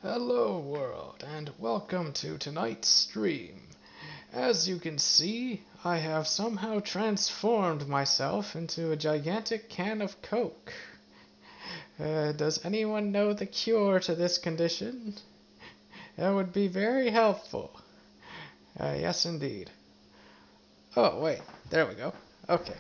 Hello world, and welcome to tonight's stream. As you can see, I have somehow transformed myself into a gigantic can of Coke. Does anyone know the cure to this condition? That would be very helpful. Yes indeed. Oh wait, there we go. Okay.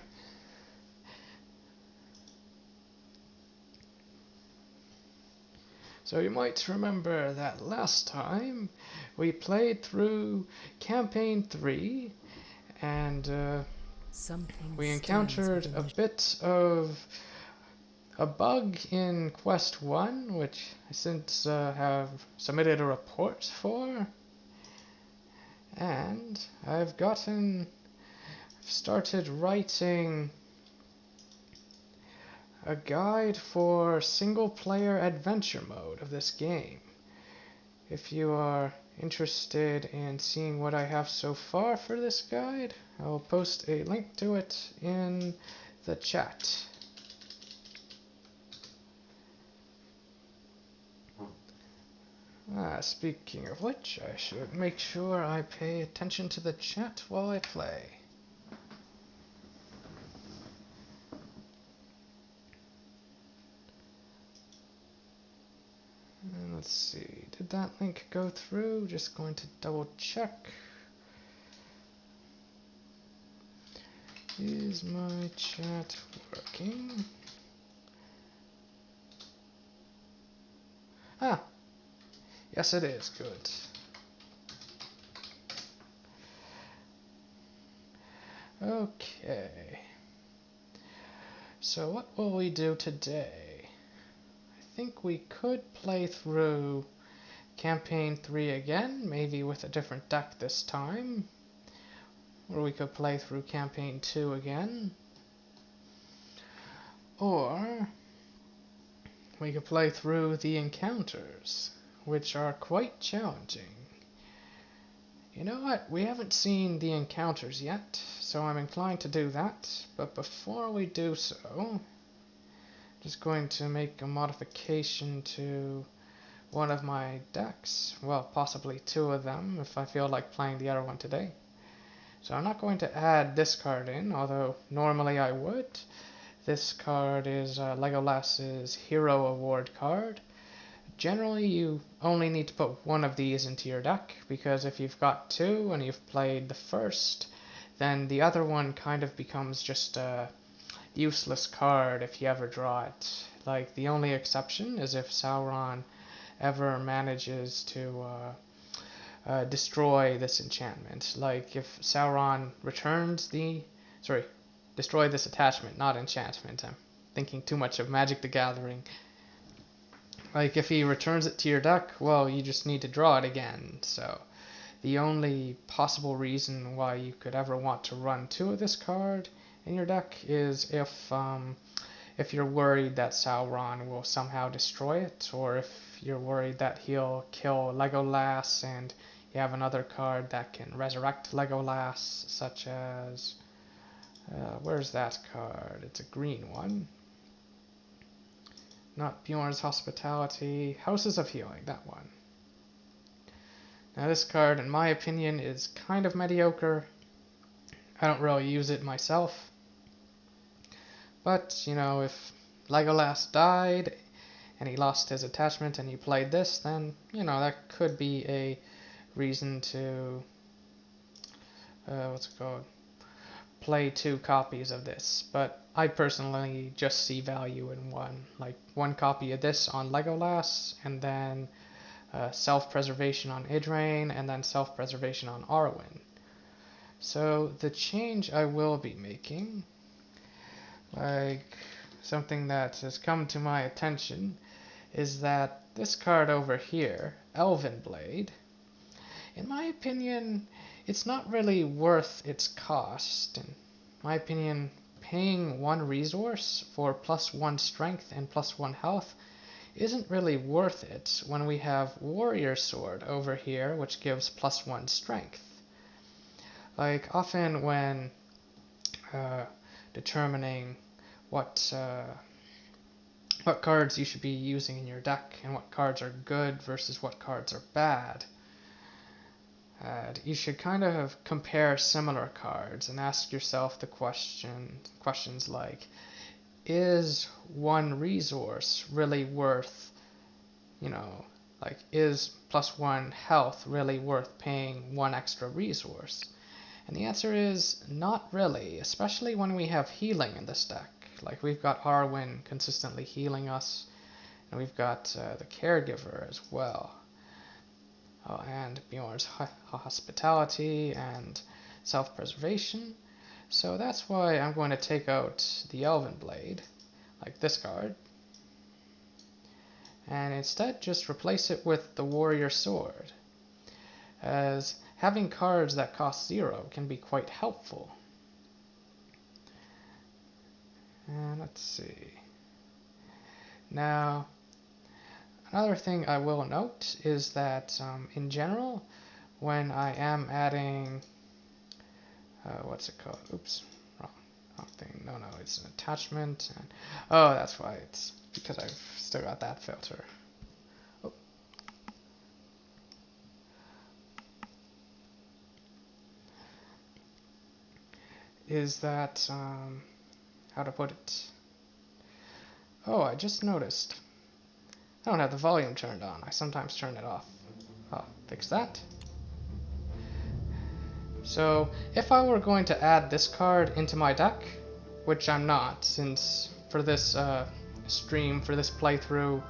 So you might remember that last time we played through Campaign 3 and we encountered a bit of a bug in Quest 1, which I since have submitted a report for, and I've started writing a guide for single-player adventure mode of this game. If you are interested in seeing what I have so far for this guide, I'll post a link to it in the chat. Speaking of which, I should make sure I pay attention to the chat while I play. Let's see, did that link go through? Just going to double check. Is my chat working? Yes it is, good. Okay. So what will we do today? I think we could play through Campaign 3 again, maybe with a different deck this time. Or we could play through Campaign 2 again. Or we could play through the encounters, which are quite challenging. You know what? We haven't seen the encounters yet, so I'm inclined to do that. But before we do so, I'm just going to make a modification to one of my decks. Well, possibly two of them if I feel like playing the other one today. So I'm not going to add this card in, although normally I would. This card is Legolas's Hero Award card. Generally, you only need to put one of these into your deck, because if you've got two and you've played the first, then the other one kind of becomes just a useless card if you ever draw it. Like, the only exception is if Sauron ever manages to destroy this enchantment. Like, if Sauron returns destroy this attachment, not enchantment. I'm thinking too much of Magic the Gathering. Like, if he returns it to your deck, well, you just need to draw it again. So the only possible reason why you could ever want to run two of this card in your deck is if you're worried that Sauron will somehow destroy it, or if you're worried that he'll kill Legolas and you have another card that can resurrect Legolas, such as where's that card? It's a green one. Not Bjorn's Hospitality. Houses of Healing, that one. Now this card, in my opinion, is kind of mediocre. I don't really use it myself. But, you know, if Legolas died and he lost his attachment and you played this, then, you know, that could be a reason to, play two copies of this. But I personally just see value in one. Like, one copy of this on Legolas, and then self-preservation on Idrain, and then self-preservation on Arwen. So the change I will be making, like something that has come to my attention, is that this card over here, Elven Blade, in my opinion, it's not really worth its cost. In my opinion, paying one resource for +1 strength and +1 health isn't really worth it when we have Warrior Sword over here, which gives +1 strength. Like, often when determining what what cards you should be using in your deck and what cards are good versus what cards are bad. You should kind of compare similar cards and ask yourself the questions like, is one resource really worth, like, is +1 health really worth paying one extra resource? And the answer is not really, especially when we have healing in this deck. Like, we've got Arwen consistently healing us, and we've got the Caregiver as well. Oh, and Bjorn's hospitality and self-preservation. So that's why I'm going to take out the Elven Blade, like this card, and instead just replace it with the Warrior Sword, as having cards that cost 0 can be quite helpful. And let's see. Now, another thing I will note is that in general, when I am adding, what's it called? Oops, wrong thing. No, it's an attachment. And, oh, that's why. It's because I've still got that filter. Oh. Is that, how to put it? Oh, I just noticed. I don't have the volume turned on. I sometimes turn it off. I'll fix that. So, if I were going to add this card into my deck, which I'm not, since for this stream, for this playthrough,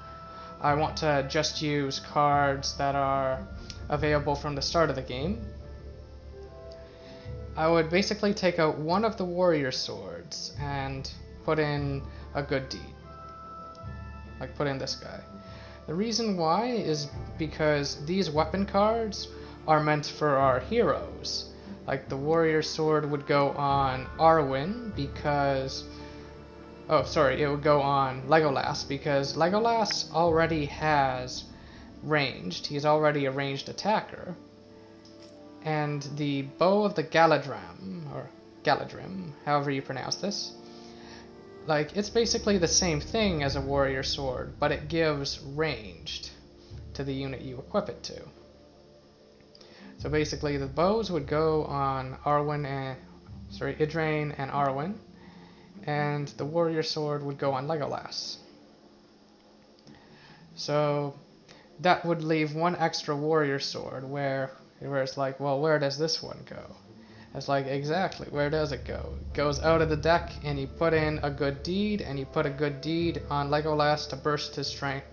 I want to just use cards that are available from the start of the game, I would basically take out one of the Warrior Swords and put in a good deed. Like, put in this guy. The reason why is because these weapon cards are meant for our heroes. Like, the Warrior Sword would go on Arwen because... Oh, sorry, it would go on Legolas because Legolas already has ranged. He's already a ranged attacker. And the Bow of the Galadrim, or Galadrim, however you pronounce this, like, it's basically the same thing as a Warrior Sword, but it gives ranged to the unit you equip it to. So basically, the bows would go on Idraine and Arwen, and the Warrior Sword would go on Legolas. So that would leave one extra Warrior Sword where it's like, well, where does this one go? It's like, exactly, where does it go? It goes out of the deck, and you put in a good deed, and you put a good deed on Legolas to boost his strength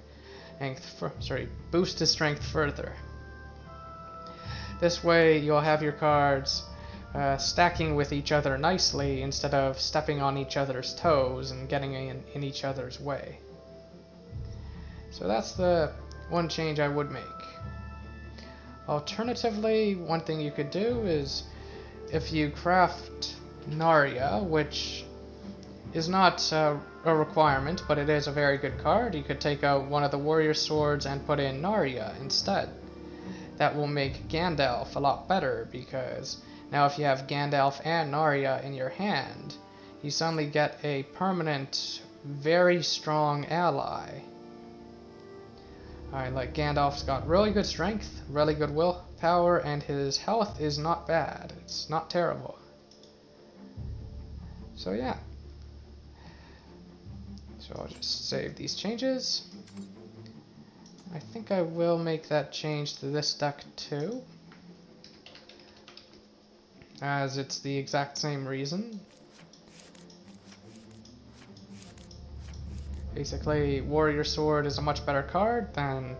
further. This way, you'll have your cards stacking with each other nicely instead of stepping on each other's toes and getting in each other's way. So that's the one change I would make. Alternatively, one thing you could do is, if you craft Narya, which is not a requirement, but it is a very good card, you could take out one of the Warrior Swords and put in Narya instead. That will make Gandalf a lot better, because now if you have Gandalf and Narya in your hand, you suddenly get a permanent, very strong ally. Alright, like, Gandalf's got really good strength, really good willpower, and his health is not bad. It's not terrible. So yeah. So I'll just save these changes. I think I will make that change to this deck too, as it's the exact same reason. Basically, Warrior Sword is a much better card than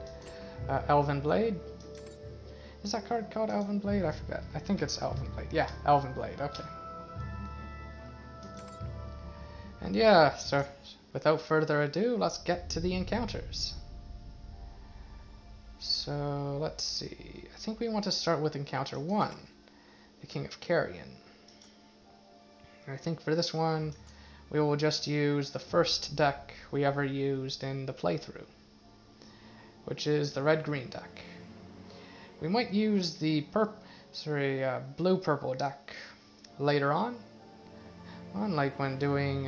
Elven Blade. Is that card called Elven Blade? I forget. I think it's Elven Blade. Yeah, Elven Blade. Okay. And yeah, so without further ado, let's get to the encounters. So let's see. I think we want to start with encounter 1, the King of Carrion. And I think for this one, we will just use the first deck we ever used in the playthrough, which is the red-green deck. We might use the blue-purple deck later on, like when doing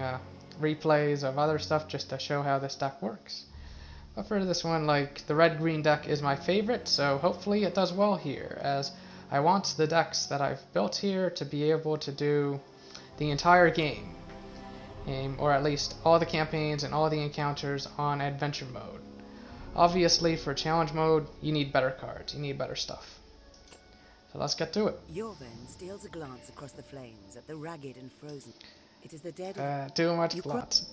replays of other stuff just to show how this deck works. But for this one, like, the red-green deck is my favorite, so hopefully it does well here, as I want the decks that I've built here to be able to do the entire game, or at least all the campaigns and all the encounters on adventure mode. Obviously, for challenge mode, you need better cards, you need better stuff. So let's get to it. Jorven steals a glance across the flames at the ragged and frozen. It is the dead of Too much glance.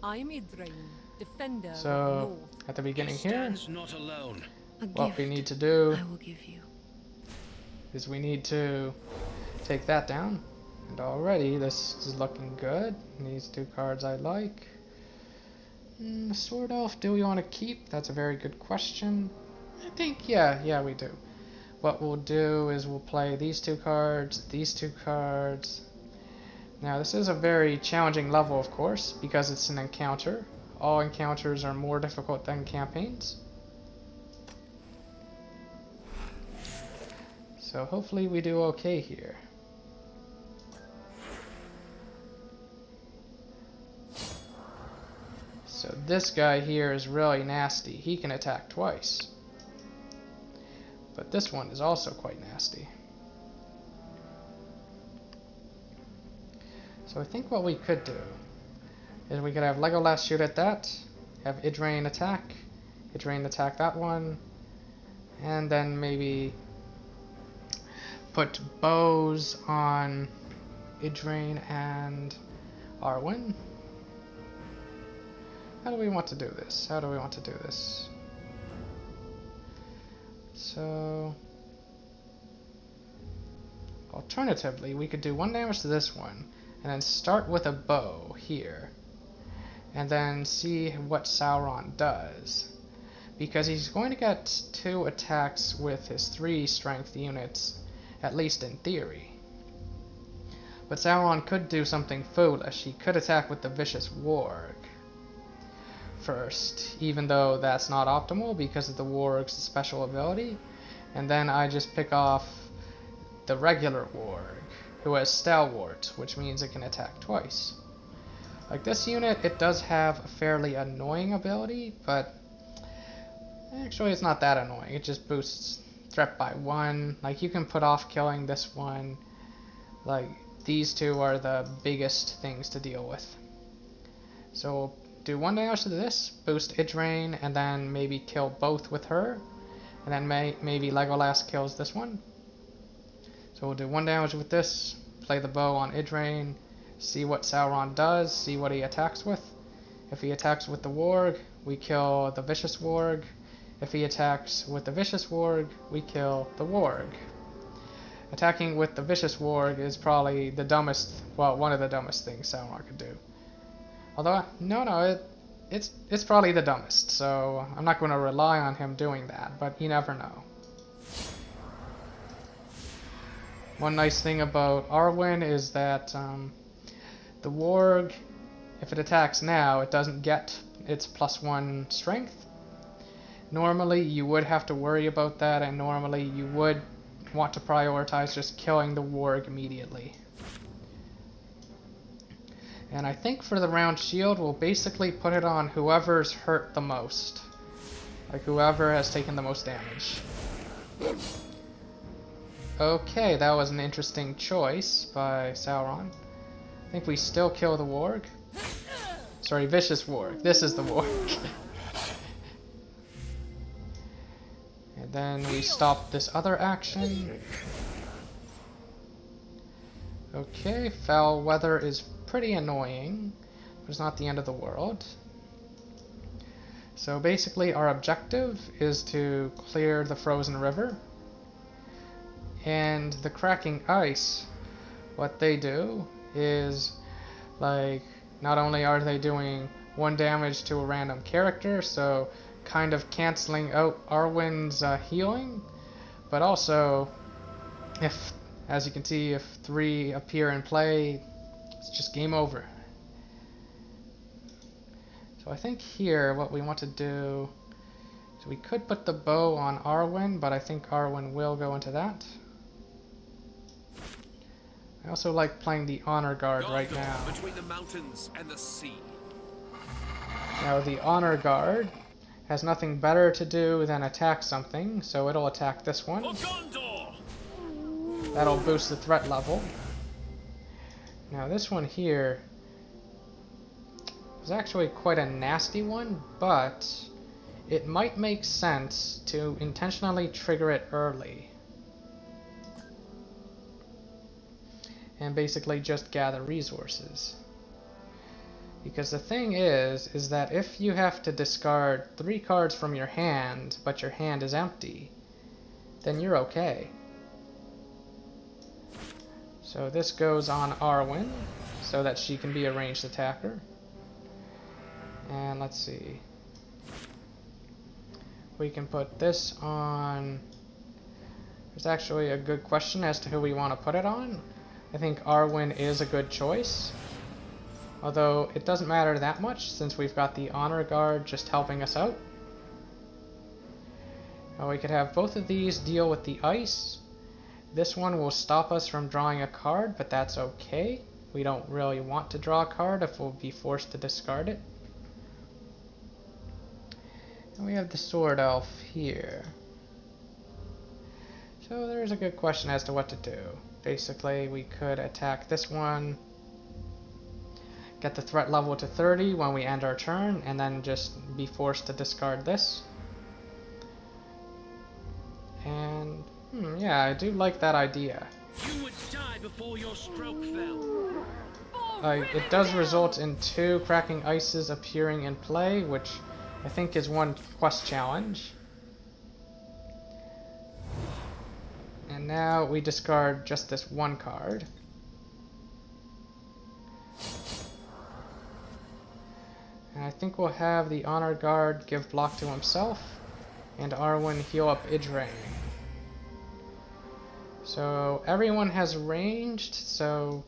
I'm Idrain, defender of the So, North. at the beginning here, Not alone. what we need to do I will give you. is we need to take that down. And already this is looking good. These two cards I like. Sword Elf, do we want to keep? That's a very good question. I think, yeah, we do. What we'll do is we'll play these two cards, these two cards. Now this is a very challenging level, of course, because it's an encounter. All encounters are more difficult than campaigns. So hopefully we do okay here. So this guy here is really nasty. He can attack twice. But this one is also quite nasty. So I think what we could do is we could have Legolas shoot at that, have Idrain attack that one, and then maybe put bows on Idrain and Arwen. How do we want to do this? So, alternatively, we could do 1 damage to this one, and then start with a bow here, and then see what Sauron does. Because he's going to get 2 attacks with his 3 strength units, at least in theory. But Sauron could do something foolish. He could attack with the Vicious Warg first, even though that's not optimal because of the Warg's special ability. And then I just pick off the regular Warg, who has Stalwart, which means it can attack twice. Like this unit, it does have a fairly annoying ability, but actually it's not that annoying. It just boosts threat by 1. Like you can put off killing this one. Like these two are the biggest things to deal with. So do 1 damage to this, boost Idrain, and then maybe kill both with her, and then maybe Legolas kills this one. So we'll do 1 damage with this, play the bow on Idrain, see what Sauron does, see what he attacks with. If he attacks with the Warg, we kill the Vicious Warg. If he attacks with the Vicious Warg, we kill the Warg. Attacking with the Vicious Warg is probably the dumbest, well, one of the dumbest things Sauron could do. Although, no, it's probably the dumbest, so I'm not going to rely on him doing that, but you never know. One nice thing about Arwen is that the Warg, if it attacks now, it doesn't get its +1 strength. Normally, you would have to worry about that, and normally you would want to prioritize just killing the Warg immediately. And I think for the round shield, we'll basically put it on whoever's hurt the most. Like whoever has taken the most damage. Okay, that was an interesting choice by Sauron. I think we still kill the Warg. Sorry, Vicious Warg. This is the Warg. And then we stop this other action. Okay, foul weather is pretty annoying, but it's not the end of the world. So basically our objective is to clear the frozen river. And the cracking ice, what they do is, like, not only are they doing 1 damage to a random character, so kind of canceling out Arwen's healing, but also, if, as you can see, if 3 appear in play, it's just game over. So I think here what we want to do is we could put the bow on Arwen, but I think Arwen will go into that. I also like playing the Honor Guard right now. Between the mountains and the sea. Now the Honor Guard has nothing better to do than attack something, so it'll attack this one. That'll boost the threat level. Now this one here is actually quite a nasty one, but it might make sense to intentionally trigger it early. And basically just gather resources. Because the thing is that if you have to discard 3 cards from your hand, but your hand is empty, then you're okay. So this goes on Arwen, so that she can be a ranged attacker. And let's see. We can put this on... There's actually a good question as to who we want to put it on. I think Arwen is a good choice. Although it doesn't matter that much since we've got the Honor Guard just helping us out. Now we could have both of these deal with the ice. This one will stop us from drawing a card, but that's okay. We don't really want to draw a card if we'll be forced to discard it. And we have the Sword Elf here. So there's a good question as to what to do. Basically, we could attack this one, get the threat level to 30 when we end our turn, and then just be forced to discard this. And, yeah, I do like that idea. You would die before your stroke fell. It does result in 2 cracking ices appearing in play, which I think is one quest challenge. And now we discard just this 1 card. And I think we'll have the Honor Guard give block to himself, and Arwen heal up Idrain. So everyone has ranged, so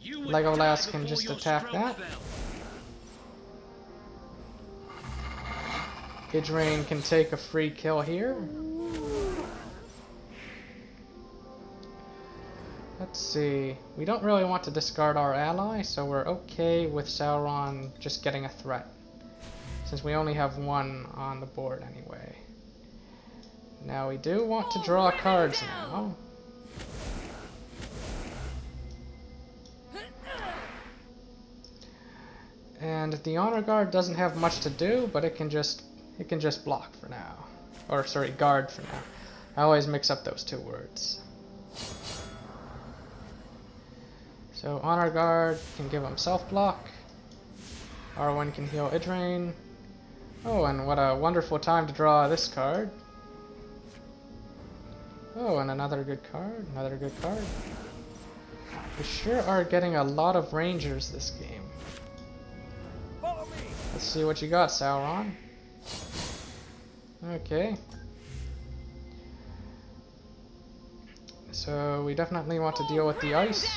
Legolas can just attack that. Idrain can take a free kill here. Let's see. We don't really want to discard our ally, so we're okay with Sauron just getting a threat, since we only have 1 on the board anyway. Now we do want to draw cards now. And the Honor Guard doesn't have much to do, but it can just block for now. Or sorry, guard for now. I always mix up those 2 words. So Honor Guard can give himself block. Arwen can heal Idrain. Oh, and what a wonderful time to draw this card. Oh, and another good card, another good card. We sure are getting a lot of rangers this game. Let's see what you got, Sauron. Okay. So we definitely want to deal with the ice.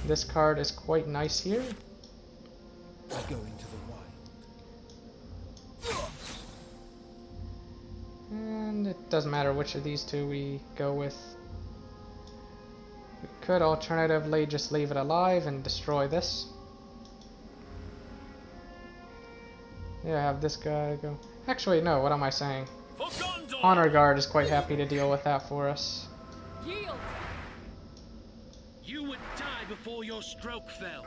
This card is quite nice here. I go into the wild. And it doesn't matter which of these 2 we go with. We could alternatively just leave it alive and destroy this. Yeah, have this guy go. Actually, no, what am I saying? Honor Guard is quite happy to deal with that for us. Yield. You would die before your stroke fell.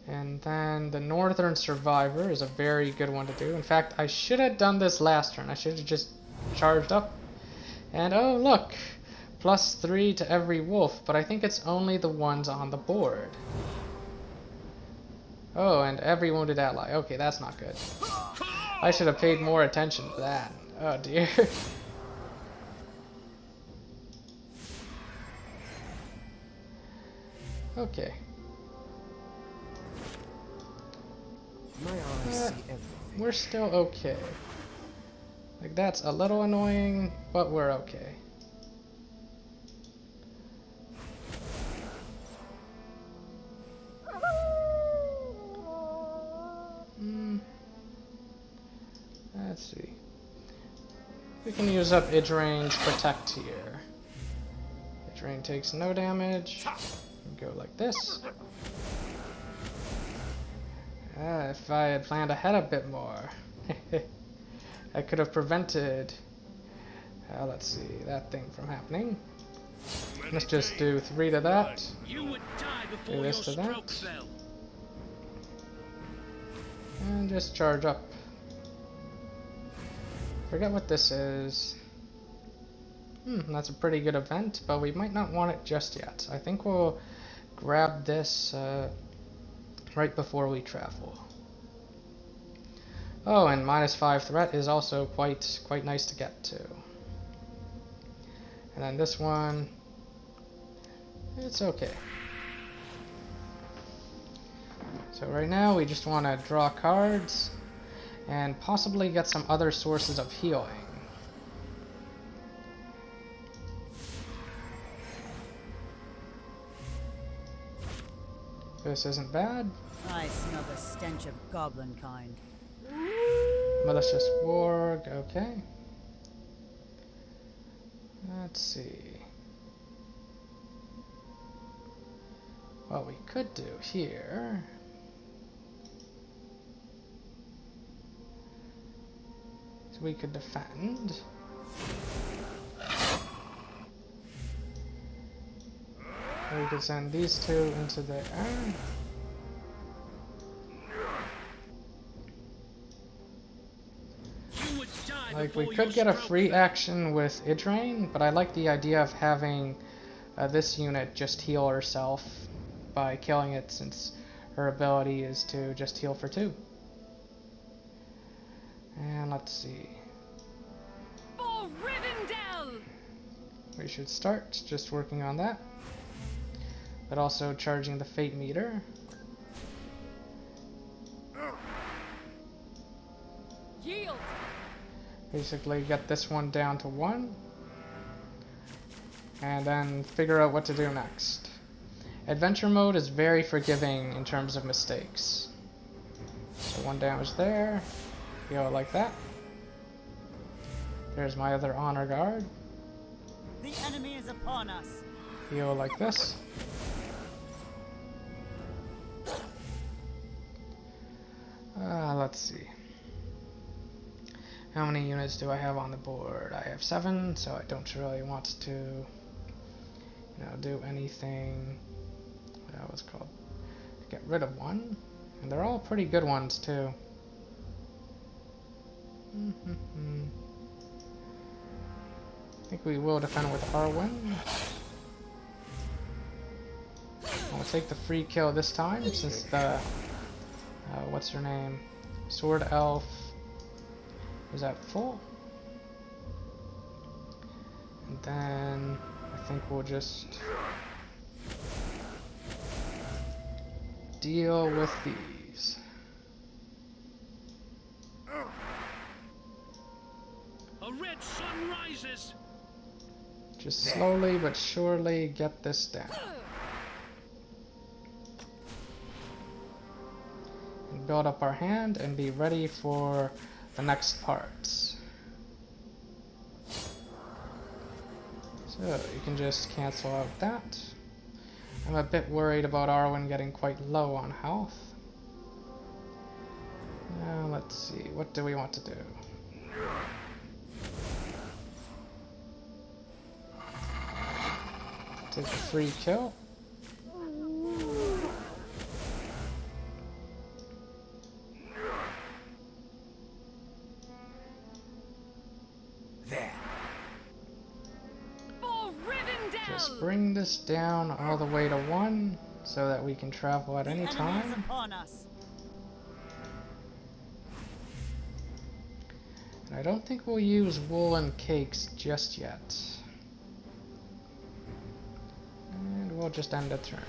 And then the Northern Survivor is a very good one to do. In fact, I should have done this last turn. I should have just charged up. And oh look, +3 to every wolf, but I think it's only the ones on the board. Oh, and every wounded ally. Okay, that's not good. I should have paid more attention to that. Oh dear. Okay. My eyes see everything. We're still okay. Like, that's a little annoying, but we're okay. Let's see. We can use up Idrain's Protect here. Idrain takes no damage. Go like this. If I had planned ahead a bit more, I could have prevented, let's see, that thing from happening. Let's just do 3 to that. You would die before Do this your to stroke that. fell. And just charge up. Forget what this is. That's a pretty good event, but we might not want it just yet. I think we'll grab this right before we travel. Oh, and -5 threat is also quite nice to get to. And then this one, it's okay. So right now we just want to draw cards and possibly get some other sources of healing. This isn't bad. I smell the stench of goblin kind. Malicious Warg, okay. Let's see. What we could do here. So we could defend. We could send these 2 into the air. Like, we could get a free action with Idrain, but I like the idea of having this unit just heal herself by killing it, since her ability is to just heal for 2. And let's see. For Rivendell! We should start just working on that, but also charging the fate meter. Yield! Basically get this one down to 1, and then figure out what to do next. Adventure mode is very forgiving in terms of mistakes. So 1 damage there, go like that. There's my other honor guard. The enemy is upon us. Heal like this. Let's see. How many units do I have on the board? I have 7, so I don't really want to, do anything. What's called? Get rid of 1, and they're all pretty good ones too. I think we will defend with Arwen. I'll take the free kill this time, since the what's her name? Sword Elf is at full. And then I think we'll just deal with these. A red sun rises. Just slowly but surely get this down. And build up our hand and be ready for the next parts. So you can just cancel out that. I'm a bit worried about Arwen getting quite low on health. Now let's see, what do we want to do? Take a free kill. There. For Rivendell! Just bring this down all the way to 1 so that we can travel at any time. Upon us. And I don't think we'll use wool and cakes just yet. And we'll just end the turn.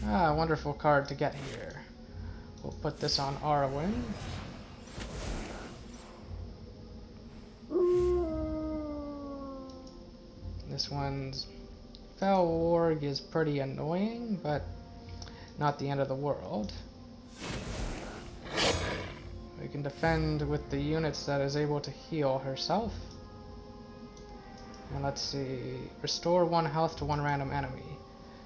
Ah, wonderful card to get here. We'll put this on Arwen. This one's Fell Warg is pretty annoying, but not the end of the world. We can defend with the units that is able to heal herself. And let's see, restore 1 health to 1 random enemy.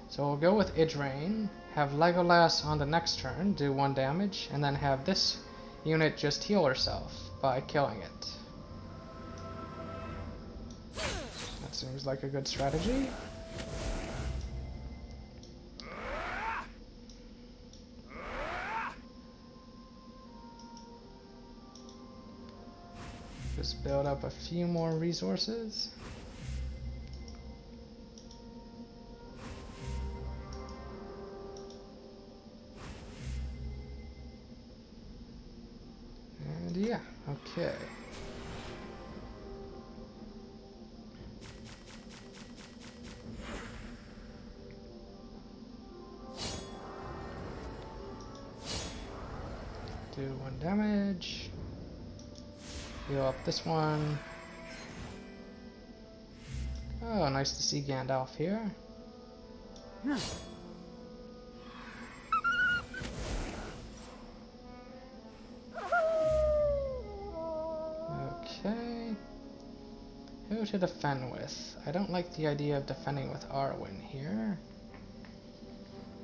So we'll go with Idrain, have Legolas on the next turn, do 1 damage, and then have this unit just heal herself by killing it. That seems like a good strategy. Just build up a few more resources. And yeah, okay. Do 1 damage. Heal up this one. Oh, nice to see Gandalf here. Okay. Who to defend with? I don't like the idea of defending with Arwen here.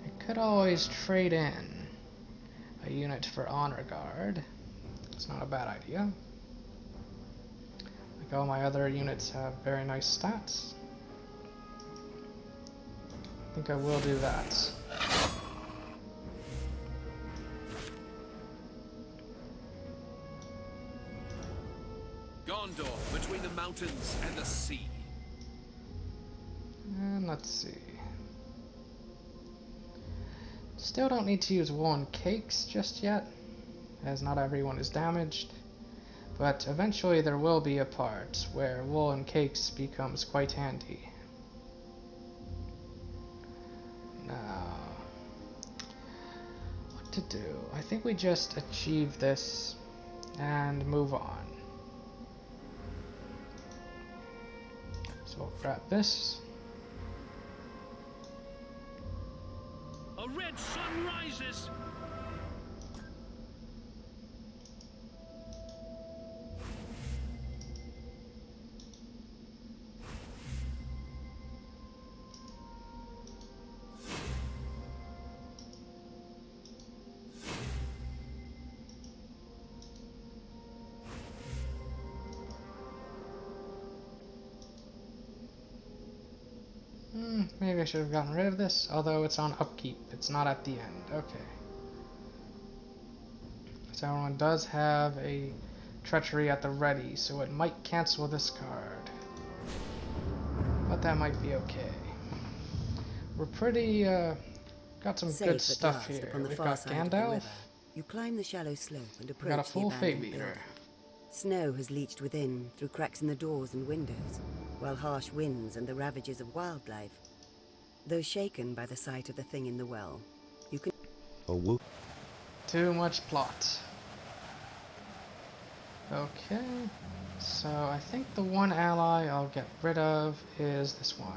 I could always trade in a unit for Honor Guard. It's not a bad idea. Like all my other units have very nice stats. I think I will do that. Gondor, between the mountains and the sea. And let's see. Still don't need to use woolen cakes just yet, as not everyone is damaged. But eventually there will be a part where woolen cakes becomes quite handy. Now, what to do? I think we just achieve this and move on. So we'll grab this. A red sun rises. Maybe I should have gotten rid of this, although it's on upkeep. It's not at the end. Okay. Sauron does have a treachery at the ready, so it might cancel this card. But that might be okay. We're pretty, got some good stuff here. We've got Gandalf. You climb the shallow slope and approach Got a full the Fate abandoned Meter. building. Snow has leached within through cracks in the doors and windows, while harsh winds and the ravages of wildlife. Though shaken by the sight of the thing in the well, you can... Too much plot. Okay, so I think the one ally I'll get rid of is this one.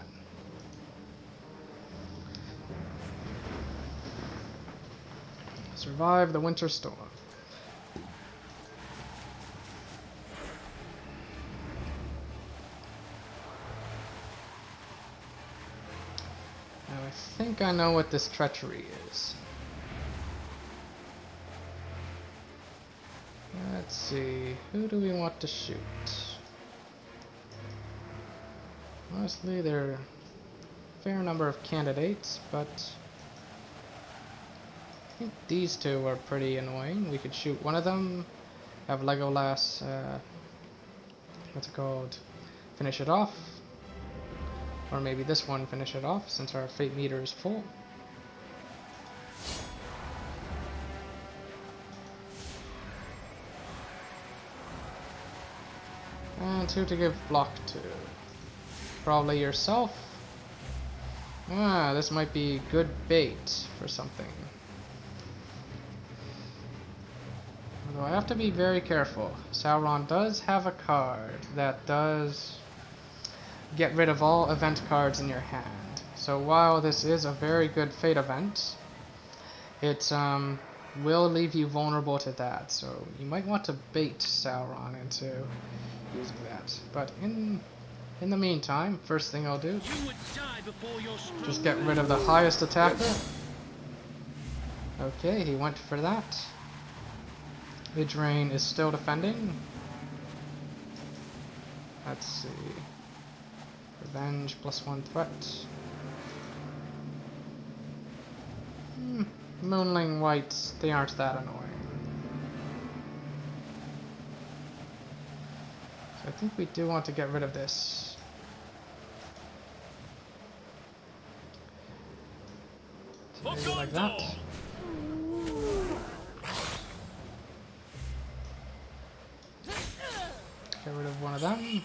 Survive the winter storm. Now I think I know what this treachery is. Let's see, who do we want to shoot? Honestly, there are a fair number of candidates, but I think these two are pretty annoying. We could shoot one of them, have Legolas, what's it called, finish it off. Or maybe this one finish it off, since our fate meter is full. And who to give block to? Probably yourself. Ah, this might be good bait for something. Although I have to be very careful. Sauron does have a card that does get rid of all event cards in your hand. So while this is a very good fate event, it will leave you vulnerable to that. So you might want to bait Sauron into using that. But in the meantime, first thing I'll do, You would die before your stroke just get fell. rid of the highest attacker. Okay, he went for that. Idrain is still defending. Let's see. Revenge +1 threat. Moonling Whites, they aren't that annoying. So I think we do want to get rid of this. So maybe like that. Get rid of one of them.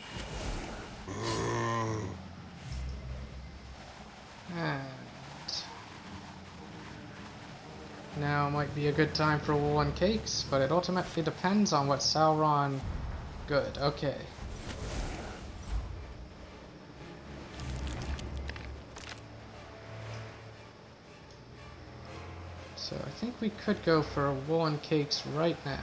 And now might be a good time for wool and cakes, but it ultimately depends on what Sauron... Good, okay. So I think we could go for wool and cakes right now.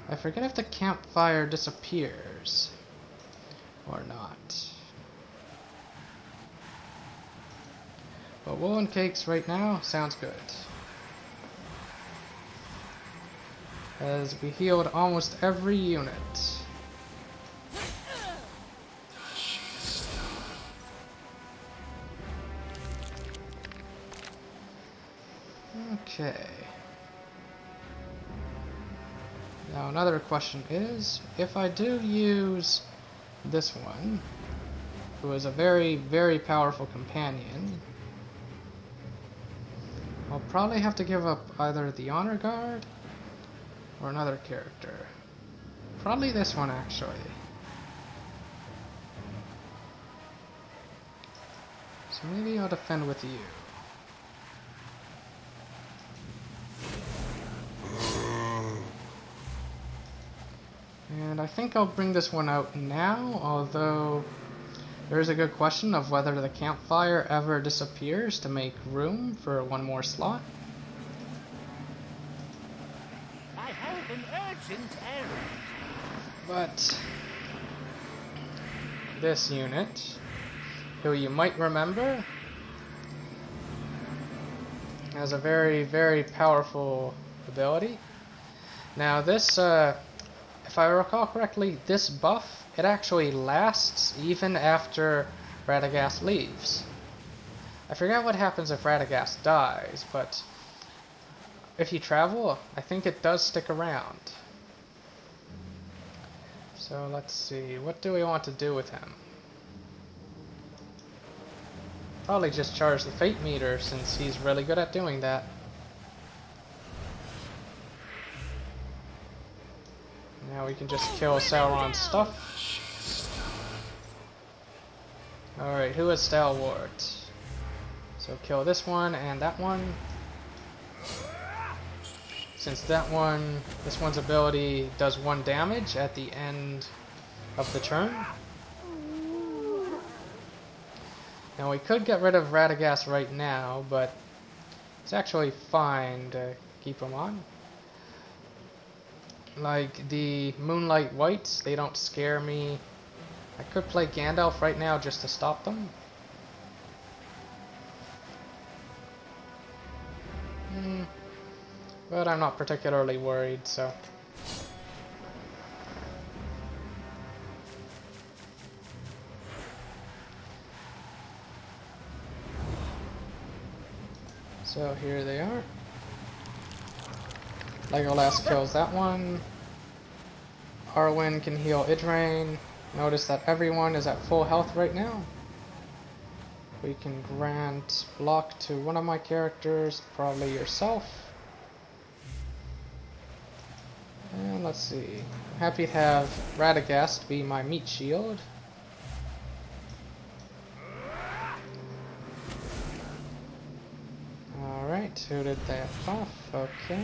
I forget if the campfire disappears or not. But wool and cakes right now sounds good. As we healed almost every unit. Okay. Now another question is, if I do use this one, who is a very, very powerful companion, I'll probably have to give up either the Honor Guard or another character. Probably this one, actually. So maybe I'll defend with you. And I think I'll bring this one out now, although there is a good question of whether the campfire ever disappears to make room for one more slot. I have an urgent errand. But this unit, who you might remember, has a very, very powerful ability. Now this, if I recall correctly, this buff, it actually lasts even after Radagast leaves. I forget what happens if Radagast dies, but if you travel, I think it does stick around. So let's see, what do we want to do with him? Probably just charge the fate meter since he's really good at doing that. Now we can just kill Sauron's stuff. Alright, who is Stalwart? So kill this one and that one. Since this one's ability does 1 damage at the end of the turn. Now we could get rid of Radagast right now, but it's actually fine to keep him on. Like the Moonlight Whites, they don't scare me. I could play Gandalf right now just to stop them. But I'm not particularly worried, so. So here they are. Legolas kills that one. Arwen can heal Idrain. Notice that everyone is at full health right now. We can grant block to one of my characters, probably yourself. And let's see. I'm happy to have Radagast be my meat shield. Alright, who did that off? Okay.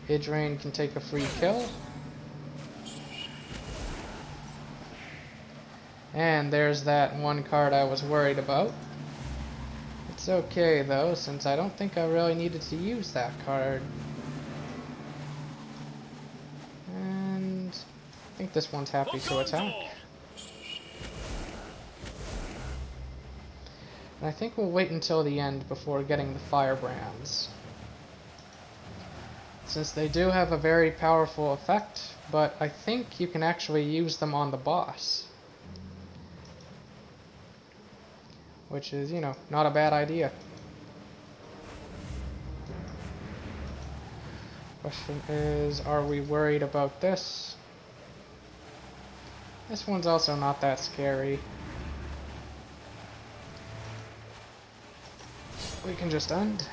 Idrain can take a free kill. And there's that one card I was worried about. It's okay though, since I don't think I really needed to use that card. And I think this one's happy to attack. And I think we'll wait until the end before getting the firebrands, since they do have a very powerful effect, but I think you can actually use them on the boss. Which is, you know, not a bad idea. Question is, are we worried about this? This one's also not that scary. We can just end.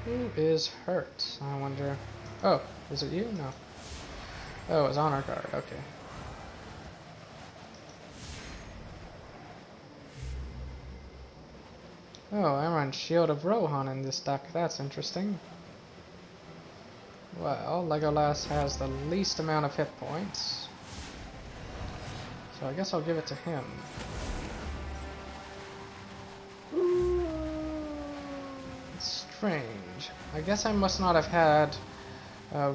Who is hurt? I wonder. Oh, is it you? No. Oh, it's honor guard. Okay. Oh, I'm on Shield of Rohan in this deck. That's interesting. Well, Legolas has the least amount of hit points, so I guess I'll give it to him. It's strange. I guess I must not have had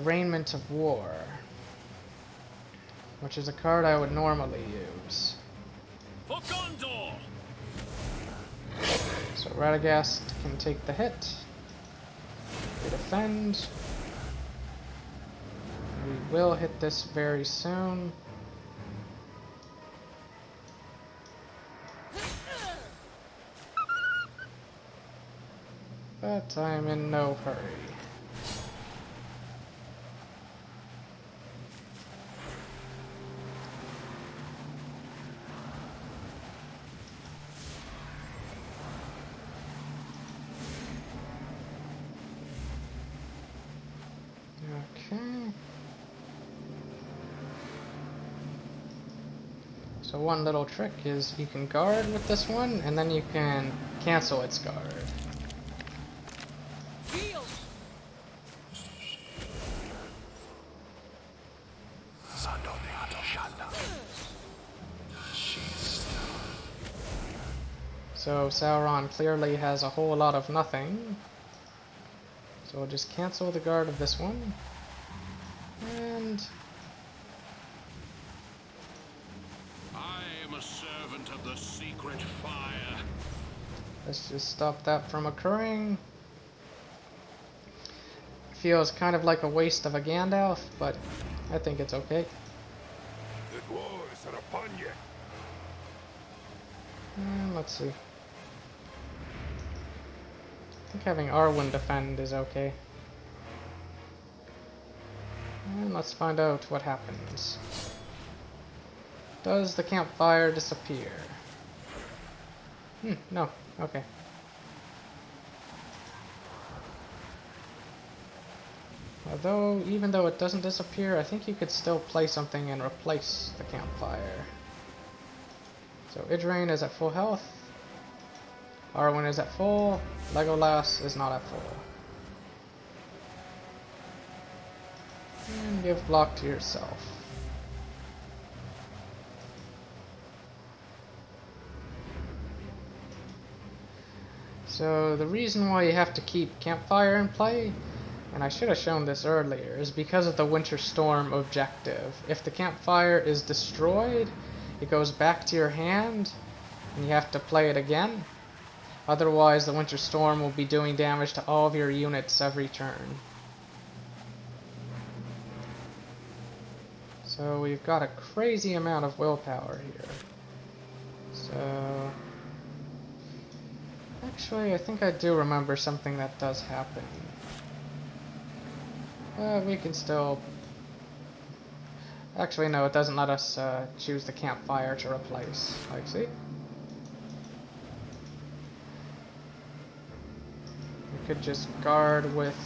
Raiment of War, which is a card I would normally use. For Gondor! So Radagast can take the hit. We defend. We will hit this very soon. But I'm in no hurry. Okay. So one little trick is you can guard with this one, and then you can cancel its guard. So Sauron clearly has a whole lot of nothing. So we'll just cancel the guard of this one. And I am a servant of the secret fire. let's just stop that from occurring. Feels kind of like a waste of a Gandalf, but I think it's okay. The dwarves are upon you. And let's see. I think having Arwen defend is okay. And let's find out what happens. Does the campfire disappear? No. Okay. Although, even though it doesn't disappear, I think you could still play something and replace the campfire. So Idrain is at full health. Arwen is at full. Legolas is not at full. And give block to yourself. So the reason why you have to keep campfire in play, and I should have shown this earlier, is because of the Winter Storm objective. If the campfire is destroyed, it goes back to your hand, and you have to play it again. Otherwise, the Winter Storm will be doing damage to all of your units every turn. So we've got a crazy amount of willpower here. So actually, I think I do remember something that does happen. We can still... Actually, no, it doesn't let us choose the campfire to replace. Like, see? We could just guard with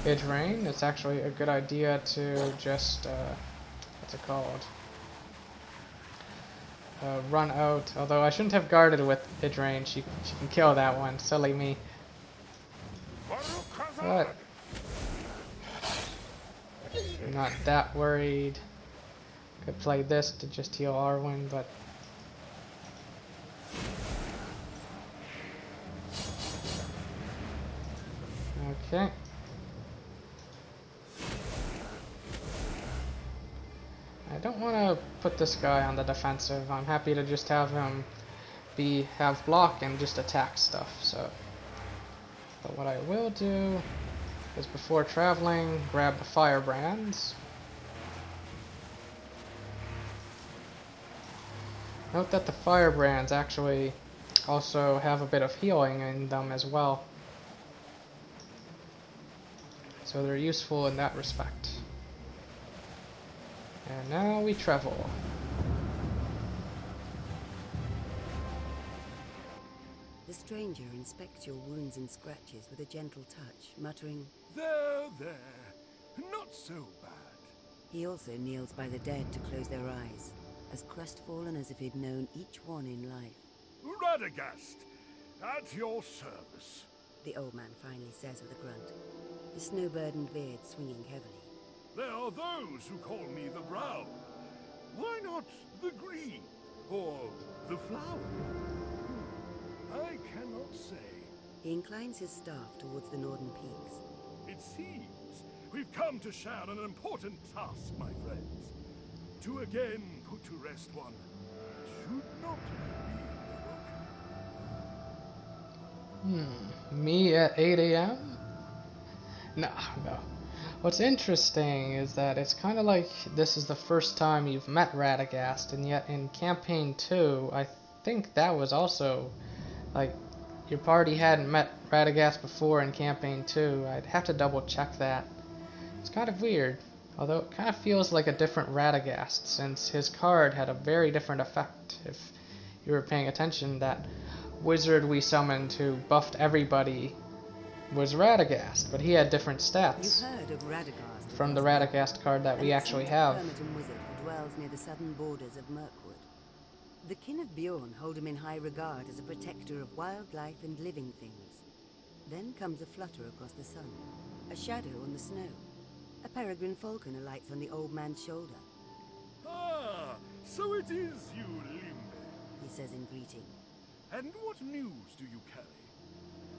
Idrain. It's actually a good idea to just... what's it called? Run out. Although I shouldn't have guarded with Idrain. She can kill that one. Silly me. But I'm not that worried. Could play this to just heal Arwen, but okay. I don't want to put this guy on the defensive. I'm happy to just have him have block and just attack stuff. So, but what I will do is before traveling, grab the firebrands. Note that the firebrands actually also have a bit of healing in them as well. So they're useful in that respect. And now we travel. The stranger inspects your wounds and scratches with a gentle touch, muttering, There, not so bad. he also kneels by the dead to close their eyes, as crestfallen as if he'd known each one in life. Radagast, at your service. The old man finally says with a grunt, his snow-burdened beard swinging heavily. There are those who call me the brown. Why not the green? Or the flower? I cannot say. He inclines his staff towards the northern peaks. It seems we've come to share an important task, my friends. To again put to rest one that should not be awoken. Me at 8 a.m.? No. What's interesting is that it's kind of like this is the first time you've met Radagast, and yet in Campaign 2, I think that was also, like, your party hadn't met Radagast before in Campaign 2. I'd have to double check that. It's kind of weird, although it kind of feels like a different Radagast, since his card had a very different effect. If you were paying attention, that wizard we summoned who buffed everybody was Radagast, but he had different stats. You've heard of Radagast From the Radagast card that we actually have. Hermit and wizard who dwells near the southern borders of Mirkwood. The kin of Bjorn hold him in high regard as a protector of wildlife and living things. Then comes a flutter across the sun, a shadow on the snow. A peregrine falcon alights on the old man's shoulder. Ah, so it is you, Limbe. He says in greeting. And what news do you carry?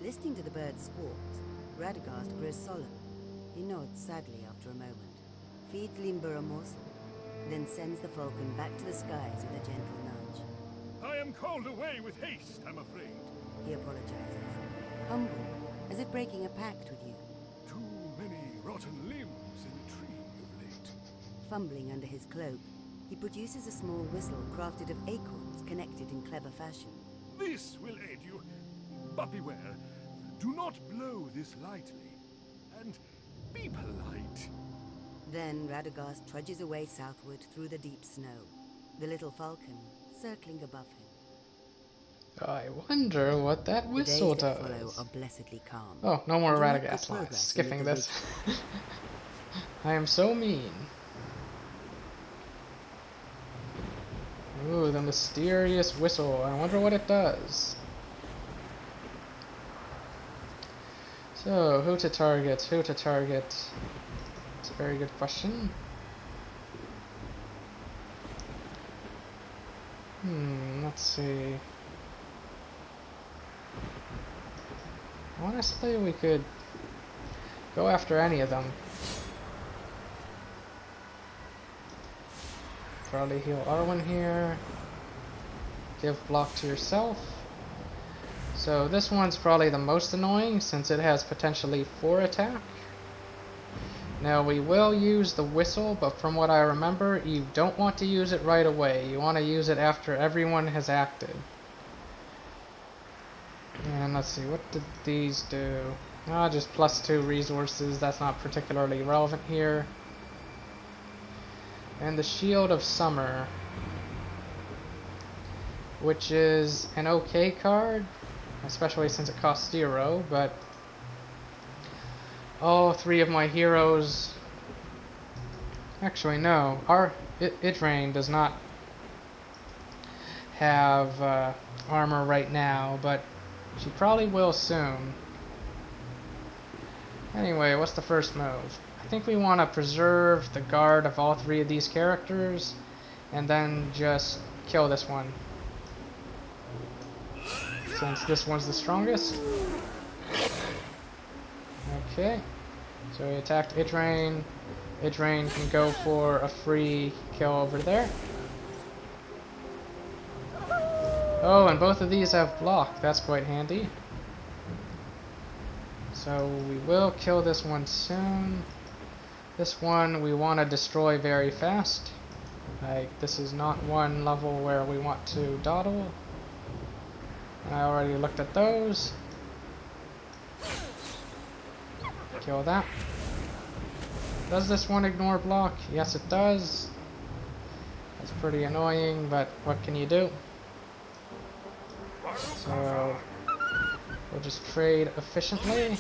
Listening to the bird's squawks, Radagast grows solemn. He nods sadly after a moment, feeds Limber a morsel, then sends the falcon back to the skies with a gentle nudge. I am called away with haste, I'm afraid. He apologizes, humble, as if breaking a pact with you. Too many rotten limbs in the tree of late. Fumbling under his cloak, he produces a small whistle crafted of acorns connected in clever fashion. This will aid you. But beware, do not blow this lightly. And be polite. Then Radagast trudges away southward through the deep snow, the little falcon circling above him. I wonder what that whistle the days that follow does. are blessedly calm. Oh, no more And you make Radagast good lines. progress Skipping amid the this. I am so mean. Ooh, the mysterious whistle. I wonder what it does. So, who to target? Who to target? It's a very good question. Let's see. Honestly, we could go after any of them. Probably heal Arwen here. Give block to yourself. So this one's probably the most annoying since it has potentially 4 attack. Now we will use the whistle, but from what I remember, you don't want to use it right away. You want to use it after everyone has acted. And let's see, what did these do? Just +2 resources, that's not particularly relevant here. And the Shield of Summer, which is an okay card, especially since it costs 0, but all 3 of my heroes... Actually, no. Idraine does not have armor right now, but she probably will soon. Anyway, what's the first move? I think we want to preserve the guard of all three of these characters, and then just kill this one. Since this one's the strongest. Okay. So we attacked Idrain. Idrain can go for a free kill over there. Oh, and both of these have block. That's quite handy. So we will kill this one soon. This one we want to destroy very fast. Like, this is not one level where we want to dawdle. I already looked at those. Kill that. Does this one ignore block? Yes, it does. That's pretty annoying, but what can you do? So we'll just trade efficiently.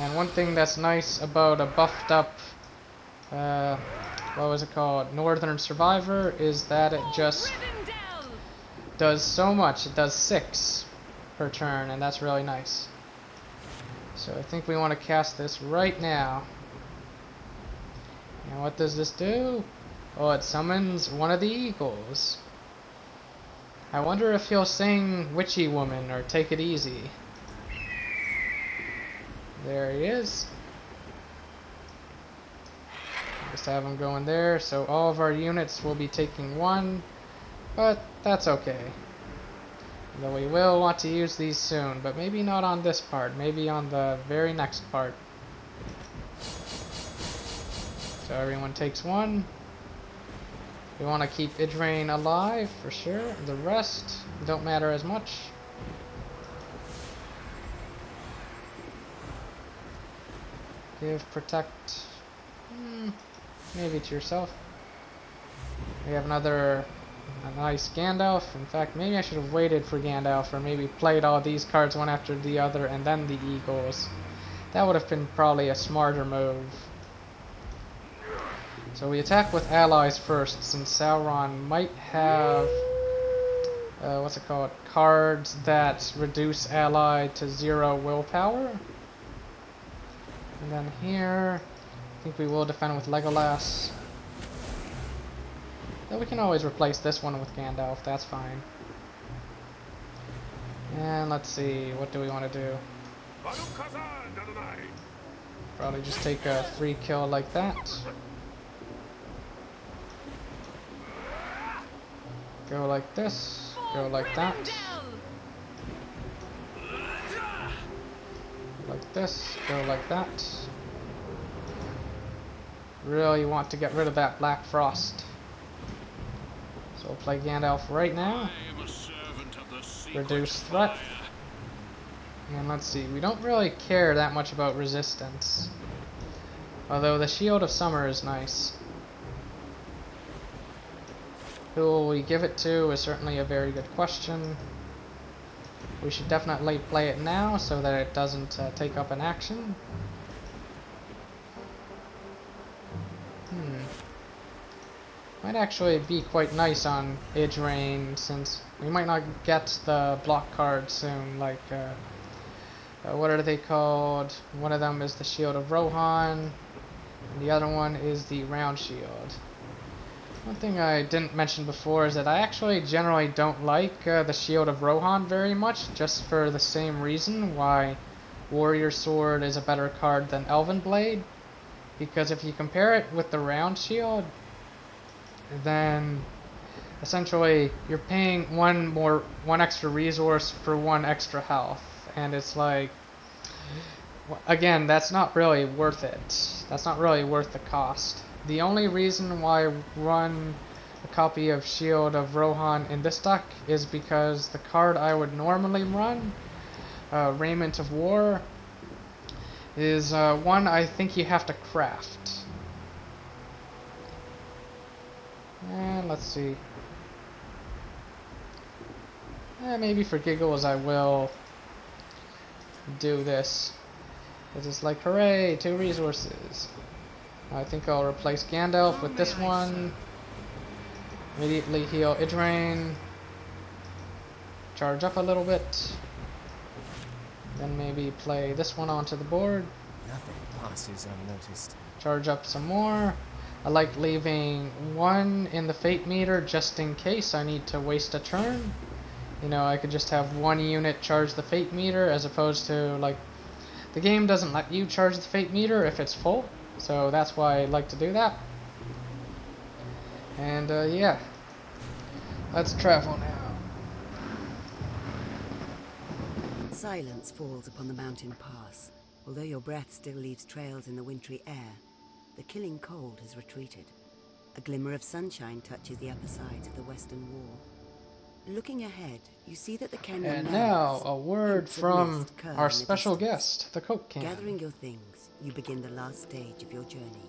And one thing that's nice about a buffed up, what was it called? Northern Survivor, is that it just does so much. It does 6 per turn, and that's really nice. So I think we want to cast this right now. And what does this do? Oh, it summons one of the eagles. I wonder if he'll sing Witchy Woman or Take It Easy. There he is. Just have him going there, so all of our units will be taking 1, but that's okay. Though we will want to use these soon, but maybe not on this part, maybe on the very next part. So everyone takes 1. We want to keep Idrain alive for sure. The rest don't matter as much. Give protect, maybe to yourself. We have a nice Gandalf. In fact, maybe I should have waited for Gandalf, or maybe played all these cards one after the other and then the eagles. That would have been probably a smarter move. So we attack with allies first, since Sauron might have cards that reduce ally to 0 willpower. And then here, I think we will defend with Legolas. Then we can always replace this one with Gandalf, that's fine. And let's see, what do we want to do? Probably just take a free kill like that. Go like this, go like that. Like this, go like that. Really want to get rid of that Black Frost. So we'll play Gandalf right now. Reduce threat. And let's see, we don't really care that much about resistance. Although the Shield of Summer is nice. Who will we give it to is certainly a very good question. We should definitely play it now so that it doesn't take up an action. Might actually be quite nice on Idrain, since we might not get the block card soon, like, what are they called? One of them is the Shield of Rohan, and the other one is the Round Shield. One thing I didn't mention before is that I actually generally don't like the Shield of Rohan very much, just for the same reason why Warrior Sword is a better card than Elven Blade. Because if you compare it with the Round Shield, then essentially you're paying one extra resource for 1 extra health, and it's like, again, that's not really worth it. That's not really worth the cost. The only reason why I run a copy of Shield of Rohan in this deck is because the card I would normally run, Raiment of War, is one I think you have to craft. And let's see. Maybe for giggles I will do this. It's just like, hooray, 2 resources. I think I'll replace Gandalf with this one. Immediately heal Idrain. Charge up a little bit. Then maybe play this one onto the board. Nothing passes unnoticed. Charge up some more. I like leaving one in the fate meter just in case I need to waste a turn. You know, I could just have one unit charge the fate meter as opposed to, like, the game doesn't let you charge the fate meter if it's full. So that's why I like to do that. And yeah, let's travel now. Silence falls upon the mountain pass. Although your breath still leaves trails in the wintry air, the killing cold has retreated. A glimmer of sunshine touches the upper sides of the western wall. Looking ahead, you see that the canyon And narrows. now, a word Hints of from mist curl our in the special distance. guest, the Coke Can. Gathering your things, you begin the last stage of your journey.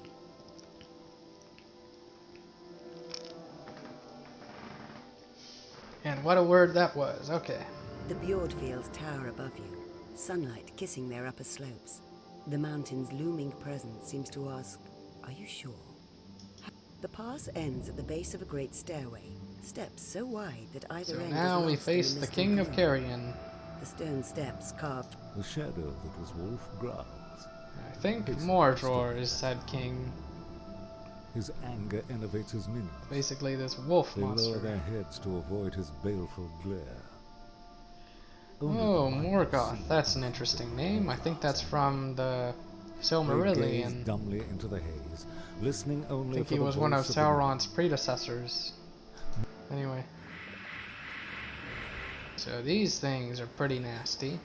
And what a word that was. Okay. The Bjord fields tower above you, sunlight kissing their upper slopes. The mountain's looming presence seems to ask, are you sure? The pass ends at the base of a great stairway, steps so wide that either So end now is we lost in face the the misty King of gloom. Carrion. The stone steps carved. The shadow that was Wolf growls. I think Mordor is said king. His anger enervates his minions. Basically this wolf They lower monster. their heads to avoid his baleful glare. Only Oh, the mighty Morgoth. see. That's an interesting name. I think that's from the They gaze Silmarillion. dumbly into the haze, listening I only think for he the was one of voice the Sauron's predecessors. Anyway. So these things are pretty nasty.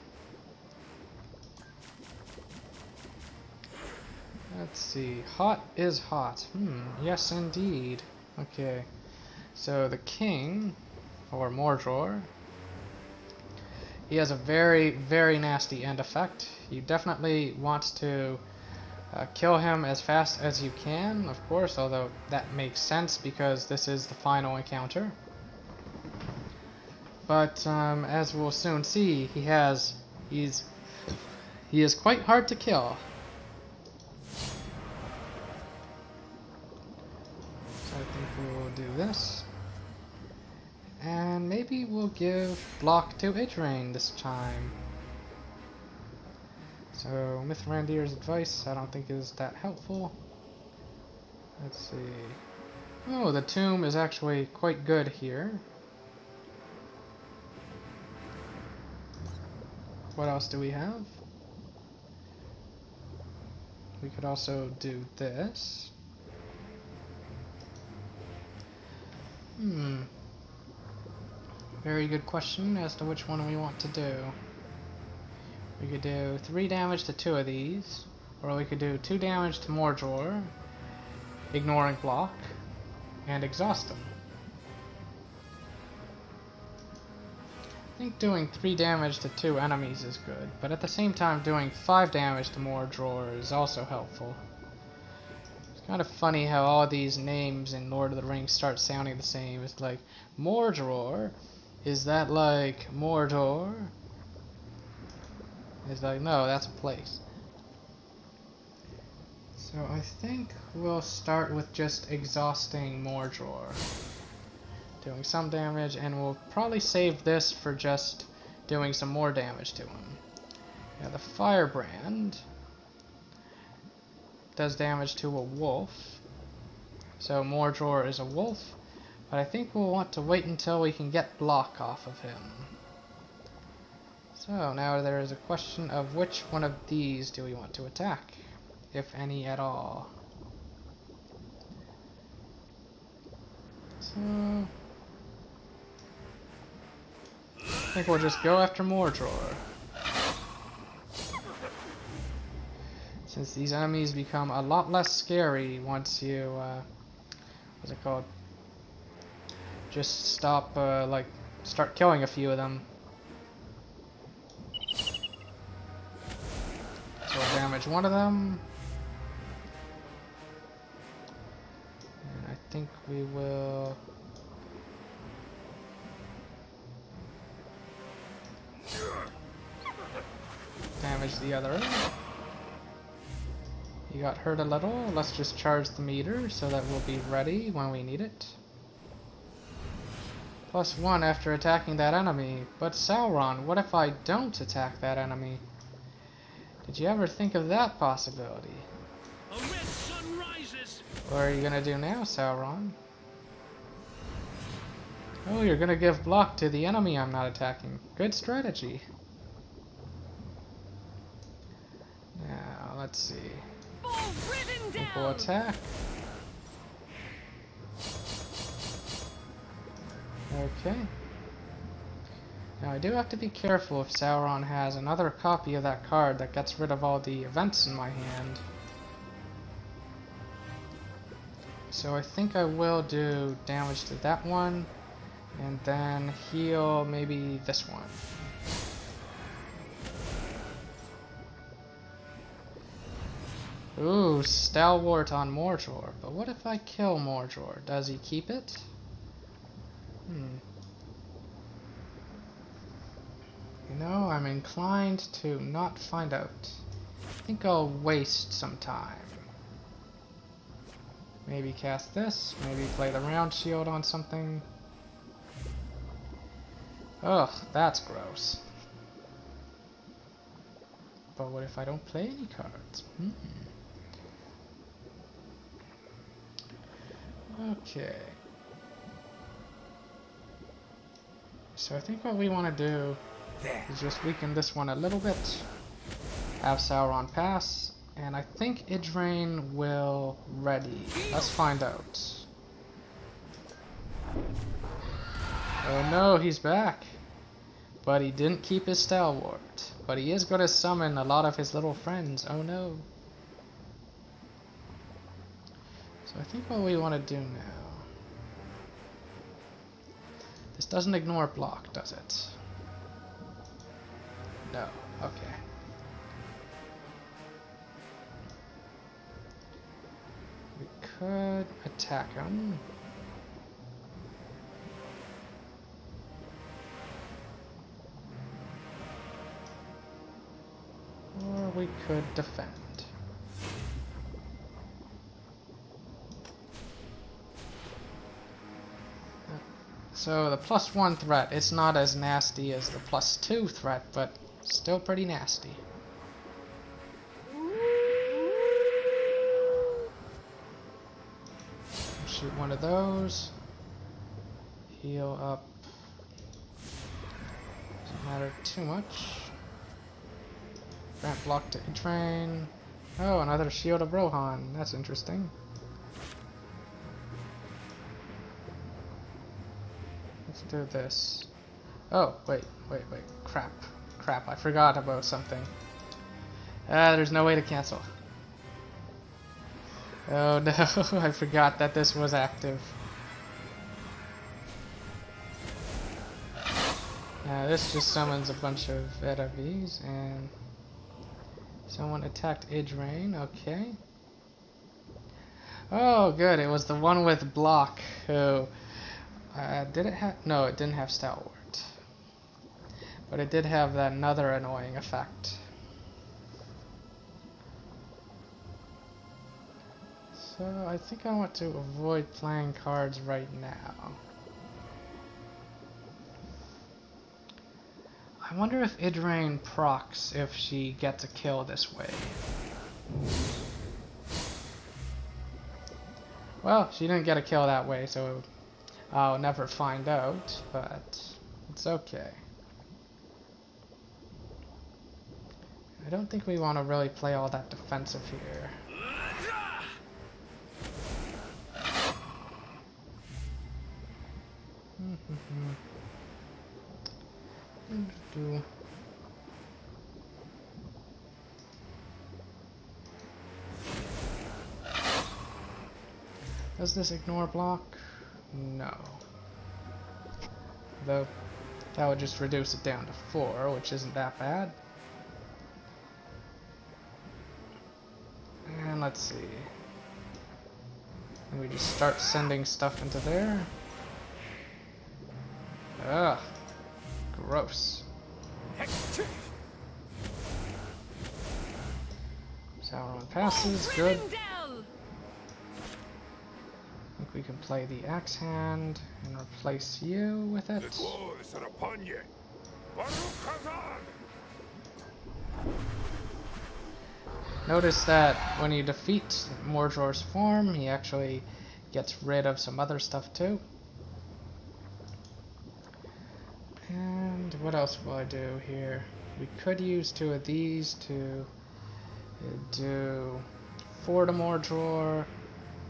Let's see. Hot is hot. Yes indeed. Okay. So the king, or Mordor, he has a very, very nasty end effect. You definitely want to kill him as fast as you can, of course, although that makes sense because this is the final encounter. But as we'll soon see, he is quite hard to kill. So I think we will do this. And maybe we'll give block to Idrain this time. So Mithrandir's advice I don't think is that helpful. Let's see. Oh, the tomb is actually quite good here. What else do we have? We could also do this. Very good question as to which one we want to do. We could do 3 damage to 2 of these, or we could do 2 damage to Mordor, ignoring block, and exhaust him. I think doing 3 damage to 2 enemies is good, but at the same time doing 5 damage to Mordor is also helpful. It's kind of funny how all these names in Lord of the Rings start sounding the same. It's like, Mordor? Is that like Mordor? It's like, no, that's a place. So I think we'll start with just exhausting Mordor. Doing some damage, and we'll probably save this for just doing some more damage to him. Yeah, the Firebrand does damage to a wolf. So Mordor is a wolf, but I think we'll want to wait until we can get block off of him. So now there is a question of which one of these do we want to attack, if any at all. So I think we'll just go after Mordor. Since these enemies become a lot less scary once you, what's it called? Just stop, start killing a few of them. So we'll damage one of them. And I think we will... damage the other. He got hurt a little. Let's just charge the meter so that we'll be ready when we need it. +1 after attacking that enemy. But Sauron, what if I don't attack that enemy? Did you ever think of that possibility? A red sun rises. What are you gonna do now, Sauron? Oh, you're gonna give block to the enemy I'm not attacking. Good strategy. Now, let's see. Equal attack. Okay. Now I do have to be careful if Sauron has another copy of that card that gets rid of all the events in my hand. So I think I will do damage to that one, and then heal maybe this one. Ooh, Stalwart on Mordor. But what if I kill Mordor? Does he keep it? You know, I'm inclined to not find out. I think I'll waste some time. Maybe cast this, maybe play the round shield on something. Ugh, that's gross. But what if I don't play any cards? Okay. So I think what we want to do is just weaken this one a little bit. Have Sauron pass. And I think Idrain will ready. Let's find out. Oh no, he's back. But he didn't keep his Stalwart. But he is going to summon a lot of his little friends. Oh no. So I think what we want to do now. This doesn't ignore block, does it? No. Okay. We could attack him. Or we could defend. So the +1 threat, it's not as nasty as the +2 threat, but still pretty nasty. Shoot one of those. Heal up. Doesn't matter too much. Grant block to Idrain. Oh, another Shield of Rohan. That's interesting. Let's do this. Oh, wait. Crap, I forgot about something. There's no way to cancel. Oh no, I forgot that this was active. Now this just summons a bunch of enemies, and someone attacked Idrain, okay. Oh good, it was the one with block who... did it have... No, it didn't have Stalwart. But it did have that another annoying effect. So I think I want to avoid playing cards right now. I wonder if Idrain procs if she gets a kill this way. Well, she didn't get a kill that way, so I'll never find out, but it's okay. I don't think we want to really play all that defensive here. Does this ignore block? No. Though that would just reduce it down to 4, which isn't that bad. And let's see. And we just start sending stuff into there. Ugh. Gross. Sauron passes, good. I think we can play the axe hand and replace you with it. The dwarves are upon you. Baruch Khazan! Notice that when you defeat Mordor's form, he actually gets rid of some other stuff too. And what else will I do here? We could use 2 of these to do 4 to Mordor,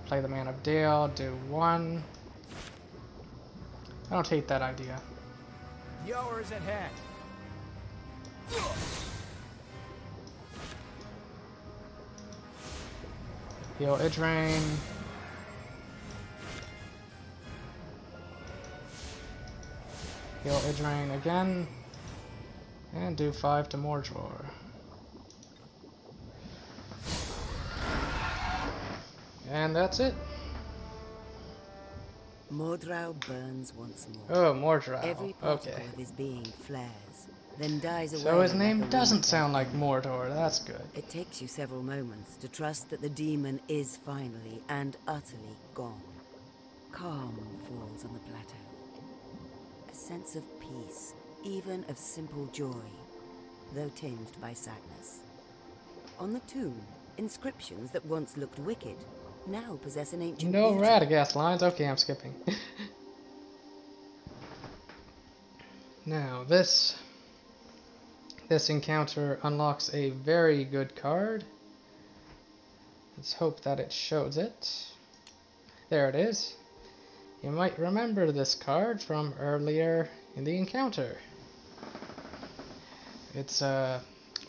play the Man of Dale, do 1. I don't hate that idea. Yours at hand. Heal Idrain. Heal Idrain again. And do 5 to Mordor. And that's it. Mordrau burns once more. Oh, Mordrau. Every particle Okay. of his being flares, then dies away. So his like name a doesn't wind sound like wind. Mordor. That's good. It takes you several moments to trust that the demon is finally and utterly gone. Calm falls on the plateau. A sense of peace, even of simple joy, though tinged by sadness. On the tomb, inscriptions that once looked wicked now possess an ancient No beauty. Radagast lines. Okay, I'm skipping. Now, this encounter unlocks a very good card. Let's hope that it shows it. There it is. You might remember this card from earlier in the encounter. It's a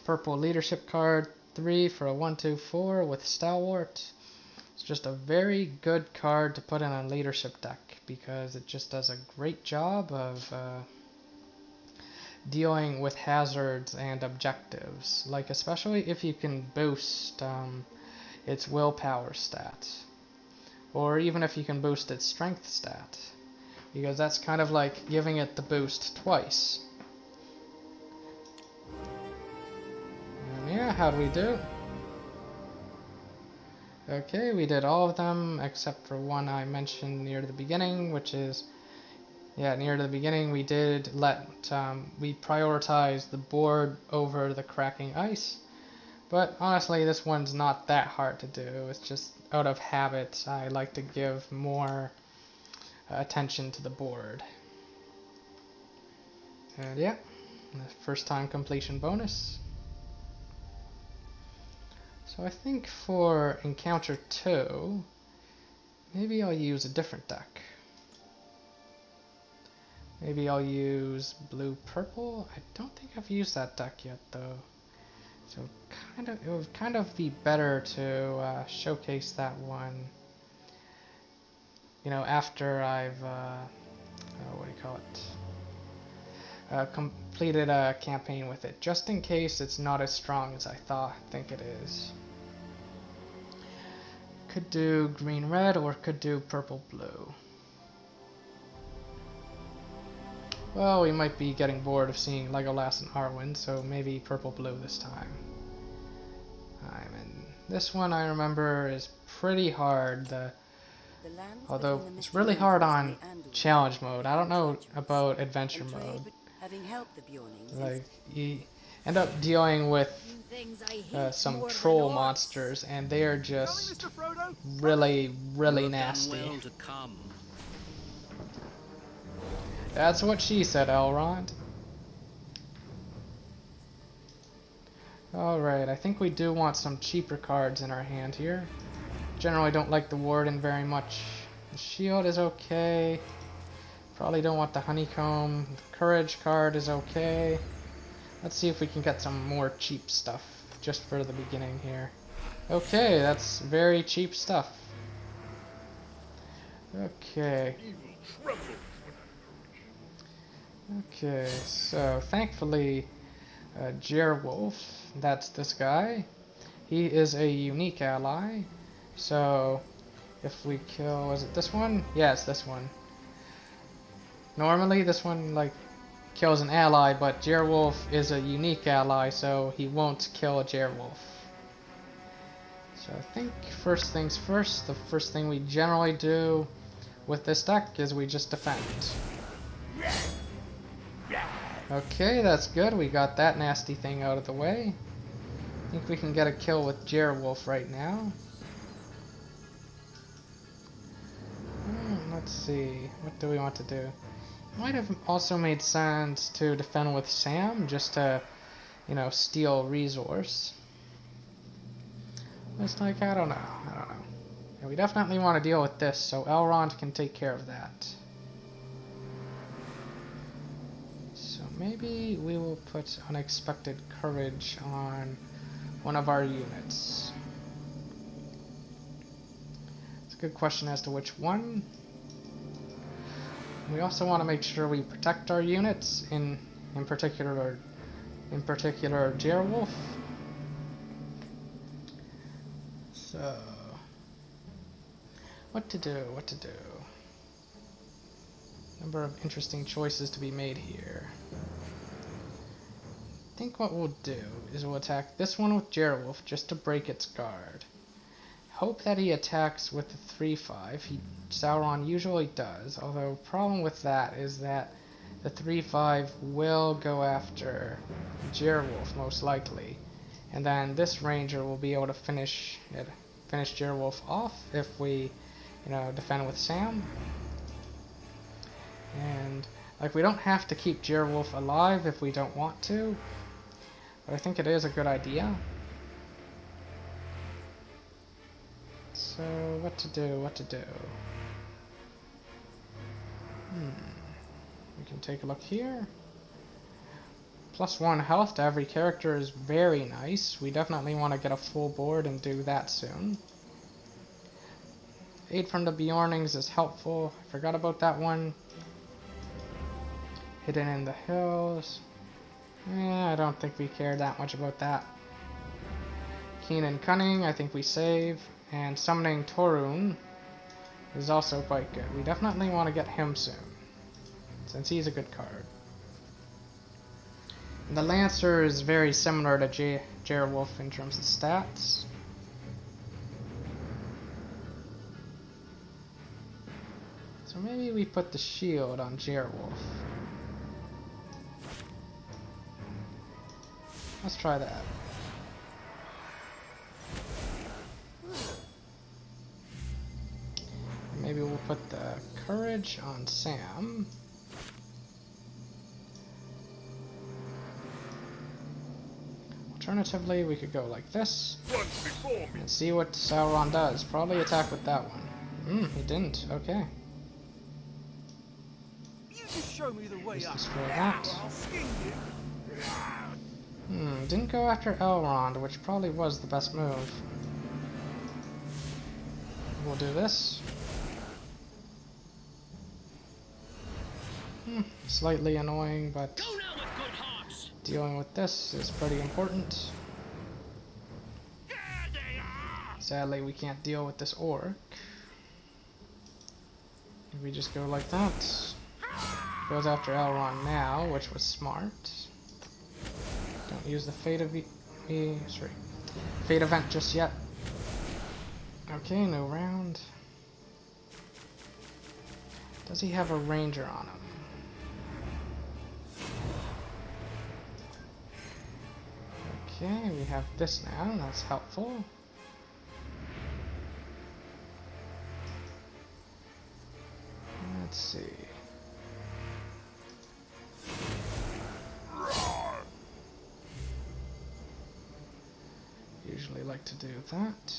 purple leadership card, 3 for a 1/2/4 with Stalwart. It's just a very good card to put in a leadership deck because it just does a great job of dealing with hazards and objectives, like especially if you can boost its willpower stat, or even if you can boost its strength stat, because that's kind of like giving it the boost twice. And yeah, how'd we do? Okay, we did all of them except for one I mentioned near the beginning, which is, yeah, near the beginning we did we prioritized the board over the cracking ice. But honestly, this one's not that hard to do. It's just out of habit, I like to give more attention to the board. And yeah, the first time completion bonus. So I think for encounter 2, maybe I'll use a different deck. Maybe I'll use blue-purple. I don't think I've used that deck yet, though. So it would kind of be better to showcase that one, you know, after I've what do you call it? Completed a campaign with it, just in case it's not as strong as I think it is. Could do green-red or could do purple-blue. Well, we might be getting bored of seeing Legolas and Arwen, so maybe purple-blue this time. And this one I remember is pretty hard, although it's really hard on challenge mode. I don't know about adventure mode. Like, you end up dealing with some troll monsters, and they are just really, really nasty. Well to come. That's what she said, Elrond. Alright, I think we do want some cheaper cards in our hand here. Generally don't like the Warden very much. The Shield is okay. Probably don't want the Honeycomb. The Courage card is okay. Let's see if we can get some more cheap stuff just for the beginning here. Okay, that's very cheap stuff. Okay. Okay, so thankfully Jerwolf, that's this guy, he is a unique ally. So if we kill, was it this one? Yes, this one. Normally this one like kills an ally, but Jerwolf is a unique ally, so he won't kill a Jerwolf. So I think first things first, the first thing we generally do with this deck is we just defend. Okay, that's good. We got that nasty thing out of the way. I think we can get a kill with Jerwolf right now. Let's see, what do we want to do? Might have also made sense to defend with Sam, just to, you know, steal resource. It's like, I don't know. And we definitely want to deal with this, so Elrond can take care of that. So maybe we will put Unexpected Courage on one of our units. It's a good question as to which one. We also want to make sure we protect our units, in particular Jerwolf. So, what to do? Number of interesting choices to be made here. I think what we'll do is we'll attack this one with Jerwolf just to break its guard. Hope that he attacks with the 3/5. Sauron usually does, although the problem with that is that the 3/5 will go after Jerwolf most likely, and then this ranger will be able to finish Jerwolf off if we, you know, defend with Sam. And like, we don't have to keep Jerwolf alive if we don't want to, but I think it is a good idea. So, what to do? We can take a look here. +1 health to every character is very nice. We definitely want to get a full board and do that soon. Aid from the Bjornings is helpful. I forgot about that one. Hidden in the hills. I don't think we care that much about that. Keen and Cunning, I think we save. And Summoning Torun is also quite good. We definitely want to get him soon, since he's a good card. And the Lancer is very similar to Jerwolf in terms of stats. So maybe we put the shield on Jerwolf. Let's try that. Maybe we'll put the courage on Sam. Alternatively, we could go like this and see what Sauron does. Probably attack with that one. He didn't. Okay. You just show me the way Just up. destroy that. I'll skin you. Didn't go after Elrond, which probably was the best move. We'll do this. Slightly annoying, but dealing with this is pretty important. Sadly, we can't deal with this orc. If we just go like that. Goes after Elrond now, which was smart. Don't use the fate event just yet. Okay, no round. Does he have a ranger on him? Okay, we have this now, that's helpful. Let's see. Usually like to do that.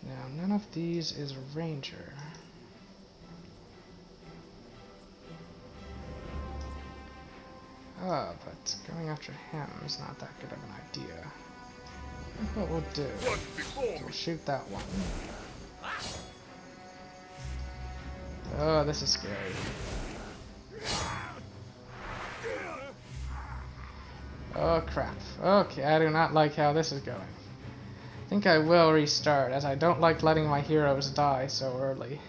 Now, none of these is a ranger. But going after him is not that good of an idea. I think what we'll do is we'll shoot that one. Oh, this is scary. Oh crap. Okay, I do not like how this is going. I think I will restart, as I don't like letting my heroes die so early.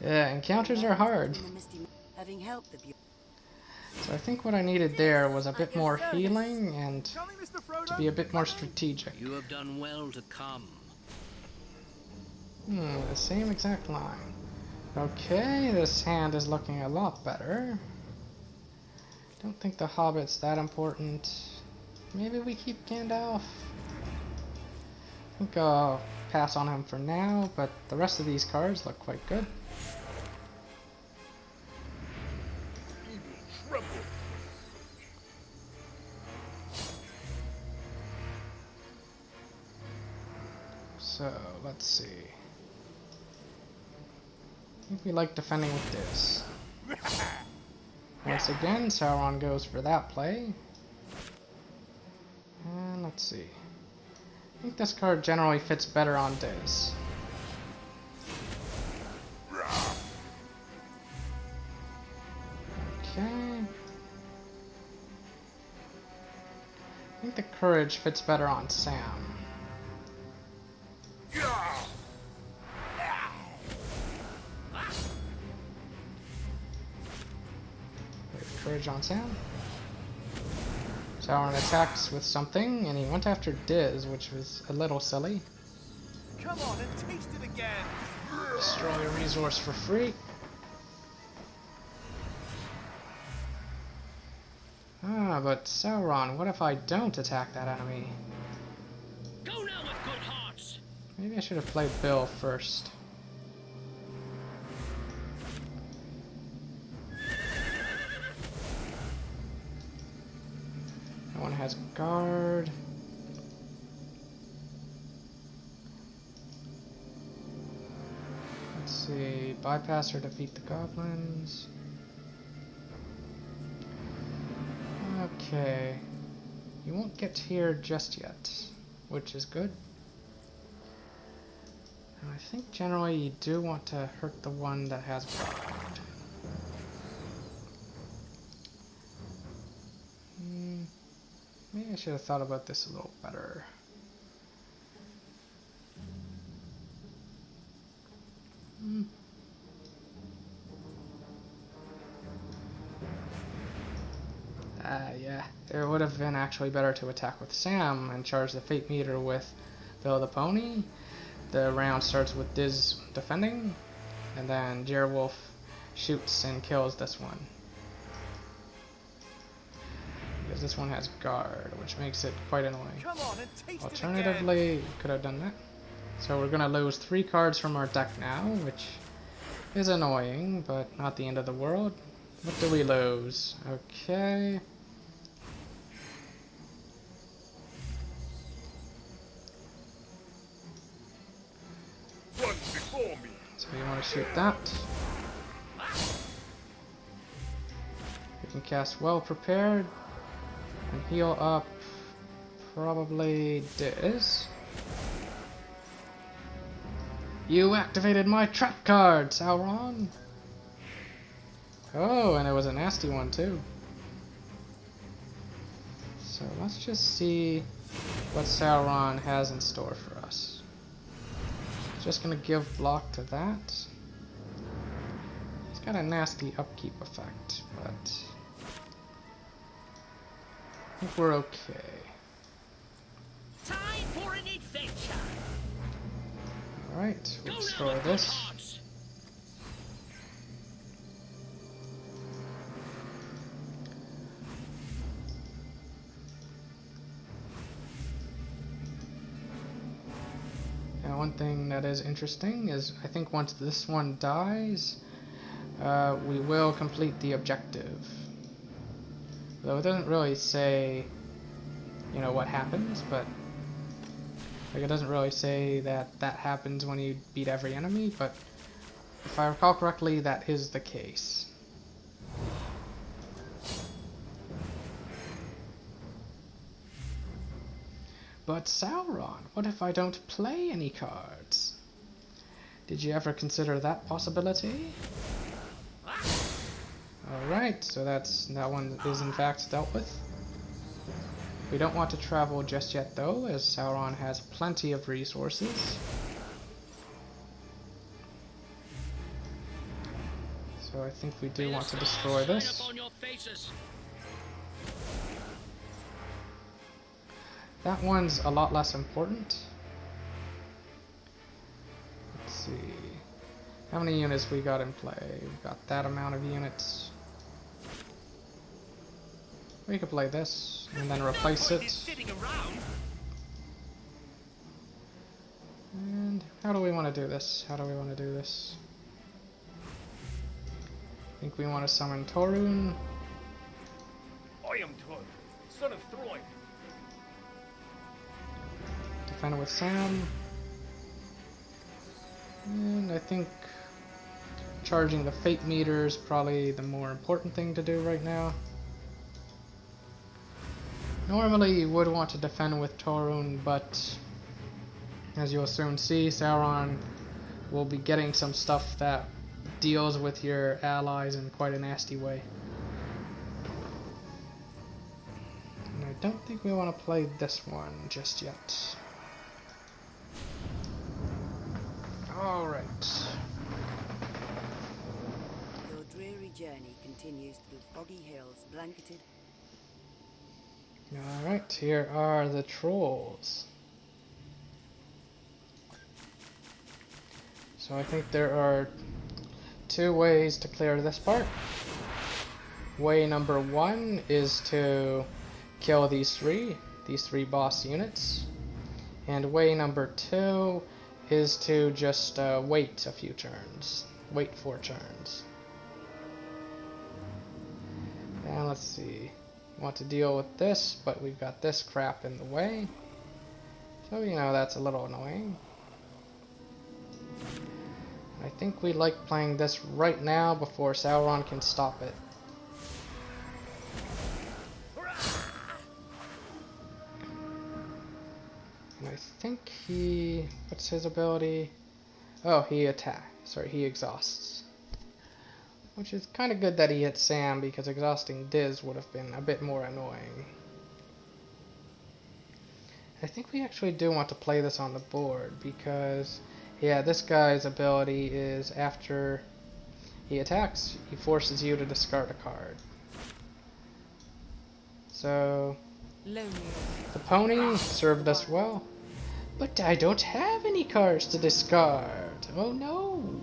Yeah, encounters are hard. Having helped the So I think what I needed there was a bit more healing and to be a bit more strategic. You have done well to come. The same exact line. Okay, this hand is looking a lot better. Don't think the Hobbit's that important. Maybe we keep Gandalf. I think I'll pass on him for now, but the rest of these cards look quite good. So, let's see. I think we like defending with this. Once again, Sauron goes for that play. And let's see. I think this card generally fits better on Diz. Okay. I think the Courage fits better on Sam. Courage on Sam. Sauron attacks with something, and he went after Diz, which was a little silly. Come on and taste it again. Destroy a resource for free. Ah, but Sauron, what if I don't attack that enemy? Go now with good hearts. Maybe I should have played Bill first. That one has guard. Let's see, bypass or defeat the goblins. Okay, you won't get here just yet, which is good. And I think generally you do want to hurt the one that has guard. Maybe I should have thought about this a little better. Yeah, it would have been actually better to attack with Sam and charge the Fate Meter with Bill the Pony. The round starts with Diz defending, and then Jerwolf shoots and kills this one. Because this one has guard, which makes it quite annoying. Come on and taste Alternatively, could have done that. So we're gonna lose 3 cards from our deck now, which is annoying, but not the end of the world. What do we lose? Okay. Run before me. So you want to shoot that. We can cast Well Prepared and heal up probably Diz. You activated my trap card, Sauron! Oh, and it was a nasty one too. So let's just see what Sauron has in store for us. Just gonna give block to that. He's got a nasty upkeep effect, but I think we're okay. Time for an adventure. Alright, we'll Go now destroy with good this. hearts. Now one thing that is interesting is I think once this one dies, we will complete the objective. Though it doesn't really say, you know, what happens, but like it doesn't really say that that happens when you beat every enemy, but if I recall correctly, that is the case. But Sauron, what if I don't play any cards? Did you ever consider that possibility? Alright, so that one is in fact dealt with. We don't want to travel just yet though, as Sauron has plenty of resources. So I think we do want to destroy this. That one's a lot less important. Let's see. How many units we got in play? We've got that amount of units. We could play this and then replace No point in it. sitting around. And how do we want to do this? How do we want to do this? I think we want to summon Torun. I am Tor, son of Throy. Defend with Sam. And I think charging the fate meter is probably the more important thing to do right now. Normally you would want to defend with Torun, but as you'll soon see, Sauron will be getting some stuff that deals with your allies in quite a nasty way. And I don't think we want to play this one just yet. Alright. Your dreary journey continues through foggy hills blanketed. Alright, here are the trolls. So I think there are two ways to clear this part. Way number one is to kill these three boss units. And way number two is to just wait a few turns. Wait 4 turns. And let's see. Want to deal with this, but we've got this crap in the way. So, you know, that's a little annoying. I think we like playing this right now before Sauron can stop it. And I think he... what's his ability? Oh, he he exhausts. Which is kind of good that he hit Sam, because exhausting Diz would have been a bit more annoying. I think we actually do want to play this on the board, because, yeah, this guy's ability is after he attacks, he forces you to discard a card. So, the pony served us well. But I don't have any cards to discard. Oh no!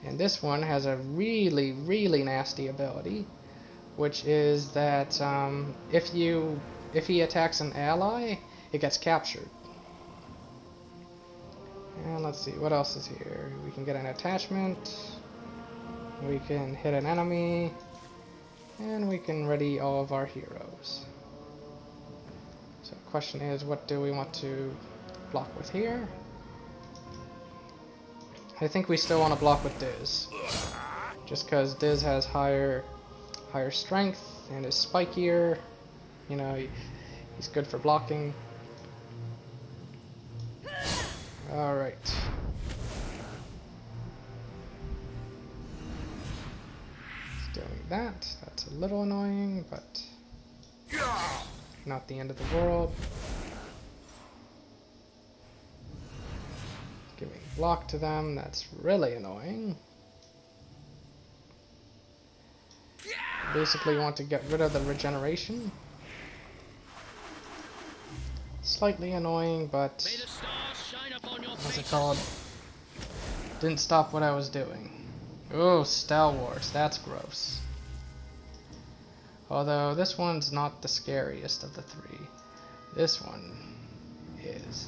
And this one has a really, really nasty ability, which is that if he attacks an ally, it gets captured. And let's see, what else is here? We can get an attachment, we can hit an enemy, and we can ready all of our heroes. So the question is, what do we want to block with here? I think we still want to block with Diz, just because Diz has higher strength and is spikier. You know, he's good for blocking. All right. Doing that. That's a little annoying, but not the end of the world. Giving block to them, that's really annoying. Basically want to get rid of the regeneration. Slightly annoying, but what's it called? Didn't stop what I was doing. Oh, Stalwarts, that's gross. Although this one's not the scariest of the three. This one is.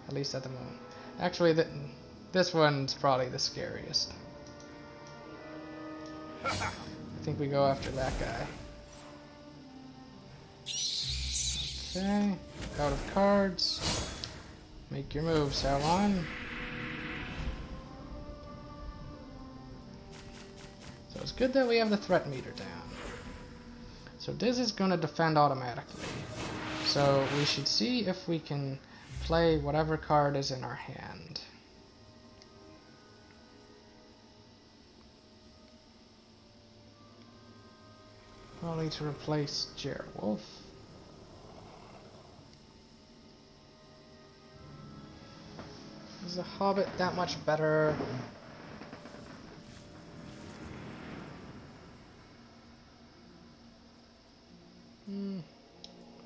At least at the moment. Actually, this one's probably the scariest. I think we go after that guy. Okay, out of cards. Make your move, Sauron. So it's good that we have the threat meter down. So Diz is going to defend automatically. So we should see if we can play whatever card is in our hand. Probably to replace Jerwolf. Is the Hobbit that much better?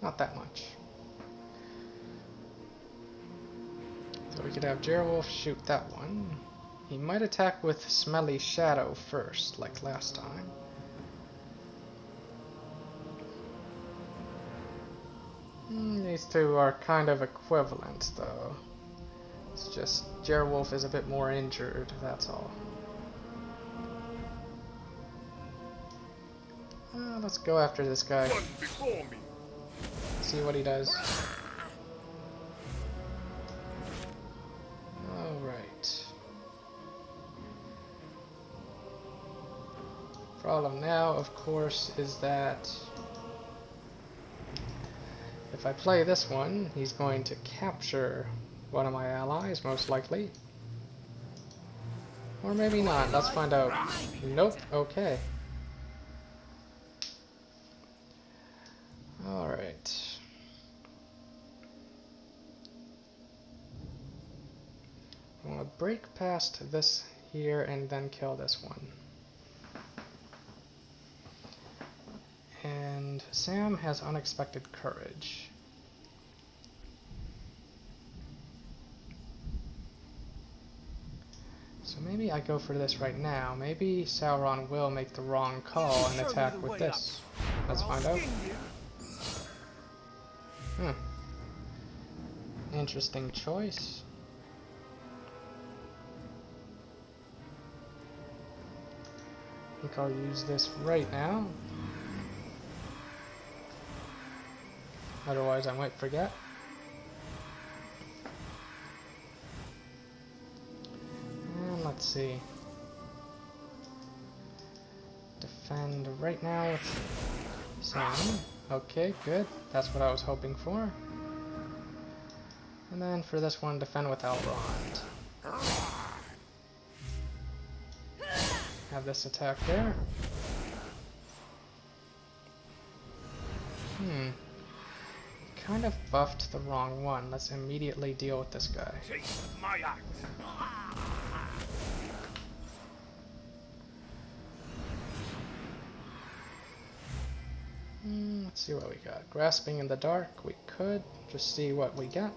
Not that much. So we could have Jerwolf shoot that one. He might attack with Smelly Shadow first, like last time. These two are kind of equivalent, though. It's just Jerwolf is a bit more injured, that's all. Let's go after this guy. Run before me. See what he does. Alright. Problem now, of course, is that if I play this one, he's going to capture one of my allies, most likely. Or maybe not, let's find out. Nope, okay. Alright. I'm gonna break past this here and then kill this one. And Sam has unexpected courage. So maybe I go for this right now. Maybe Sauron will make the wrong call and attack with this. Let's find out. Interesting choice. I think I'll use this right now. Otherwise I might forget. And let's see. Defend right now with Sam. Okay, good. That's what I was hoping for. And then for this one, defend with Elrond. Have this attack there. Kind of buffed the wrong one. Let's immediately deal with this guy. Taste my axe. Let's see what we got. Grasping in the dark, we could just see what we get.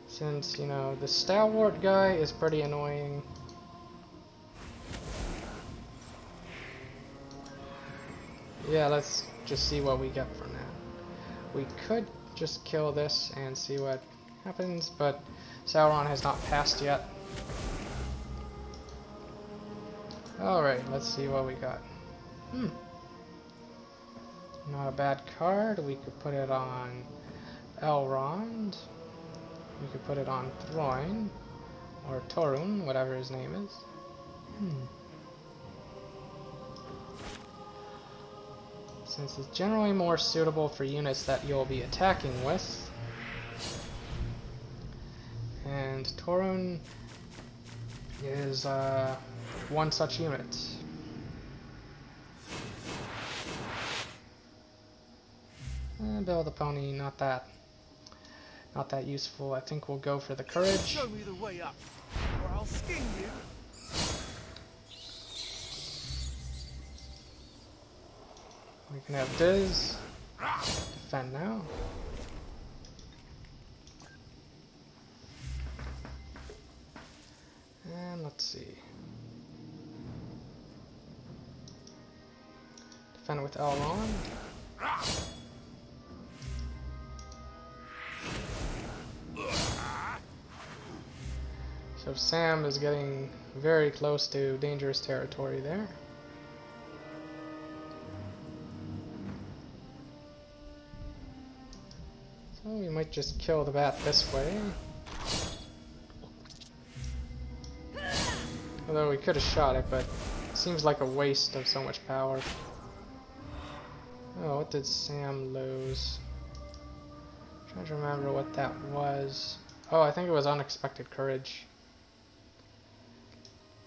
Since, you know, the stalwart guy is pretty annoying. Yeah, let's just see what we get for now. We could just kill this and see what happens, but Sauron has not passed yet. Alright, let's see what we got. Not a bad card. We could put it on Elrond. We could put it on Throin. Or Torun, whatever his name is. Since it's generally more suitable for units that you'll be attacking with. And Torun is one such unit. Bill the Pony, not that useful. I think we'll go for the courage. Show me the way up, or I'll skin you. We can have Diz. Defend now. And let's see. Defend with Elrond. So Sam is getting very close to dangerous territory there. So we might just kill the bat this way. Although we could have shot it, but it seems like a waste of so much power. Oh, what did Sam lose? I'm trying to remember what that was. Oh, I think it was unexpected courage.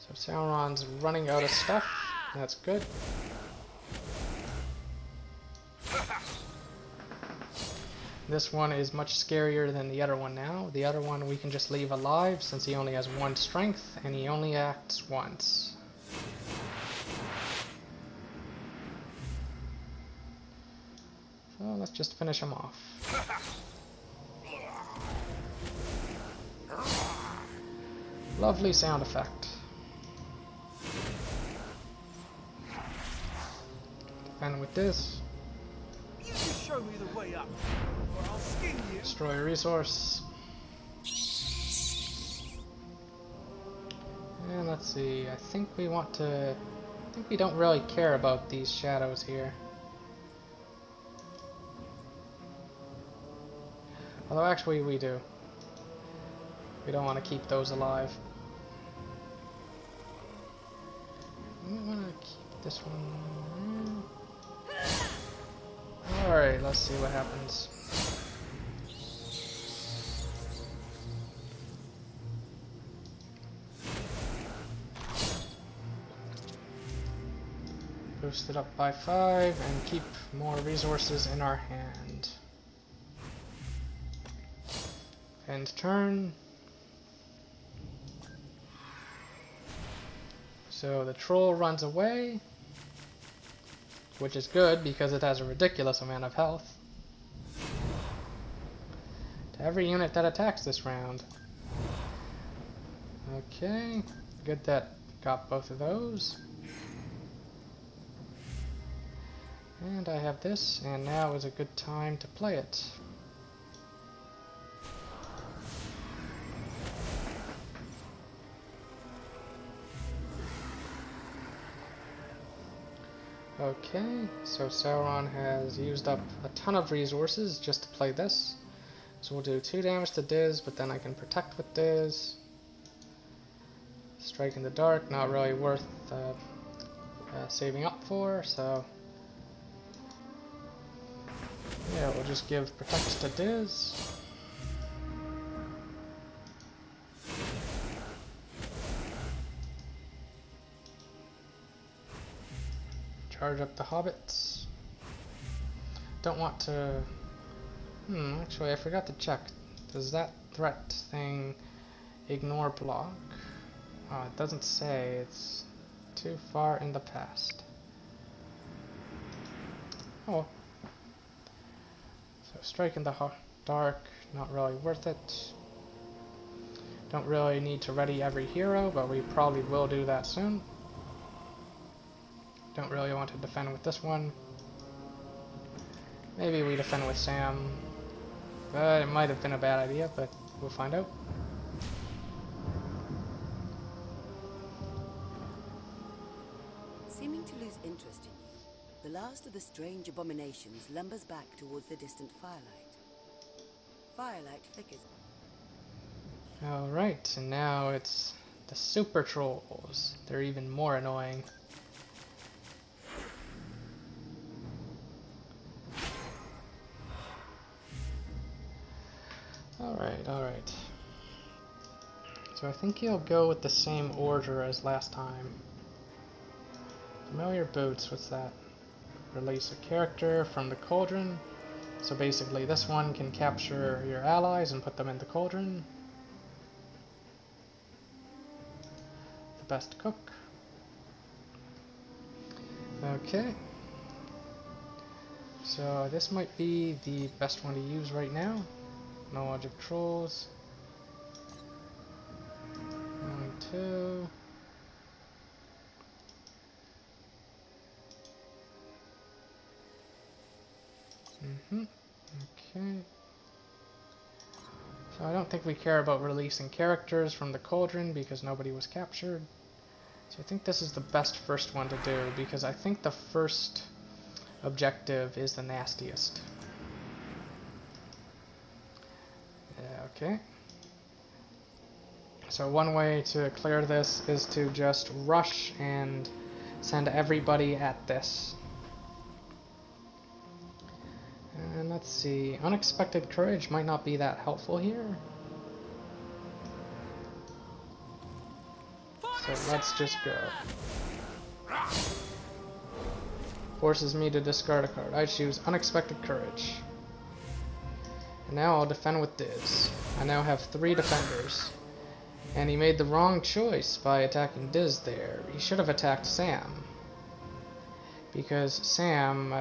So Sauron's running out of stuff. That's good. This one is much scarier than the other one now. The other one we can just leave alive since he only has 1 strength and he only acts once. So let's just finish him off. Lovely sound effect. Defend with this. You just show me the way up, or I'll Destroy a resource. And let's see, I think we want to... I think we don't really care about these shadows here. Although actually we do. We don't want to keep those alive. We want to keep this one. Alright, let's see what happens. Boost it up by 5 and keep more resources in our hand. End turn. So the troll runs away, which is good because it has a ridiculous amount of health. To every unit that attacks this round. Okay, good that got both of those. And I have this, and now is a good time to play it. Okay, so Sauron has used up a ton of resources just to play this. So we'll do 2 damage to Diz, but then I can protect with Diz. Strike in the dark, not really worth saving up for, so... yeah, we'll just give protect to Diz. Charge up the hobbits. Don't want to... actually I forgot to check. Does that threat thing ignore block? Oh, it doesn't say. It's too far in the past. Oh. So strike in the dark, not really worth it. Don't really need to ready every hero, but we probably will do that soon. Don't really want to defend with this one. Maybe we defend with Sam. But it might have been a bad idea, but we'll find out. Seeming to lose interest in you, the last of the strange abominations lumbers back towards the distant firelight. Firelight flickers. Alright, and now it's the super trolls. They're even more annoying. Alright. So I think he'll go with the same order as last time. Familiar boots, what's that? Release a character from the cauldron. So basically this one can capture your allies and put them in the cauldron. The best cook. Okay. So this might be the best one to use right now. No logic trolls. 1, 2. Okay. So I don't think we care about releasing characters from the cauldron because nobody was captured. So I think this is the best first one to do because I think the first objective is the nastiest. Yeah, okay. So one way to clear this is to just rush and send everybody at this. And let's see, unexpected courage might not be that helpful here. So let's just go. Forces me to discard a card. I choose unexpected courage. And now I'll defend with Diz. I now have 3 defenders. And he made the wrong choice by attacking Diz there. He should have attacked Sam. Because Sam,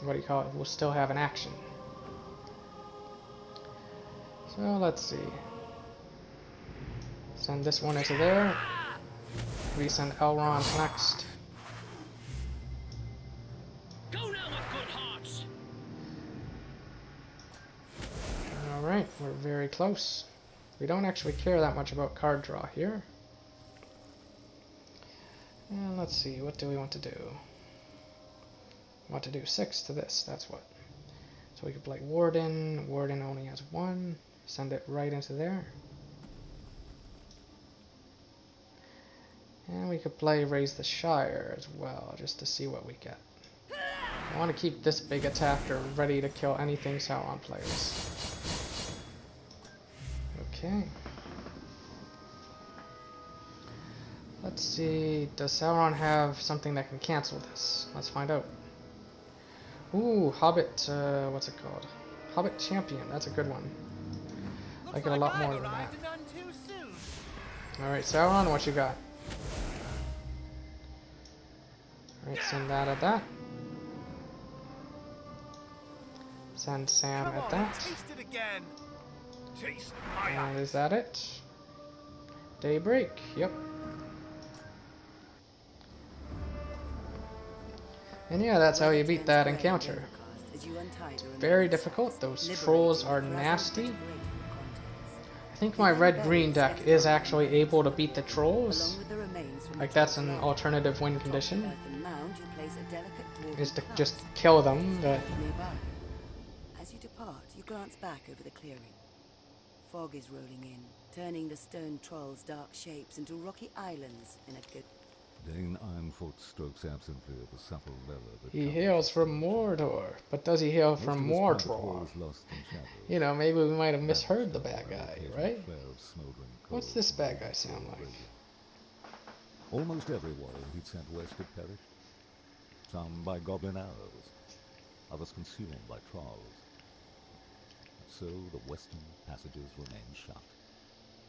will still have an action. So let's see. Send this one into there. We send Elrond next. point. We're very close. We don't actually care that much about card draw here. And let's see, what do we want to do? We want to do 6 to this, that's what. So we could play Warden. Warden only has 1. Send it right into there. And we could play Raise the Shire as well, just to see what we get. I want to keep this big attacker ready to kill anything Sauron plays. Okay. Let's see, does Sauron have something that can cancel this? Let's find out. Ooh, Hobbit, what's it called? Hobbit Champion, that's a good one. I like it a lot more than that. Alright, Sauron, what you got? Alright, send that at that. Send Sam at that. Taste it again. Taste And is that it? Daybreak, yep. And yeah, that's how you beat that encounter. Very difficult, those trolls are nasty. I think my red-green deck is actually able to beat the trolls. Like, that's an alternative win condition. Is to just kill them, but... As you depart, you glance back over the clearing. Fog is rolling in, turning the stone trolls' dark shapes into rocky islands in a good... Dane Ironfoot strokes absently at the supple leather that He covers hails from Mordor, but does he hail most from of his private Mordor? hall is lost in shadows. You know, maybe we might have misheard the bad guy, right? Flare of smoldering What's coals this bad and guy sound like? Almost every warrior he'd sent west had perished. Some by goblin arrows, others consumed by trolls. And so the western passages remain shut,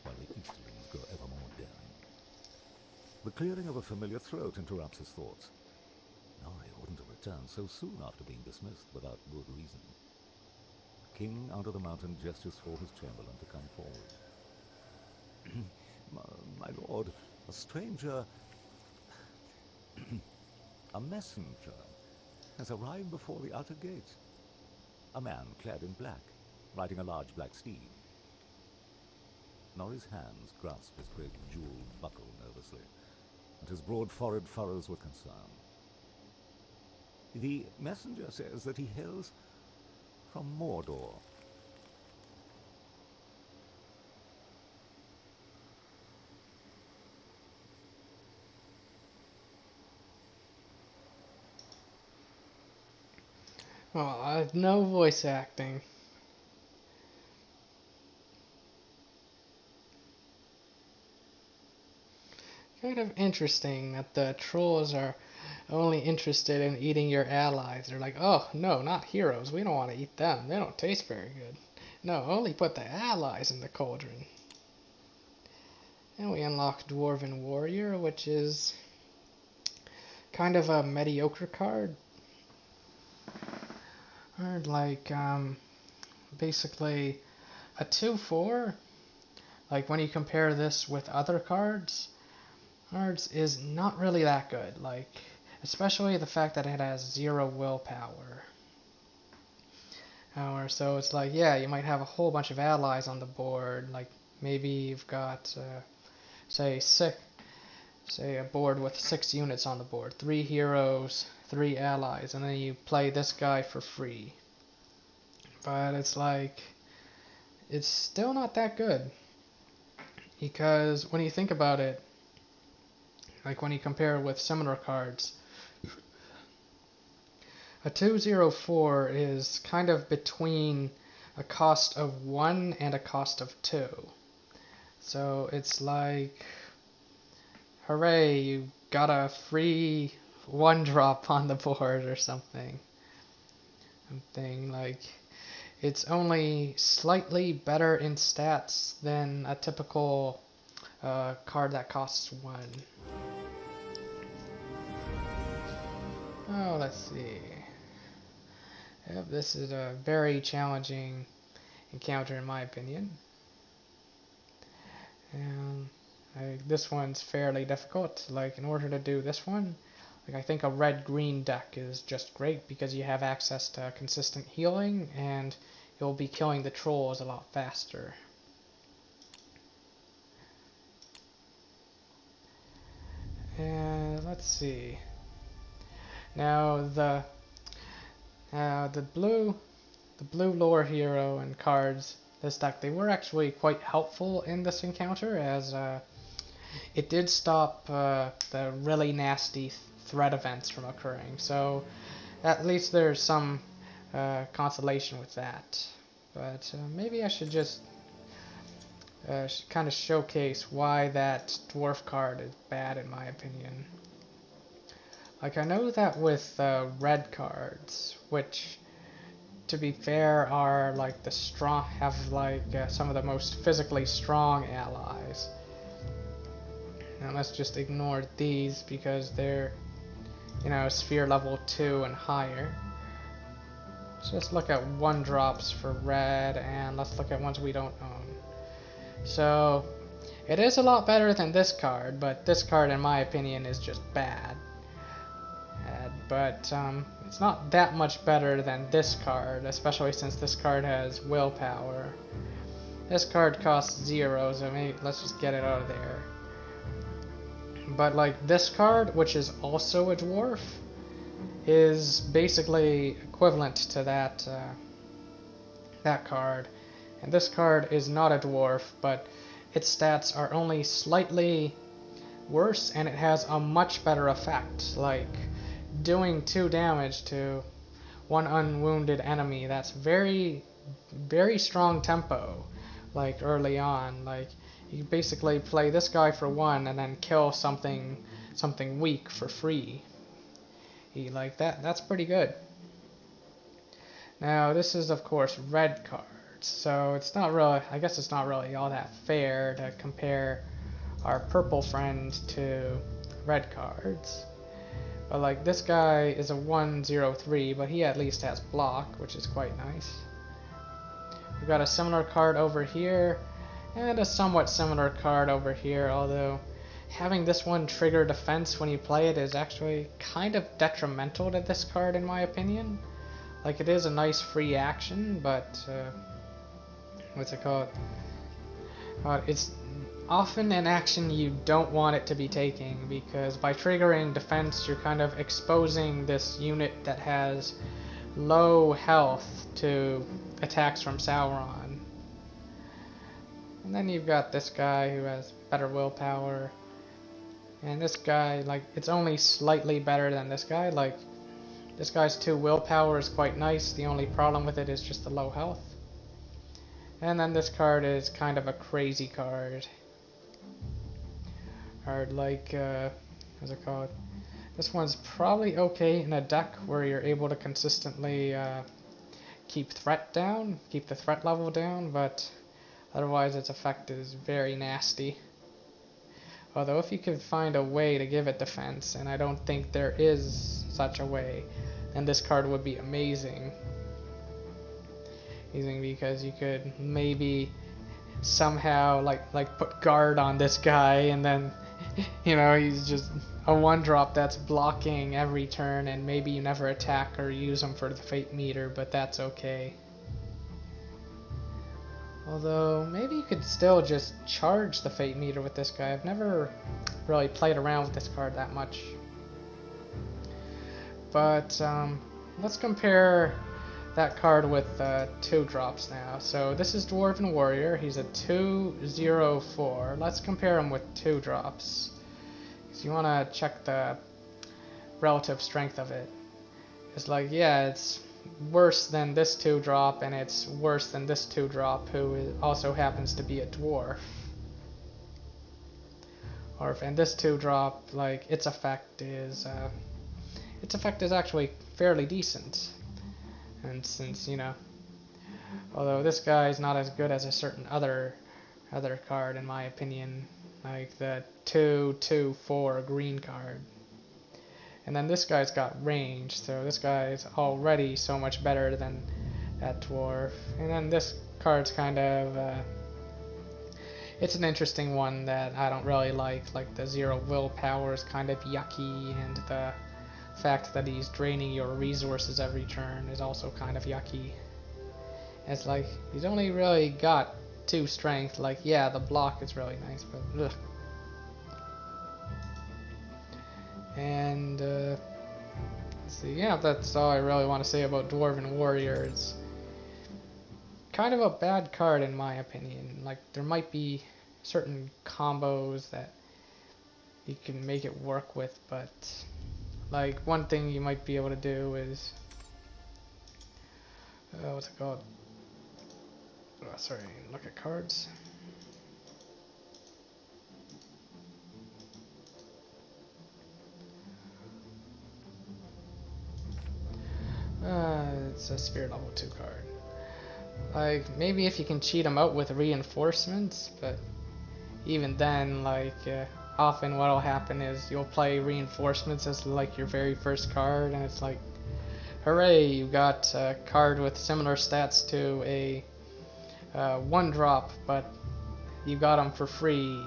while the easterlings grow ever more daring. The clearing of a familiar throat interrupts his thoughts. No, he wouldn't have returned so soon after being dismissed without good reason. The king out of the mountain gestures for his chamberlain to come forward. My lord, a stranger, a messenger, has arrived before the outer gates. A man clad in black, riding a large black steed. Norrie's hands grasp his great jeweled buckle nervously, and his broad forehead furrows with concern. The messenger says that he hails from Mordor. Oh, no voice acting. Kind of interesting that the trolls are only interested in eating your allies. They're like, oh, no, not heroes. We don't want to eat them. They don't taste very good. No, only put the allies in the cauldron. And we unlock Dwarven Warrior, which is kind of a mediocre card. Or like, basically a 2/4. Like, when you compare this with other cards, is not really that good. Like, especially the fact that it has 0 willpower. So it's like, yeah, you might have a whole bunch of allies on the board. Like, maybe you've got, say a board with 6 units on the board. 3 heroes, 3 allies, and then you play this guy for free. But it's like, it's still not that good. Because when you think about it, like when you compare it with similar cards, a 2/4 is kind of between a cost of 1 and a cost of 2. So it's like, hooray, you got a free 1-drop on the board or something. Like, it's only slightly better in stats than a typical card that costs 1. Oh, let's see. Yep, this is a very challenging encounter in my opinion. And this one's fairly difficult. Like, in order to do this one, like, I think a red-green deck is just great because you have access to consistent healing and you'll be killing the trolls a lot faster. And let's see. Now the blue lore hero and cards this deck, they were actually quite helpful in this encounter, as it did stop the really nasty threat events from occurring. So at least there's some consolation with that. But maybe I should just kind of showcase why that dwarf card is bad in my opinion. Like, I know that with red cards, which to be fair are like have like some of the most physically strong allies. Now let's just ignore these because they're, you know, sphere level 2 and higher. Let's just look at 1-drops for red, and let's look at ones we don't own. So it is a lot better than this card, but this card in my opinion is just bad. But it's not that much better than this card, especially since this card has willpower. This card costs 0, so maybe let's just get it out of there. But like this card, which is also a dwarf, is basically equivalent to that that card. And this card is not a dwarf, but its stats are only slightly worse, and it has a much better effect, like doing 2 damage to 1 unwounded enemy. That's very, very strong tempo, like early on. Like, you basically play this guy for 1 and then kill something weak for free. Like that's pretty good. Now this is of course red cards, so it's not really, I guess it's not really all that fair to compare our purple friend to red cards. But like this guy is a 1/03, but he at least has block, which is quite nice. We've got a similar card over here, and a somewhat similar card over here, although having this one trigger defense when you play it is actually kind of detrimental to this card in my opinion. Like, it is a nice free action, but what's it called? It's often an action you don't want it to be taking, because by triggering defense you're kind of exposing this unit that has low health to attacks from Sauron. And then you've got this guy who has better willpower, and this guy, like, it's only slightly better than this guy. Like, this guy's 2 willpower is quite nice, the only problem with it is just the low health. And then this card is kind of a crazy card. Like, what's it called? This one's probably okay in a deck where you're able to consistently keep the threat level down, but otherwise its effect is very nasty. Although if you could find a way to give it defense, and I don't think there is such a way, then this card would be amazing. Because you could maybe somehow like put guard on this guy, and then you know, he's just a 1-drop that's blocking every turn, and maybe you never attack or use him for the fate meter, but that's okay. Although maybe you could still just charge the fate meter with this guy. I've never really played around with this card that much. But let's compare that card with 2-drops now. So this is Dwarven Warrior. He's a 2/04. Let's compare him with 2-drops. So you want to check the relative strength of it. It's like, yeah, it's worse than this 2-drop, and it's worse than this 2-drop, who also happens to be a dwarf. And this 2-drop, like, its effect is actually fairly decent. And since, you know, although this guy is not as good as a certain other card in my opinion, like the 2/4 green card. And then this guy's got range, so this guy's already so much better than that dwarf. And then this card's kind of it's an interesting one that I don't really like. Like, the 0 willpower is kind of yucky, and the fact that he's draining your resources every turn is also kind of yucky. It's like he's only really got 2 strength. Like, yeah, the block is really nice, but ugh. And let's see, yeah, that's all I really want to say about Dwarven Warrior. It's kind of a bad card in my opinion. Like, there might be certain combos that you can make it work with, but like one thing you might be able to do is what's it called? Oh, sorry, look at cards. It's a Spirit level 2 card. Like, maybe if you can cheat them out with reinforcements, but even then, like, often what'll happen is you'll play reinforcements as like your very first card, and it's like, hooray, you got a card with similar stats to a 1-drop, but you got him for free.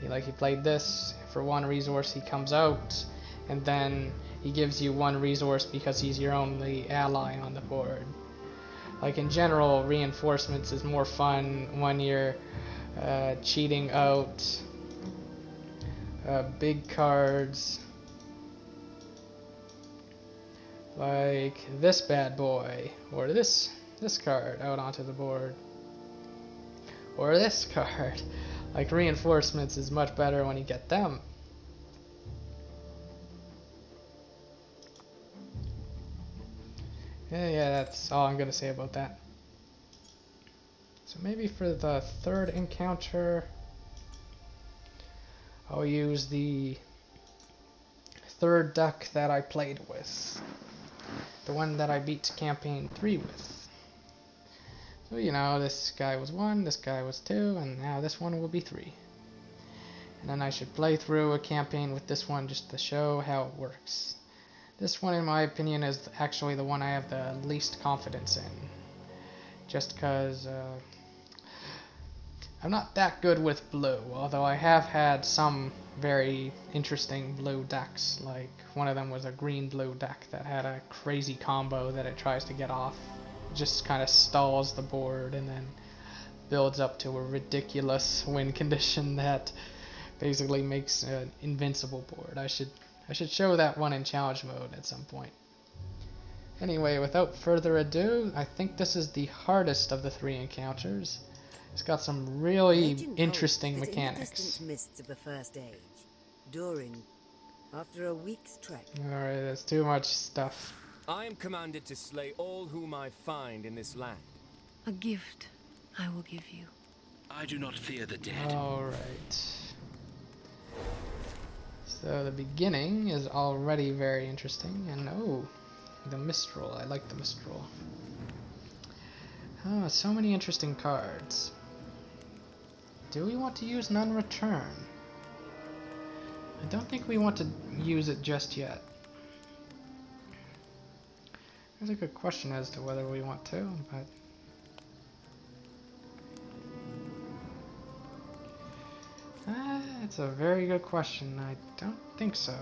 You played this for 1 resource, he comes out, and then he gives you 1 resource because he's your only ally on the board. Like, in general, reinforcements is more fun when you're cheating out big cards like this bad boy, or this card out onto the board, or this card. Like, reinforcements is much better when you get them. Yeah, that's all I'm gonna say about that. So maybe for the 3rd encounter, I'll use the 3rd deck that I played with. The one that I beat campaign 3 with. So, you know, this guy was 1, this guy was 2, and now this one will be 3. And then I should play through a campaign with this one just to show how it works. This one, in my opinion, is actually the one I have the least confidence in. Just because I'm not that good with blue, although I have had some very interesting blue decks. Like, one of them was a green-blue deck that had a crazy combo that it tries to get off. It just kind of stalls the board and then builds up to a ridiculous win condition that basically makes an invincible board. I should show that one in challenge mode at some point. Anyway, without further ado, I think this is the hardest of the 3 encounters. It's got some really interesting mechanics. In the distant mists of the First Age, Durin, after a week's trek. Alright, there's too much stuff. I am commanded to slay all whom I find in this land. A gift I will give you. I do not fear the dead. Alright. So the beginning is already very interesting, and oh, the Mistral. I like the Mistral. Oh, so many interesting cards. Do we want to use None Return? I don't think we want to use it just yet. There's a good question as to whether we want to, but it's a very good question. I don't think so.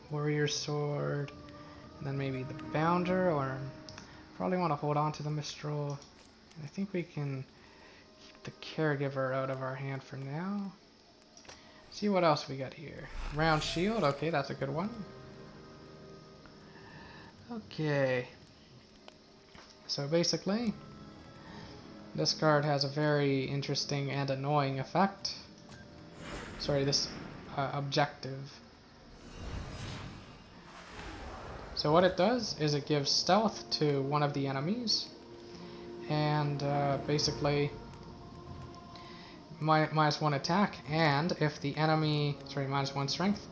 Warrior Sword, and then maybe the Bounder, or probably want to hold on to the Mistral. I think we can keep the Caregiver out of our hand for now. See what else we got here. Round Shield, okay, that's a good one. Okay. So basically, this card has a very interesting and annoying effect. Sorry, this objective. So what it does is it gives stealth to one of the enemies, and basically -1 attack, and if the enemy, sorry, -1 strength,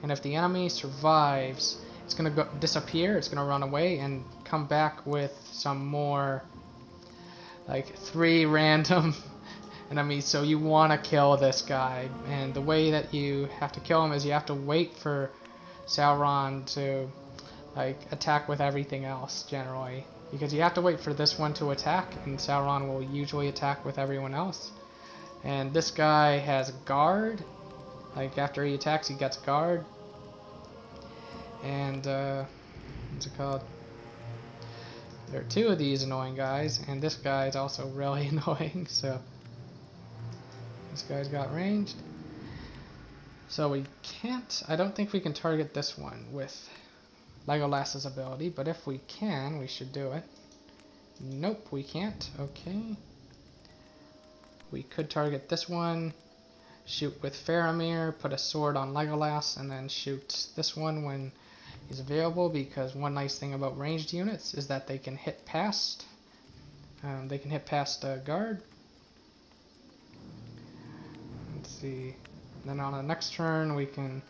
and if the enemy survives, it's gonna disappear, it's gonna run away and come back with some more, like 3 random enemies. So you want to kill this guy, and the way that you have to kill him is you have to wait for Sauron to like attack with everything else generally, because you have to wait for this one to attack, and Sauron will usually attack with everyone else. And this guy has guard, like after he attacks he gets guard, and what's it called? There are two of these annoying guys, and this guy is also really annoying, so this guy's got ranged. So we can't, I don't think we can target this one with Legolas's ability, but if we can, we should do it. Nope, we can't. Okay. We could target this one, shoot with Faramir, put a sword on Legolas, and then shoot this one when he's available, because one nice thing about ranged units is that they can hit past. A guard. Let's see. Then on the next turn we can,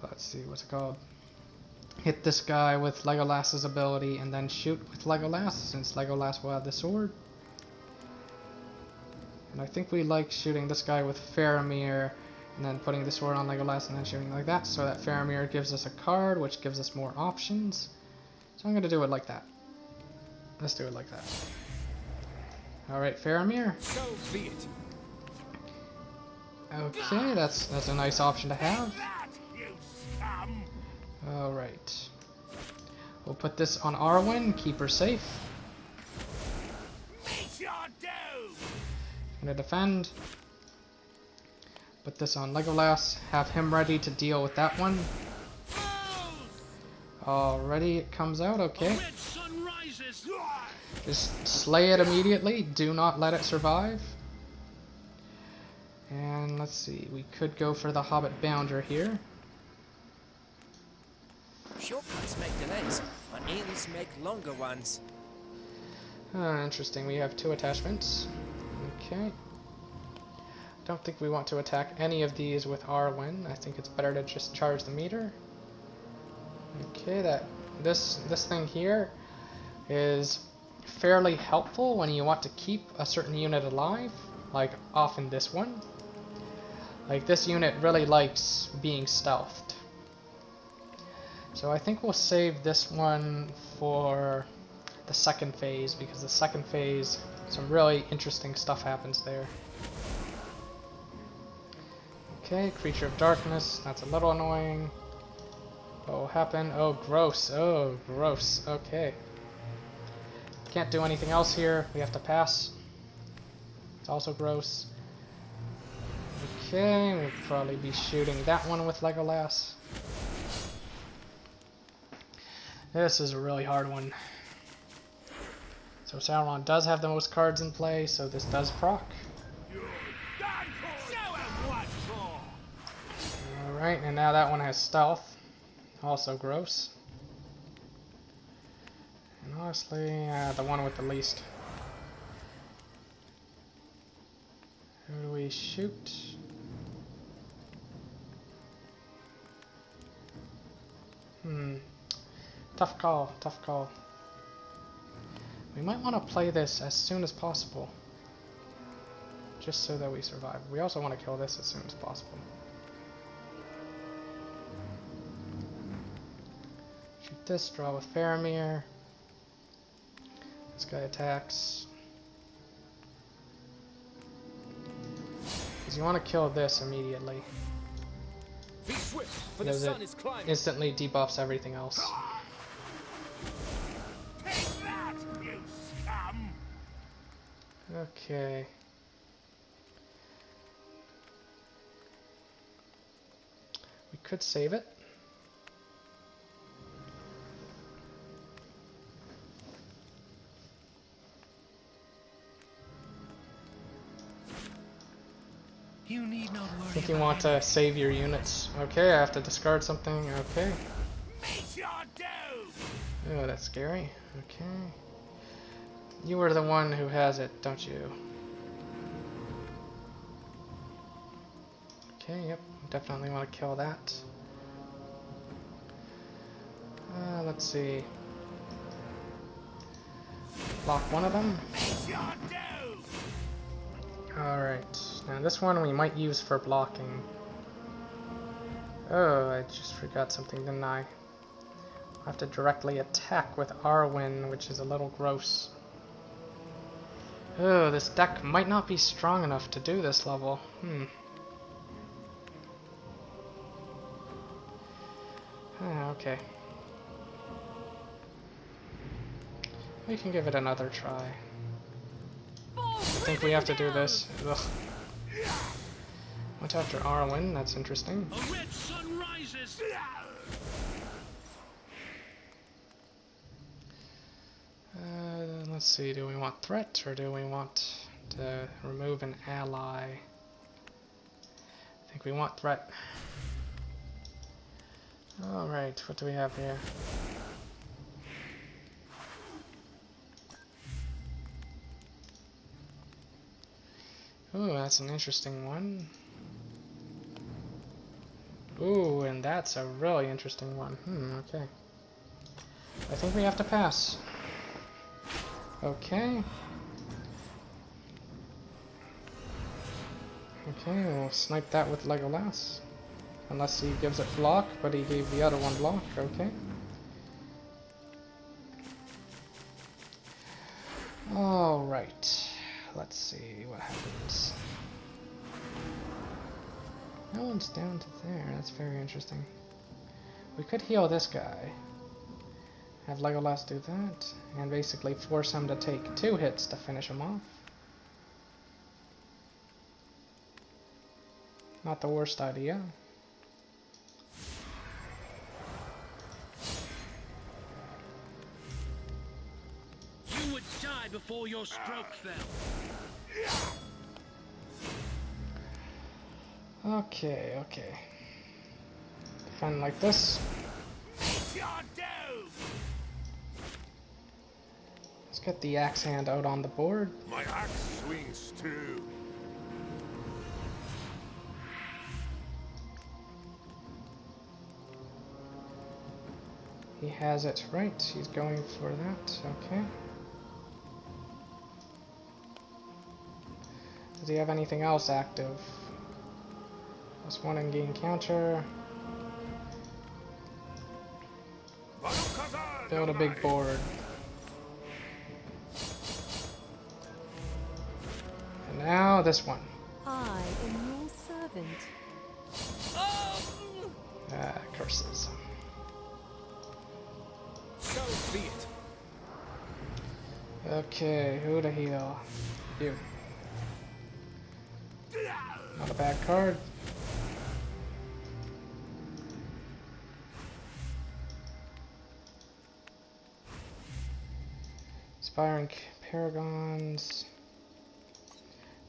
let's see, what's it called? Hit this guy with Legolas's ability and then shoot with Legolas, since Legolas will have the sword. And I think we like shooting this guy with Faramir and then putting the sword on Legolas and then shooting like that, so that Faramir gives us a card, which gives us more options. So I'm going to do it like that. Let's do it like that. Alright, Faramir. So be it. Okay, that's a nice option to have. Alright. We'll put this on Arwen, keep her safe. Gonna defend. Put this on Legolas, have him ready to deal with that one. Already it comes out, okay. Just slay it immediately, do not let it survive. And let's see, we could go for the Hobbit Bounder here. Shortcuts make delays, but inns make longer ones. Interesting, we have 2 attachments. Okay. Don't think we want to attack any of these with Arwen. I think it's better to just charge the meter. Okay, this thing here is fairly helpful when you want to keep a certain unit alive, like often this one. Like this unit really likes being stealthed. So I think we'll save this one for the second phase, because the second phase, some really interesting stuff happens there. Okay, Creature of Darkness, that's a little annoying. What will happen? Oh, gross. Oh, gross. Okay. Can't do anything else here. We have to pass. It's also gross. Okay, we'll probably be shooting that one with Legolas. This is a really hard one. So Sauron does have the most cards in play, so this does proc. Alright, and now that one has stealth. Also gross. And honestly, the one with the least. Who do we shoot? Tough call, tough call. We might want to play this as soon as possible, just so that we survive. We also want to kill this as soon as possible. Shoot this, draw with Faramir. This guy attacks. Because you want to kill this immediately. Be swift, for the Because sun it is climbing. instantly debuffs everything else. Okay. We could save it. You need not worry. I think you want to save your units. Okay, I have to discard something. Okay. Oh, that's scary. Okay. You were the one who has it, don't you? Okay, yep. Definitely want to kill that. Let's see. Block one of them. Alright. Now this one we might use for blocking. Oh, I just forgot something, didn't I? I have to directly attack with Arwen, which is a little gross. Oh, this deck might not be strong enough to do this level. Okay. We can give it another try. I think we have to do this. Ugh. Went after Arwen, that's interesting. A red sun rises. Let's see, do we want threat or do we want to remove an ally? I think we want threat. Alright, what do we have here? Ooh, that's an interesting one. Ooh, and that's a really interesting one. Okay. I think we have to pass. Okay. Okay, we'll snipe that with Legolas. Unless he gives it block, but he gave the other one block. Okay. Alright. Let's see what happens. No one's down to there. That's very interesting. We could heal this guy. Have Legolas do that. And basically force him to take 2 hits to finish him off. Not the worst idea. You would die before your stroke fell. Okay, okay. Defend like this. Let's get the axe hand out on the board. My axe swings too. He has it right. He's going for that. Okay. Does he have anything else active? +1 and gain counter. Build a big board. And now this one. I am your servant. Ah, curses. So be it. Okay, who to heal? You. Not a bad card. Inspiring Paragons.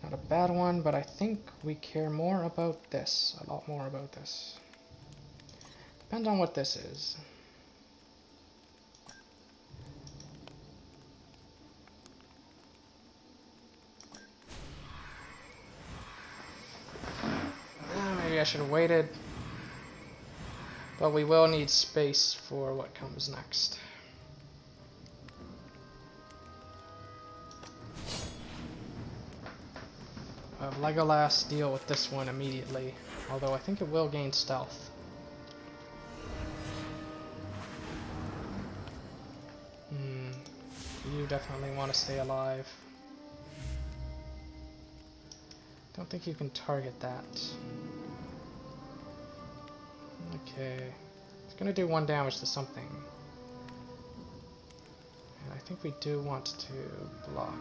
Not a bad one, but I think we care more about this. A lot more about this. Depends on what this is. Maybe I should have waited. But we will need space for what comes next. Legolas deal with this one immediately, although I think it will gain stealth. You definitely want to stay alive. Don't think you can target that. Okay. It's gonna do 1 damage to something. And I think we do want to block.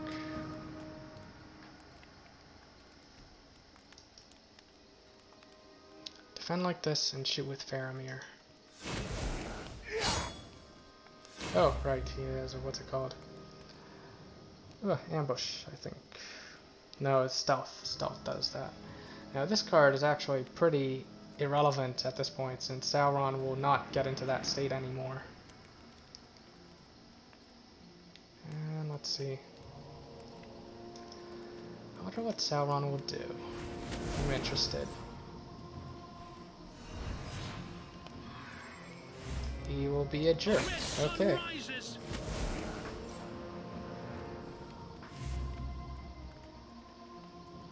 Defend like this and shoot with Faramir. Oh, right, he has a, what's it called? Ambush, I think. No, it's stealth. Stealth does that. Now this card is actually pretty irrelevant at this point, since Sauron will not get into that state anymore. And let's see. I wonder what Sauron will do. I'm interested. He will be a jerk. Okay.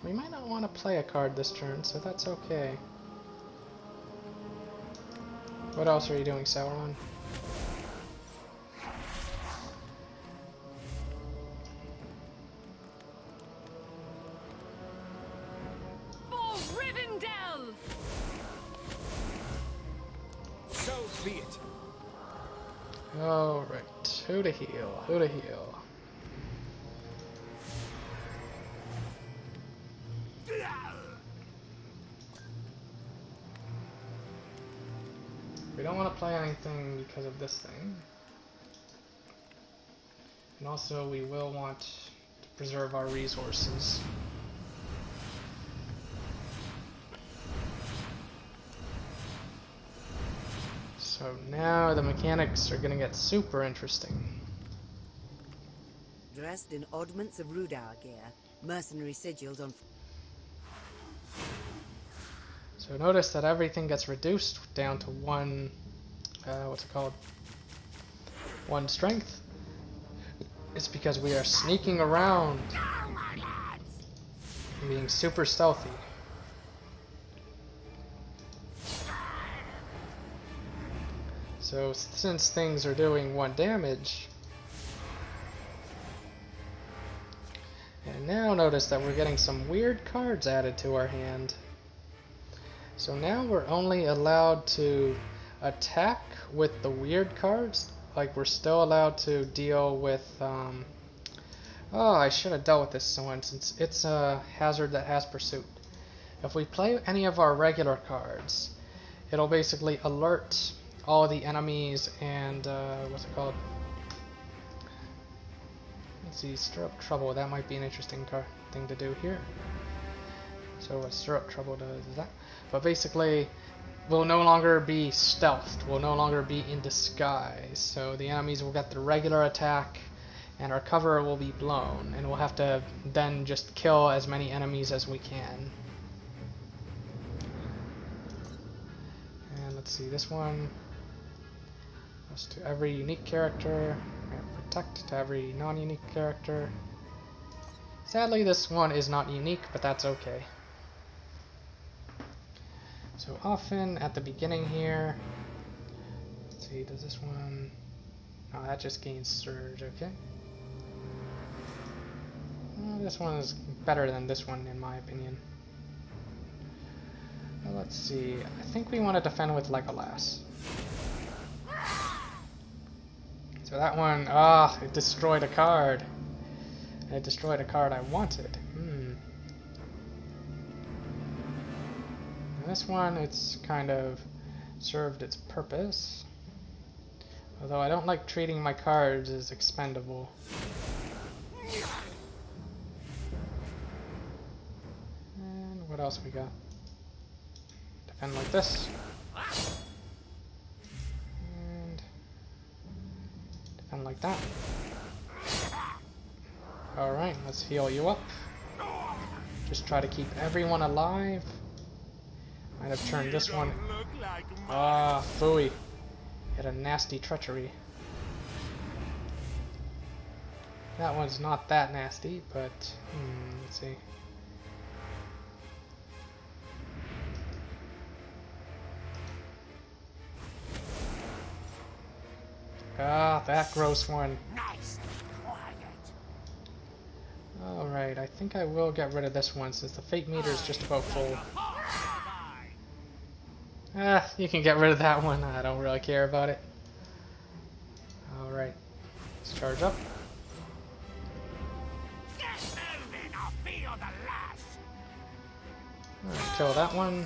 We might not want to play a card this turn, so that's okay. What else are you doing, Sauron? For Rivendell! So be it. Alright. Who to heal? Who to heal? We don't want to play anything because of this thing. And also we will want to preserve our resources. So now the mechanics are going to get super interesting. Dressed in oddments of Rudar gear, mercenary sigils on... So notice that everything gets reduced down to one, what's it called? One strength. It's because we are sneaking around and being super stealthy. So since things are doing 1 damage, and now notice that we're getting some weird cards added to our hand. So now we're only allowed to attack with the weird cards. Like we're still allowed to deal with, oh, I should have dealt with this one since it's a hazard that has pursuit. If we play any of our regular cards, it'll basically alert all the enemies and, what's it called? Let's see, stir up trouble. That might be an interesting thing to do here. So stir up trouble does that. But basically, we'll no longer be stealthed. We'll no longer be in disguise. So the enemies will get the regular attack, and our cover will be blown. And we'll have to then just kill as many enemies as we can. And let's see, this one goes to every unique character. And protect to every non-unique character. Sadly, this one is not unique, but that's okay. So often at the beginning here, let's see, does this one, oh, that just gains surge, okay. Well, this one is better than this one in my opinion. Well, let's see, I think we want to defend with Legolas. So that one, it destroyed a card. It destroyed a card I wanted. This one, it's kind of served its purpose. Although I don't like treating my cards as expendable. And what else we got? Defend like this. And defend like that. Alright, let's heal you up. Just try to keep everyone alive. Might have turned this one. Ah, phooey. Had a nasty treachery. That one's not that nasty, but let's see. Ah, that gross one. Alright, I think I will get rid of this one since the fate meter is just about full. You can get rid of that one. I don't really care about it. Alright. Let's charge up. Alright, kill that one.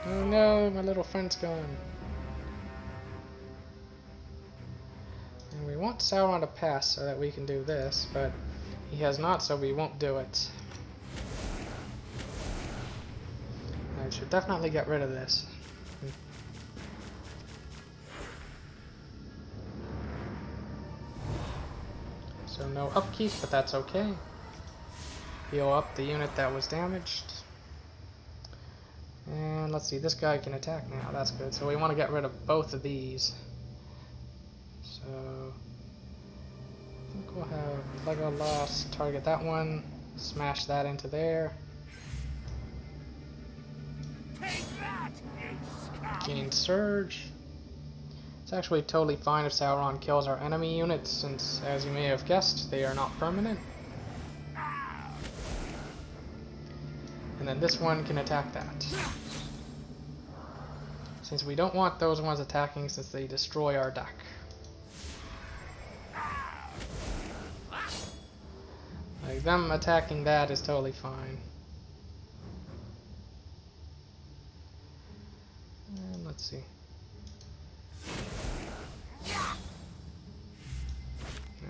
Oh no, my little friend's gone. And we want Sauron to pass so that we can do this, but he has not, so we won't do it. I should definitely get rid of this. So no upkeep, but that's okay. Heal up the unit that was damaged. And let's see, this guy can attack now, that's good. So we want to get rid of both of these. So I think we'll have Legolas target that one, smash that into there. Gain surge. It's actually totally fine if Sauron kills our enemy units, since, as you may have guessed, they are not permanent. And then this one can attack that. Since we don't want those ones attacking since they destroy our deck. Like, them attacking that is totally fine. And let's see.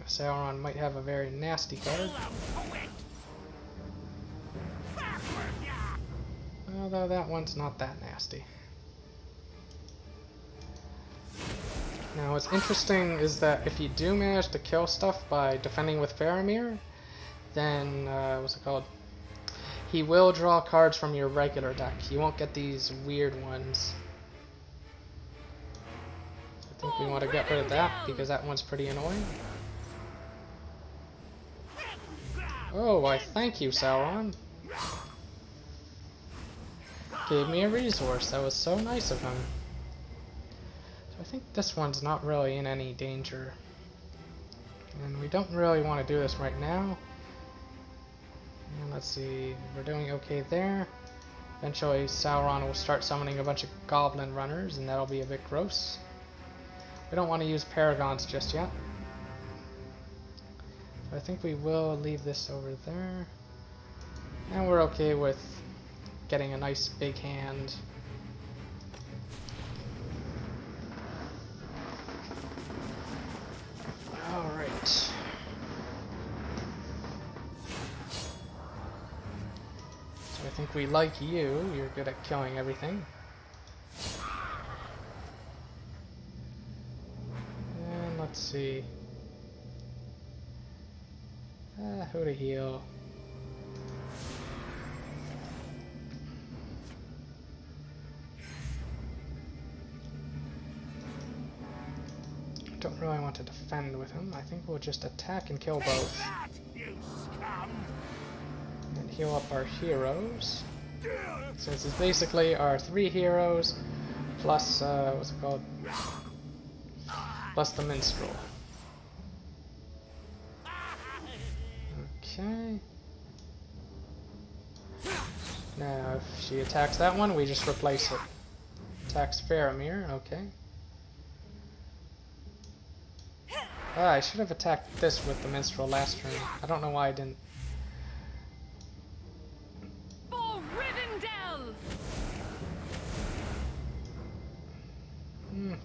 Sauron might have a very nasty card. Although that one's not that nasty. Now what's interesting is that if you do manage to kill stuff by defending with Faramir, then, what's it called? He will draw cards from your regular deck. You won't get these weird ones. I think we want to get rid of that because that one's pretty annoying. Oh, why thank you, Sauron. Gave me a resource. That was so nice of him. So I think this one's not really in any danger. And we don't really want to do this right now. And let's see, we're doing okay there. Eventually Sauron will start summoning a bunch of goblin runners, and that'll be a bit gross. We don't want to use paragons just yet. I think we will leave this over there. And we're okay with getting a nice big hand. Alright. So I think we like you. You're good at killing everything. And let's see. Who to heal? Don't really want to defend with him. I think we'll just attack and kill both. And heal up our heroes. Since it's basically our 3 heroes plus, what's it called? Plus the minstrel. Okay. Now, if she attacks that one, we just replace it. Attacks Faramir, okay. Ah, I should have attacked this with the minstrel last turn. I don't know why I didn't. For Rivendell!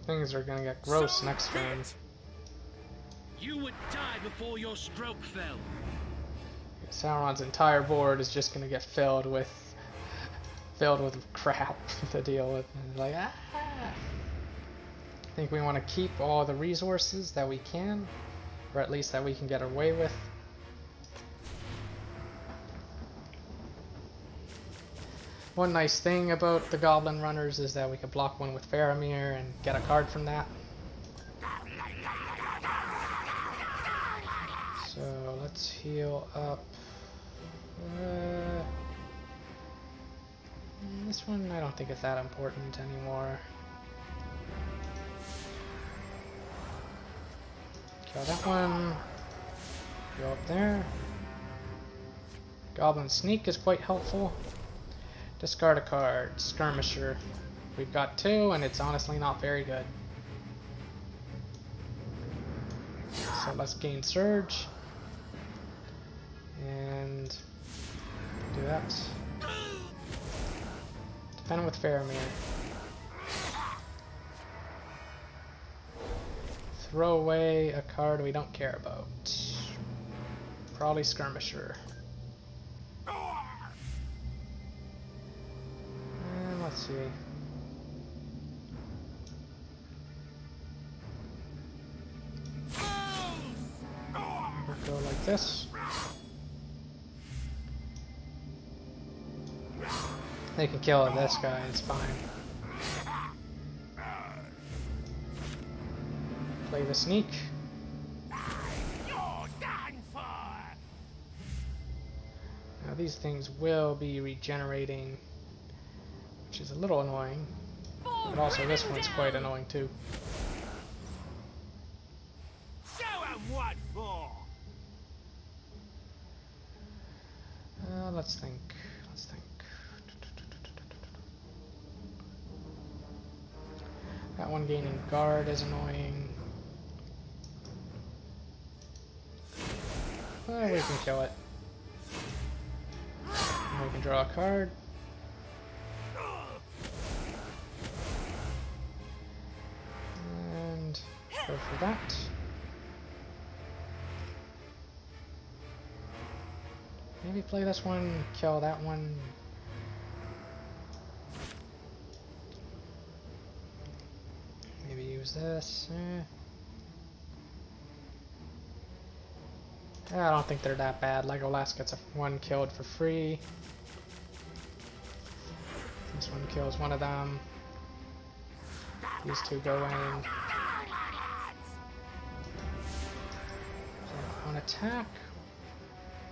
Things are gonna get gross next turn. You would die before your stroke fell. Sauron's entire board is just gonna get filled with crap to deal with. And like, ah! I think we want to keep all the resources that we can, or at least that we can get away with. One nice thing about the Goblin Runners is that we can block one with Faramir and get a card from that. So let's heal up. This one I don't think it's that important anymore. Kill that one. Go up there. Goblin Sneak is quite helpful. Discard a card. Skirmisher. We've got 2 and it's honestly not very good. So let's gain Surge. And do that. Defend with Faramir. Throw away a card we don't care about. Probably Skirmisher. And let's see. We'll go like this. They can kill this guy, it's fine. Play the sneak. Now these things will be regenerating, which is a little annoying. But also this one's quite annoying too. Show 'em what for! Let's think. Let's think. That one gaining guard is annoying. Well, we can kill it. And we can draw a card. And go for that. Maybe play this one, kill that one. Maybe use this. I don't think they're that bad. Legolas gets one killed for free. This one kills one of them. These two go in. On attack?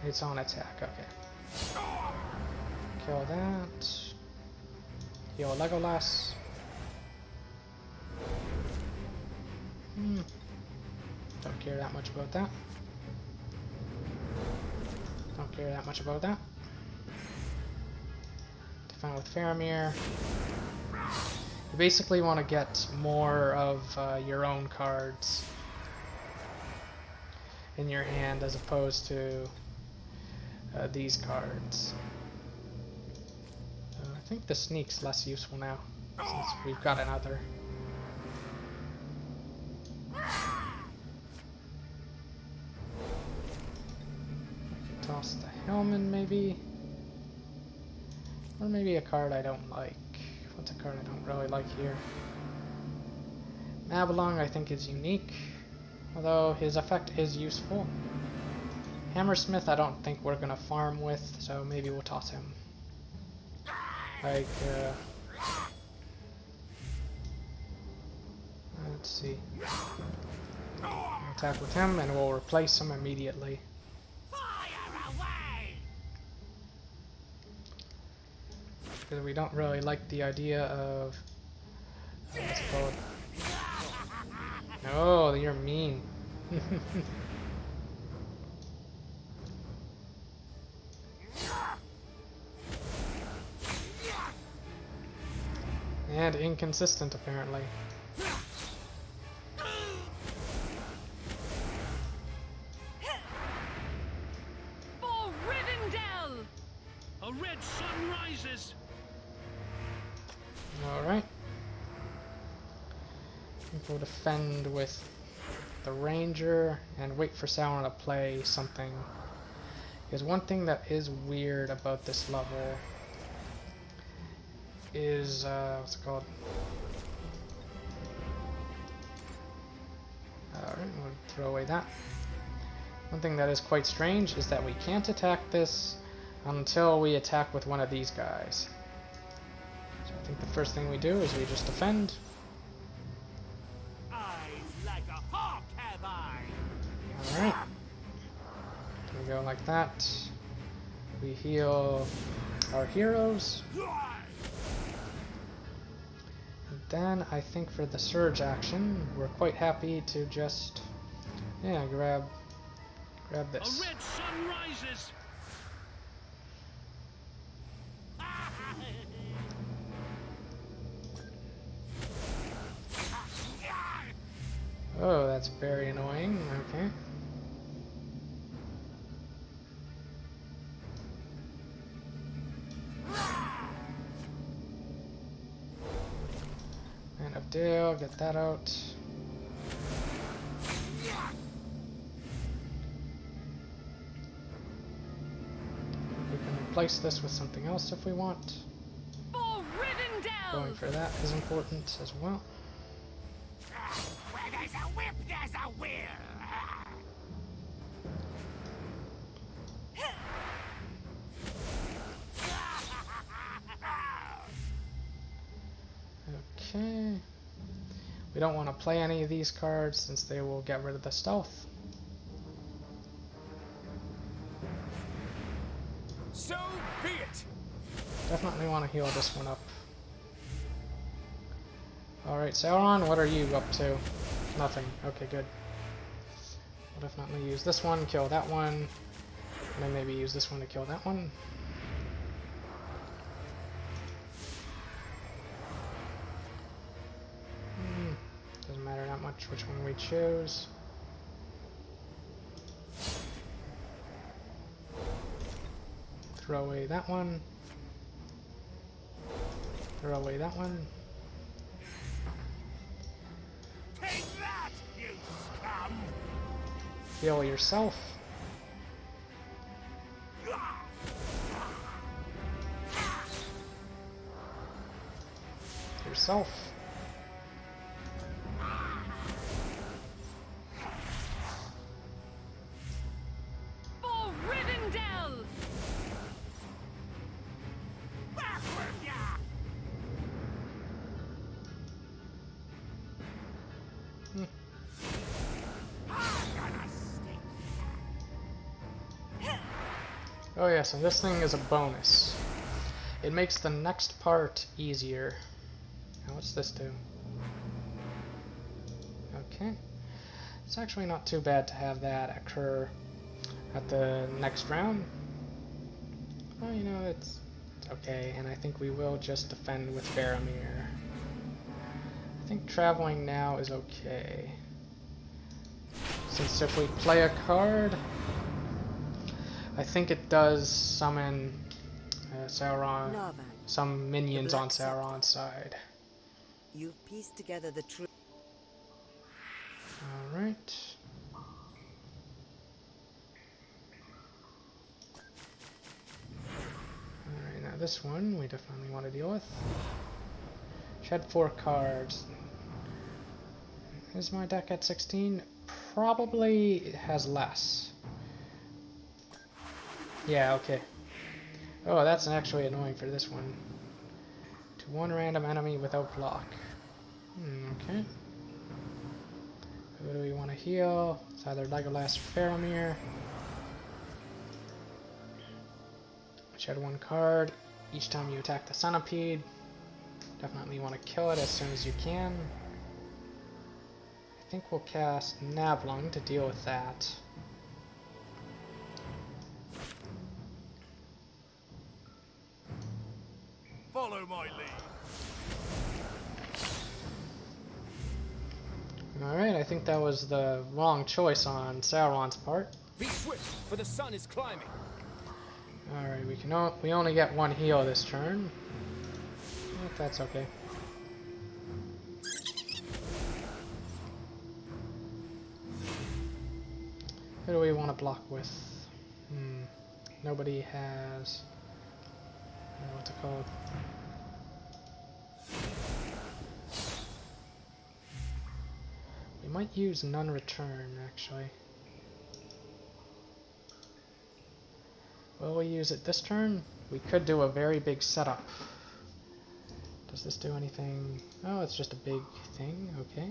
It's on attack, okay. Kill that. Heal Legolas. Don't care that much about that. Don't care that much about that. Defend with Faramir. You basically want to get more of your own cards in your hand as opposed to these cards. I think the sneak's less useful now since we've got another. Toss the Helman maybe, or maybe a card I don't like. What's a card I don't really like here? Mabalong I think is unique, although his effect is useful. Hammersmith I don't think we're gonna farm with, so maybe we'll toss him. Like, let's see. Attack with him and we'll replace him immediately. Because we don't really like the idea of... what's it called? Oh, you're mean. And inconsistent, apparently. For Rivendell! A red sun rises! Alright. We'll defend with the Ranger and wait for Sauron to play something. Because one thing that is weird about this level is, what's it called? Alright, we'll throw away that. One thing that is quite strange is that we can't attack this until we attack with one of these guys. So I think the first thing we do is we just defend. Alright. We go like that. We heal our heroes. And then I think for the surge action, we're quite happy to just, yeah, grab this. A red sun rises! Oh, that's very annoying. Okay. And Abdale, get that out. We can replace this with something else if we want. For Rivendell! Going for that is important as well. Where there's a whip, there's a will. Okay. We don't want to play any of these cards since they will get rid of the stealth. So be it. Definitely want to heal this one up. Alright, Sauron, what are you up to? Nothing. Okay, good. We'll definitely use this one, kill that one, and then maybe use this one to kill that one. which one we choose. Throw away that one. Throw away that one. Take that, you scum! Heal yourself. Yourself. For Rivendell! Backward, ya! Oh yeah, so this thing is a bonus. It makes the next part easier. Now what's this do? Okay. It's actually not too bad to have that occur at the next round. Well, you know, it's okay, and I think we will just defend with Faramir. I think traveling now is okay. Since if we play a card, I think it does summon Sauron, Narvan, some minions on Black Scepter. Sauron's side. You've pieced together the truth. Alright. Alright, now this one we definitely want to deal with. Shed 4 cards. Is my deck at 16? Probably it has less. Yeah, okay. Oh, that's actually annoying for this one. To one random enemy without block. Okay. Who do we want to heal? It's either Legolas or Faramir. Shed 1 card. Each time you attack the centipede. Definitely want to kill it as soon as you can. I think we'll cast Navlung to deal with that. Follow my lead. Alright, I think that was the wrong choice on Sauron's part. Be swift, for the sun is climbing. Alright, we only get 1 heal this turn. If that's okay. Who do we want to block with? Nobody has... I don't know what's it called. We might use none return, actually. Will we use it this turn? We could do a very big setup. Does this do anything? Oh, it's just a big thing, okay.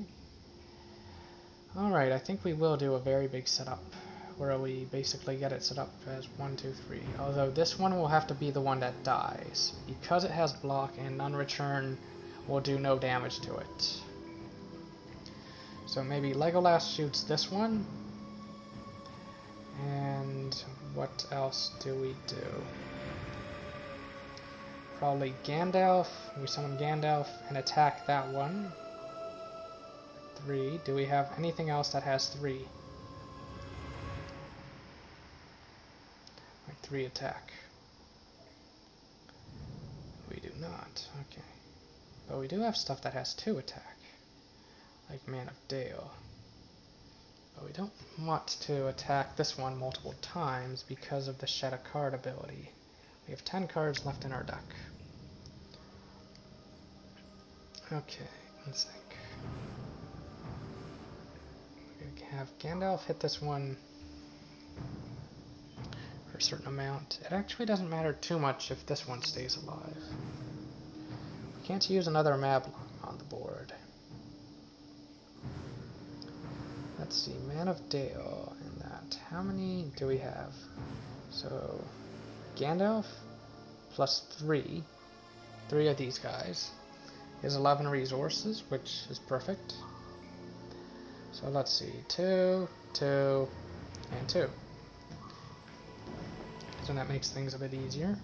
Alright, I think we will do a very big setup, where we basically get it set up as 1, 2, 3. Although this one will have to be the one that dies. Because it has block and none return will do no damage to it. So maybe Legolas shoots this one. And what else do we do? Probably Gandalf. We summon Gandalf and attack that one. 3. Do we have anything else that has 3? Like 3 attack. We do not. Okay. But we do have stuff that has 2 attack. Like Man of Dale. But we don't want to attack this one multiple times because of the Shed a Card ability. We have 10 cards left in our deck. Okay, let's think. We have Gandalf hit this one for a certain amount. It actually doesn't matter too much if this one stays alive. We can't use another map on the board. Let's see, Man of Dale and that. How many do we have? So, Gandalf plus 3. 3 of these guys is 11 resources, which is perfect. So let's see, 2, 2, and 2. So that makes things a bit easier.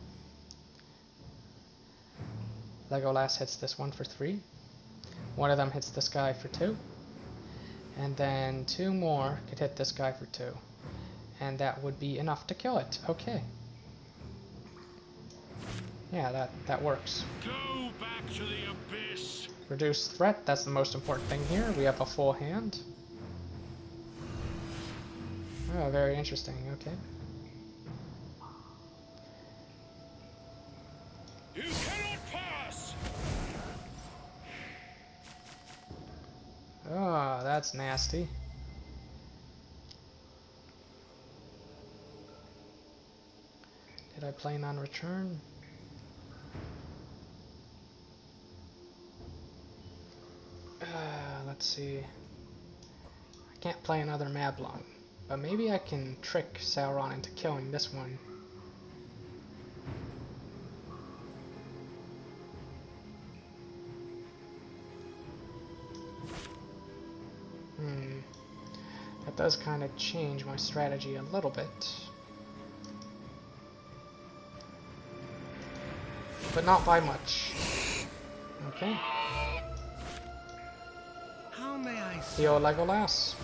Legolas hits this one for 3. One of them hits this guy for 2. And then 2 more could hit this guy for 2. And that would be enough to kill it. Okay. Yeah, that works. Go back to the abyss. Reduce threat, that's the most important thing here. We have a full hand. Oh, very interesting. Okay. You cannot pass. Oh, that's nasty. Did I play non-return? Let's see. I can't play another Mablung, but maybe I can trick Sauron into killing this one. That does kind of change my strategy a little bit. But not by much. Okay. How may I Heal Legolas.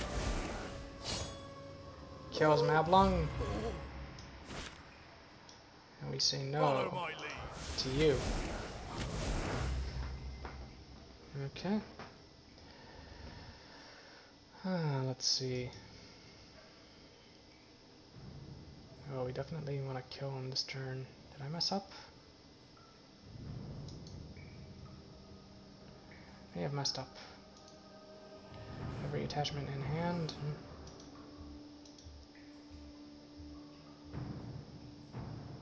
Kills Mablung. And we say no to you. Okay. Let's see. Oh, we definitely want to kill him this turn. Did I mess up? May have messed up. Every attachment in hand.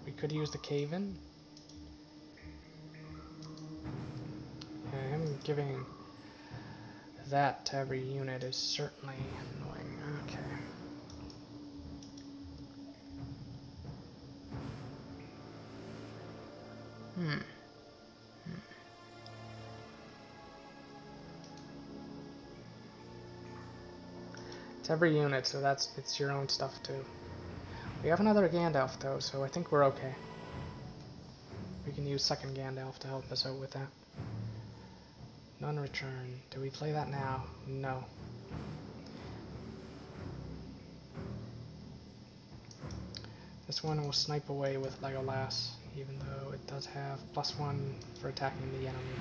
We could use the cave-in. Yeah, him giving that to every unit is certainly annoying. Okay. It's every unit, so it's your own stuff too. We have another Gandalf though, so I think we're okay. We can use second Gandalf to help us out with that. None return. Do we play that now? No. This one will snipe away with Legolas, even though it does have +1 for attacking the enemy.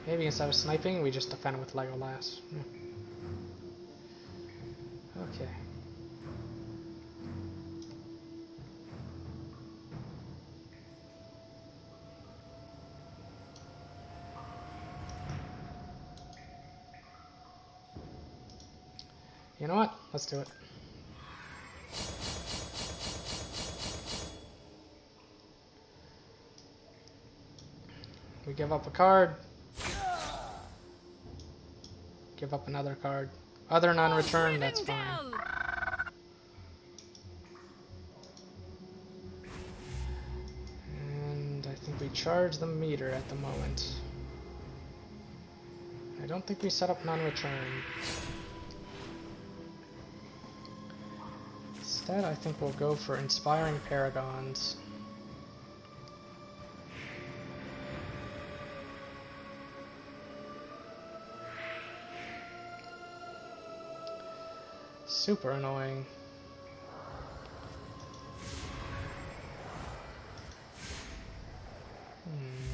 Maybe instead of sniping, we just defend with Legolas. Okay. You know what? Let's do it. We give up a card. Give up another card. Other non-return, that's fine. And I think we charge the meter at the moment. I don't think we set up non-return. Instead, I think we'll go for Inspiring Paragons. Super annoying.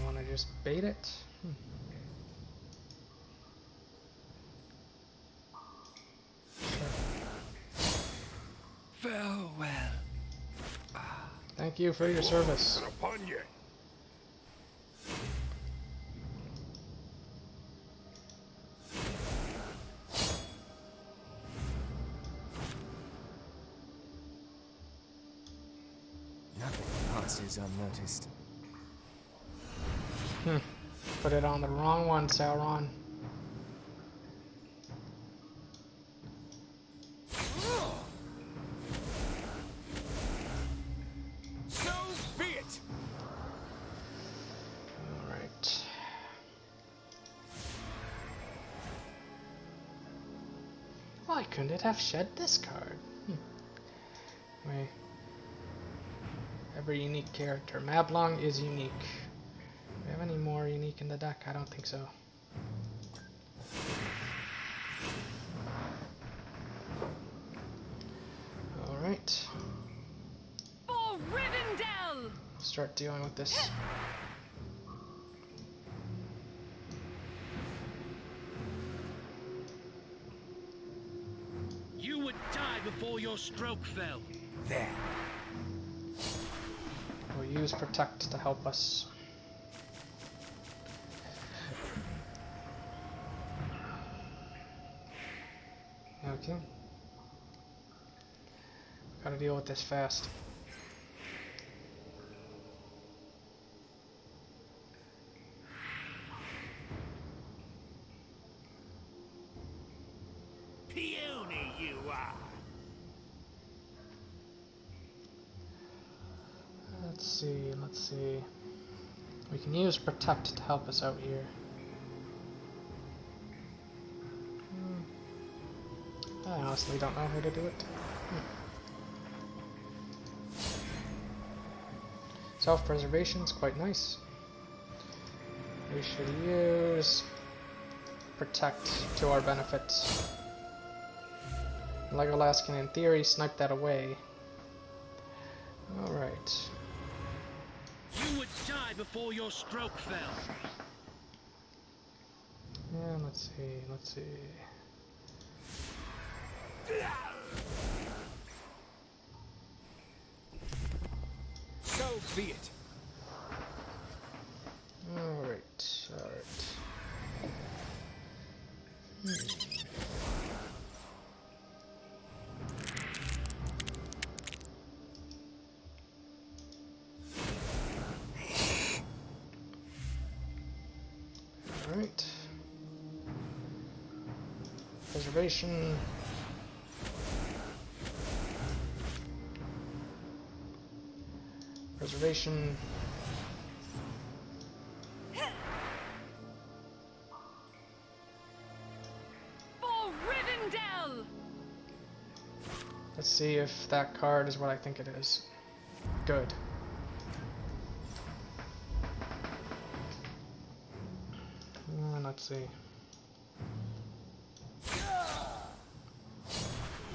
Wanna just bait it? Farewell. Thank you for your service. Upon you. Nothing passes unnoticed. Put it on the wrong one, Sauron. So be it. Alright. Why couldn't it have shed this card? Wait. Every unique character. Mablung is unique. Do we have any more unique in the deck? I don't think so. Alright. For Rivendell! Start dealing with this. You would die before your stroke fell. There. We'll use Protect to help us. Okay. Gotta deal with this fast. Puny you are. Let's see, let's see. We can use Protect to help us out here. I honestly don't know how to do it. Self-preservation is quite nice. We should use Protect to our benefit. Legolas can, in theory, snipe that away. Alright. You would die before your stroke fell. Yeah, let's see, let's see. So be it. Alright, alright. Alright. Preservation. Preservation. For Rivendell! Let's see if that card is what I think it is. Good. Let's see.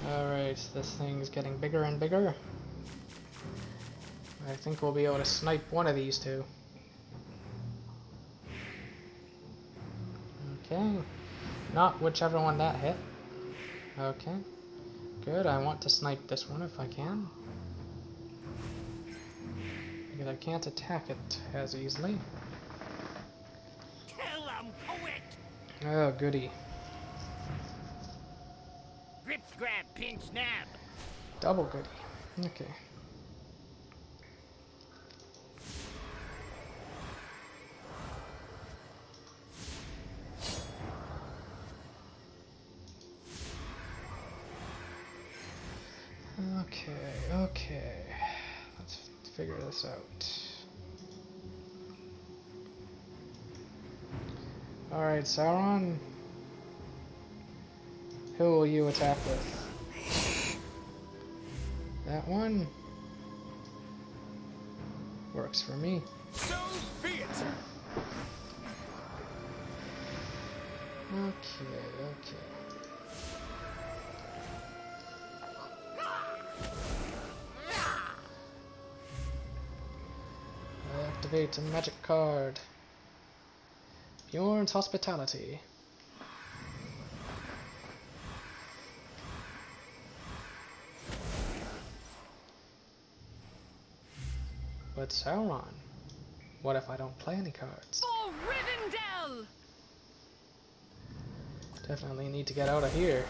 Alright, this thing's getting bigger and bigger. I think we'll be able to snipe one of these two. Okay. Not whichever one that hit. Okay. Good, I want to snipe this one if I can. Because I can't attack it as easily. Kill 'em quick. Oh, goody. Grip, grab, pinch, nab. Double goody. Okay. Okay. Let's figure this out. Alright, Sauron. Who will you attack with? That one? Works for me. So be it. Okay. Activate a magic card. Bjorn's Hospitality. But Sauron, what if I don't play any cards? For Rivendell! Definitely need to get out of here.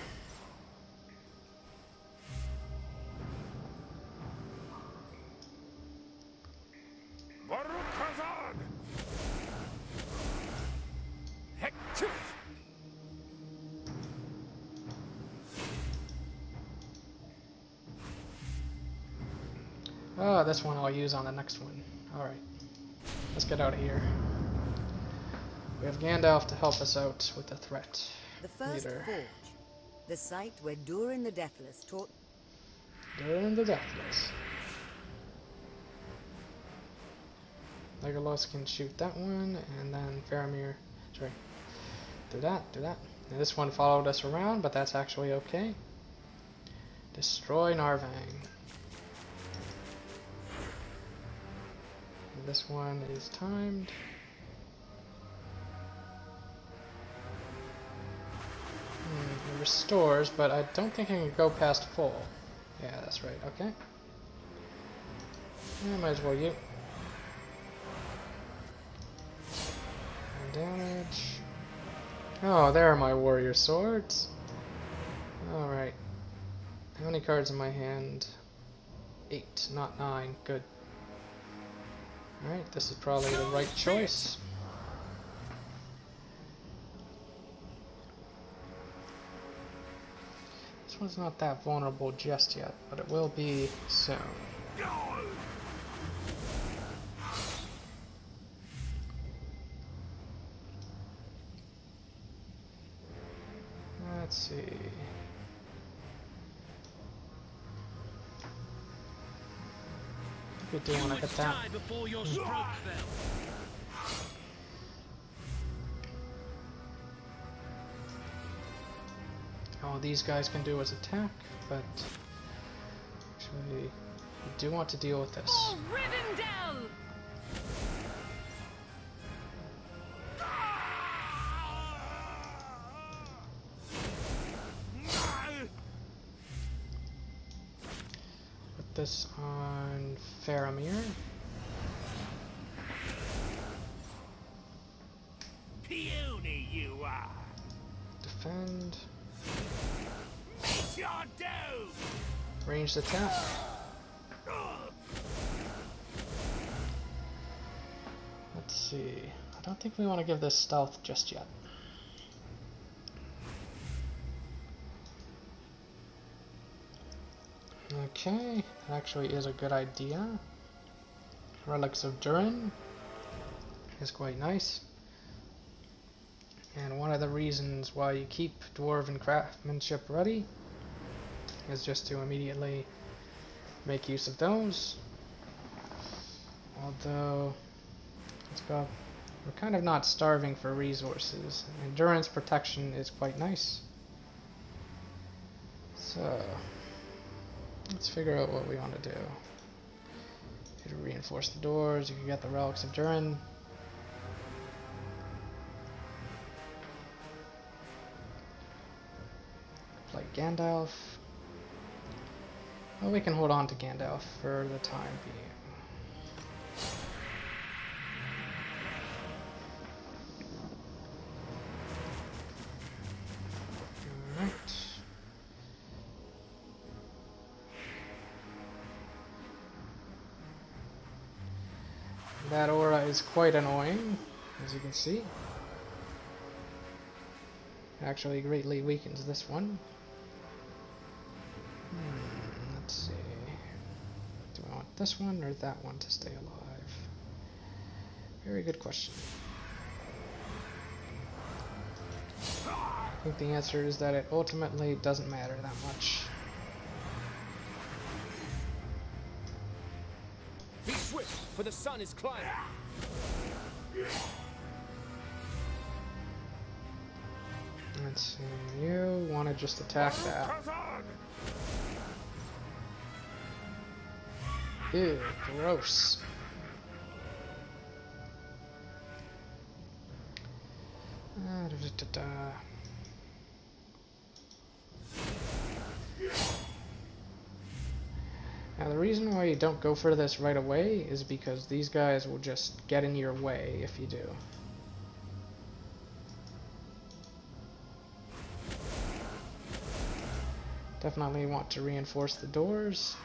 Oh, this one I'll use on the next one. Alright. Let's get out of here. We have Gandalf to help us out with the threat. The first Leader. forge. The site where Durin the Deathless taught... Durin the Deathless. Legolas can shoot that one, and then Faramir... Sorry. Do that. And this one followed us around, but that's actually okay. Destroy Narvang. This one is timed. It restores, but I don't think I can go past full. Yeah, that's right, okay. Yeah, might as well you. Damage. Oh, there are my warrior swords. Alright. How many cards in my hand? 8, not 9. Good. Alright, this is probably the right choice. This one's not that vulnerable just yet, but it will be soon. Let's see. What do you want to get that? All these guys can do is attack, but actually, we do want to deal with this. Oh, Rivendell! Put this on Faramir. Puny you are. Defend. It's your doom. Ranged attack. Let's see. I don't think we want to give this stealth just yet. Okay, that actually is a good idea. Relics of Durin is quite nice. And one of the reasons why you keep Dwarven craftsmanship ready is just to immediately make use of those. Although, let's go. We're kind of not starving for resources. Endurance protection is quite nice. So, let's figure out what we want to do. You can reinforce the doors, you can get the Relics of Durin. Play Gandalf. Well, we can hold on to Gandalf for the time being. That aura is quite annoying, as you can see. Actually greatly weakens this one. Let's see. Do I want this one or that one to stay alive? Very good question. I think the answer is that it ultimately doesn't matter that much. Be swift, for the sun is climbing. Let's see, you want to just attack that. Ew, gross. Now the reason why you don't go for this right away is because these guys will just get in your way if you do. Definitely want to reinforce the doors.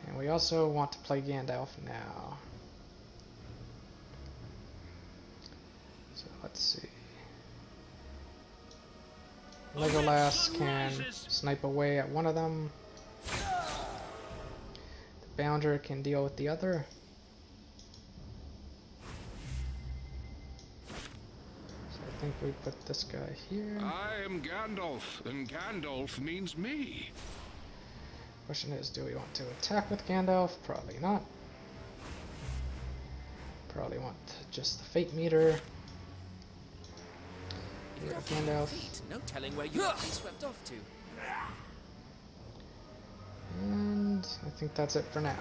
And we also want to play Gandalf now. So let's see. Legolas can snipe away at one of them. The Bounder can deal with the other. So I think we put this guy here. I am Gandalf, and Gandalf means me. Question is, do we want to attack with Gandalf? Probably not. Probably want just the fate meter. Here, Gandalf. No telling where you might be swept off to. And I think that's it for now.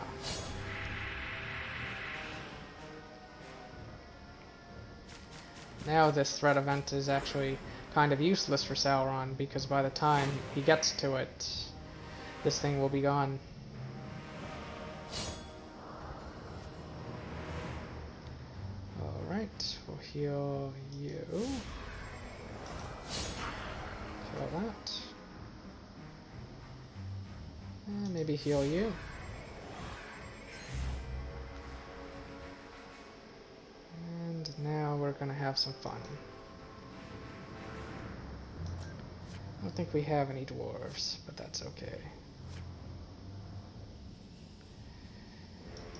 now this threat event is actually kind of useless for Sauron, because by the time he gets to it, this thing will be gone. Alright, we'll heal you. Kill that. And maybe heal you. And now we're gonna have some fun. I don't think we have any dwarves, but that's okay.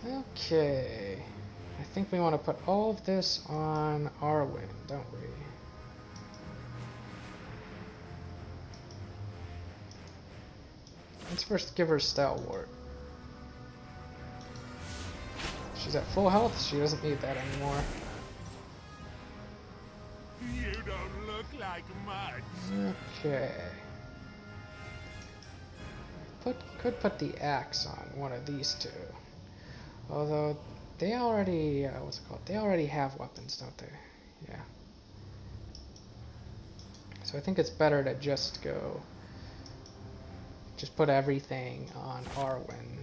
Okay. I think we want to put all of this on Arwen, don't we? Let's first give her Stalwart. She's at full health, she doesn't need that anymore. You don't look like much. Okay. Could put the axe on one of these two. Although they already, what's it called? They already have weapons, don't they? Yeah. So I think it's better to just put everything on Arwen.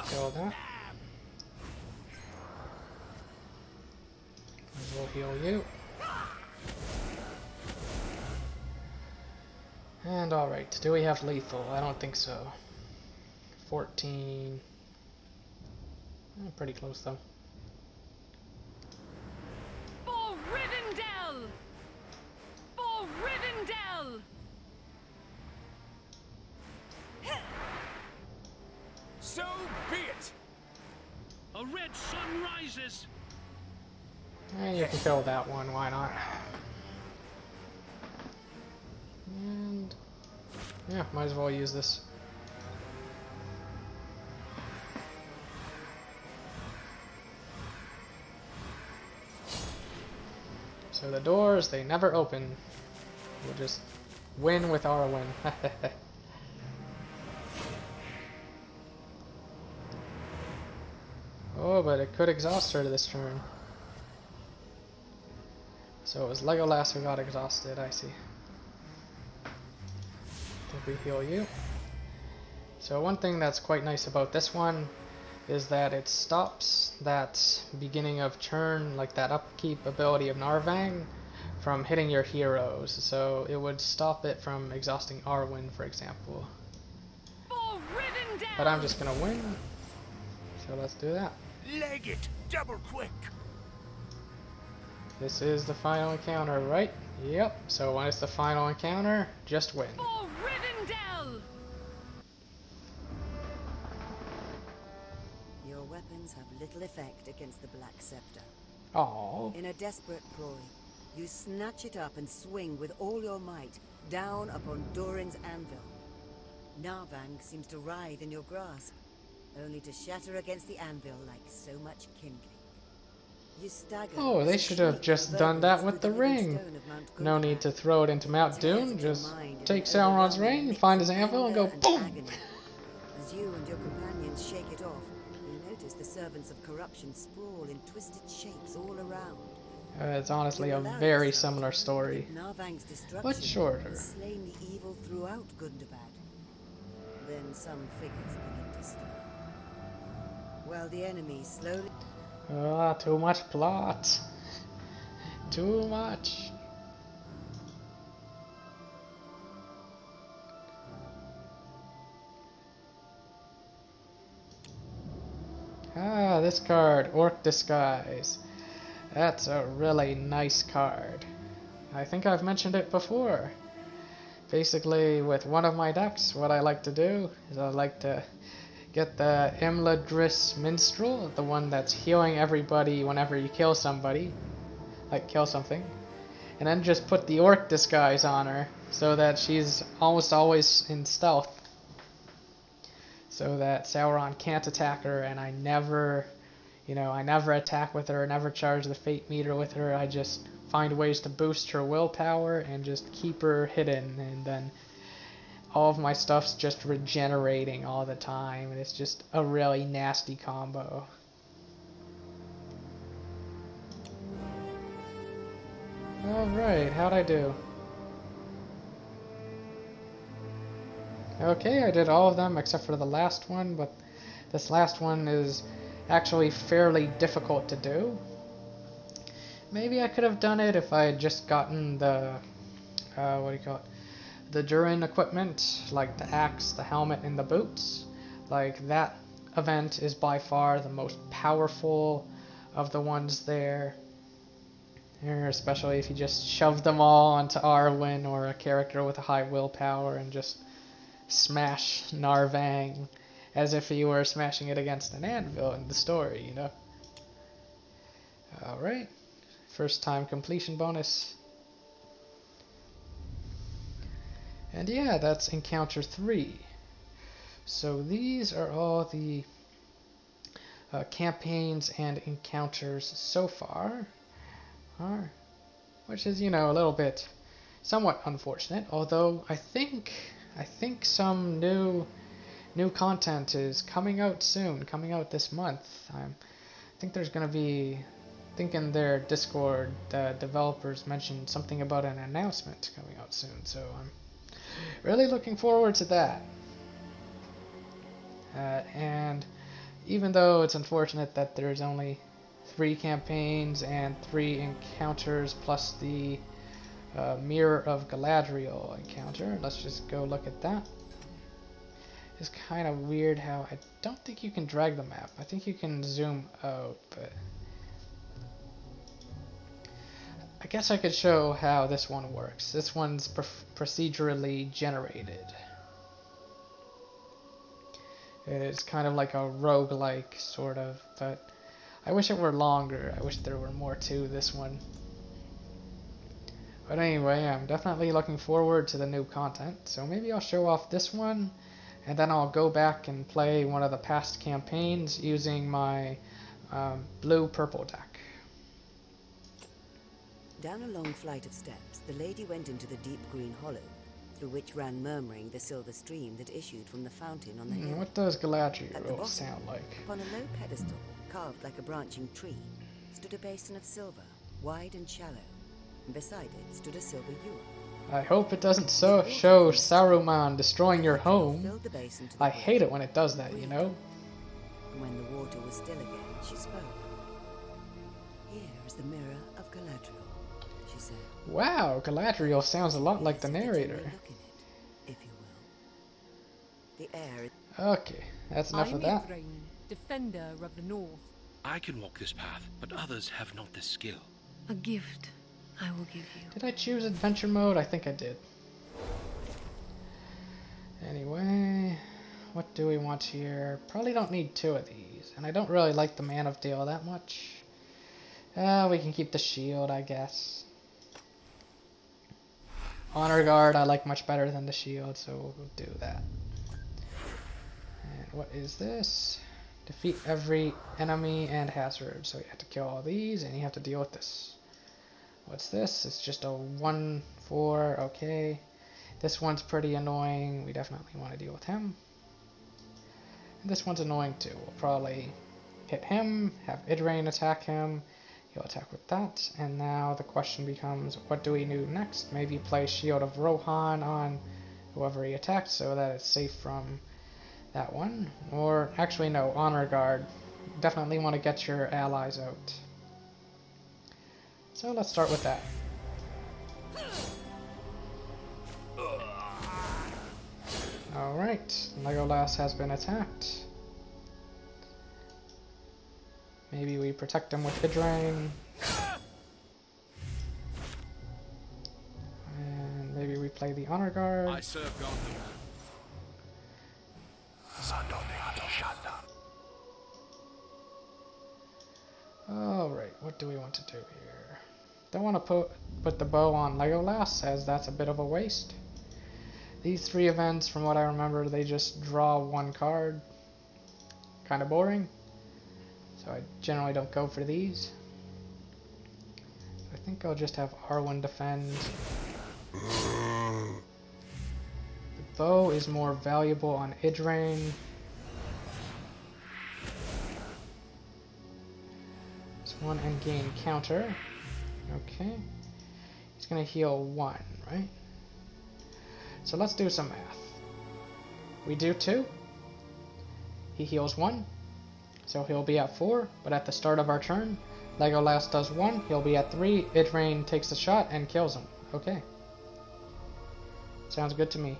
Kill that. We'll heal you. And alright, do we have lethal? I don't think so. 14. Pretty close though. For Rivendell! For Rivendell! So be it! A red sun rises. And you can kill that one, why not? And yeah, might as well use this. So the doors, they never open. We'll just win with Arwen. Oh, but it could exhaust her this turn. So it was Legolas who got exhausted, I see. Did we heal you? So one thing that's quite nice about this one is that it stops that beginning of turn, like that upkeep ability of Narvang, from hitting your heroes. So it would stop it from exhausting Arwen, for example. But I'm just gonna win. So let's do that. Leg it, double quick. This is the final encounter, right? Yep. So when it's the final encounter, just win. For Rivendell! Your weapons have little effect against the Black Scepter. Oh. In a desperate ploy, you snatch it up and swing with all your might down upon Durin's anvil. Narvang seems to writhe in your grasp, only to shatter against the anvil like so much kindling. You stagger. Oh, they should have just done that with the ring. No need to throw it into Mount Doom. Just take Sauron's ring, find his anvil, and go boom! As you and your companions shake it off, you notice the servants of corruption sprawl in twisted shapes all around. It's honestly a very similar story, Narvang's destruction but shorter. has slain the evil throughout Gundabad. Then some figures begin to stir, while the enemy slowly... Ah, too much plot. Too much. Ah, this card, Orc Disguise. That's a really nice card. I think I've mentioned it before. Basically, with one of my decks, what I like to do is I like to get the Imladris Minstrel, the one that's healing everybody whenever you kill somebody, like kill something, and then just put the Orc Disguise on her so that she's almost always in stealth, so that Sauron can't attack her, and I never attack with her, never charge the Fate meter with her. I just find ways to boost her willpower and just keep her hidden, and then all of my stuff's just regenerating all the time, and it's just a really nasty combo. Alright, how'd I do? Okay, I did all of them except for the last one, but this last one is actually fairly difficult to do. Maybe I could have done it if I had just gotten the, what do you call it? The Durin equipment, like the axe, the helmet, and the boots. Like, that event is by far the most powerful of the ones there. Especially if you just shove them all onto Arwen or a character with a high willpower and just smash Narvang as if you were smashing it against an anvil in the story, you know? Alright, first time completion bonus. And yeah, that's encounter 3. So these are all the campaigns and encounters so far. Which is, you know, a little bit somewhat unfortunate, although I think some new content is coming out soon, coming out this month. I think there's going to be, I think in their Discord, the developers mentioned something about an announcement coming out soon, so I'm really looking forward to that. And even though it's unfortunate that there's only 3 campaigns and 3 encounters plus the Mirror of Galadriel encounter, let's just go look at that. It's kind of weird how I don't think you can drag the map. I think you can zoom out, but I guess I could show how this one works. This one's procedurally generated. It's kind of like a roguelike, sort of, but I wish it were longer. I wish there were more to this one. But anyway, I'm definitely looking forward to the new content, so maybe I'll show off this one, and then I'll go back and play one of the past campaigns using my blue-purple deck. Down a long flight of steps, the lady went into the deep green hollow, through which ran murmuring the silver stream that issued from the fountain on the hill. What does At the Galadriel bottom, sound like? upon a low pedestal, carved like a branching tree, stood a basin of silver, wide and shallow, and beside it stood a silver ewer. I hope it doesn't show Saruman destroying your home. Filled the basin to the I brim. hate it when it does that, you know? And when the water was still again, she spoke. Here is the mirror of Galadriel, she said. Wow, Galadriel sounds a lot like the That you may narrator. look in it, if you will. The air is Okay, that's enough I'm of that. Idrain, defender of the north. I can walk this path, but others have not the skill. A gift I will give you. Did I choose adventure mode? I think I did. Anyway, what do we want here? Probably don't need 2 of these, and I don't really like the Man of Steel that much. We can keep the shield, I guess. Honor Guard I like much better than the shield, so we'll do that. And what is this? Defeat every enemy and hazard. So you have to kill all these, and you have to deal with this. What's this? It's just a 1/4. Okay. This one's pretty annoying. We definitely want to deal with him. And this one's annoying too. We'll probably hit him, have Idrain attack him. He'll attack with that. And now the question becomes, what do we do next? Maybe play Shield of Rohan on whoever he attacks so that it's safe from that one. Or, actually no, Honor Guard. Definitely want to get your allies out. So let's start with that. Alright, Legolas has been attacked. Maybe we protect him with Idrain. And maybe we play the Honor Guard. I serve God. Alright, what do we want to do here? Don't want to put the bow on Legolas, as that's a bit of a waste. These 3 events, from what I remember, they just draw 1 card. Kind of boring. So I generally don't go for these. I think I'll just have Arwen defend. The bow is more valuable on Idrain. This one and gain counter. Okay. He's gonna heal 1, right? So let's do some math. We do 2. He heals 1. So he'll be at 4, but at the start of our turn, Legolas does 1, he'll be at 3, Idrain takes a shot and kills him. Okay. Sounds good to me.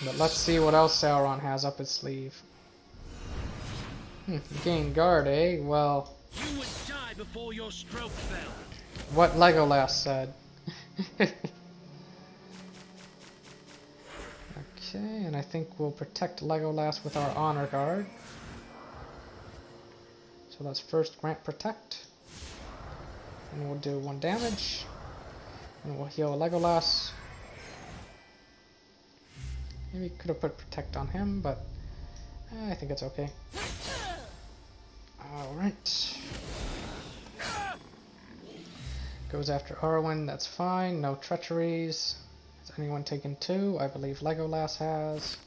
But let's see what else Sauron has up his sleeve. Gain guard, eh? Well... You would die before your stroke fell. What Legolas said. Okay, and I think we'll protect Legolas with our honor guard. So let's first grant protect. And we'll do 1 damage. And we'll heal Legolas. Maybe could have put protect on him, but I think it's okay. Alright. Goes after Arwen, that's fine. No treacheries. Has anyone taken 2? I believe Legolas has.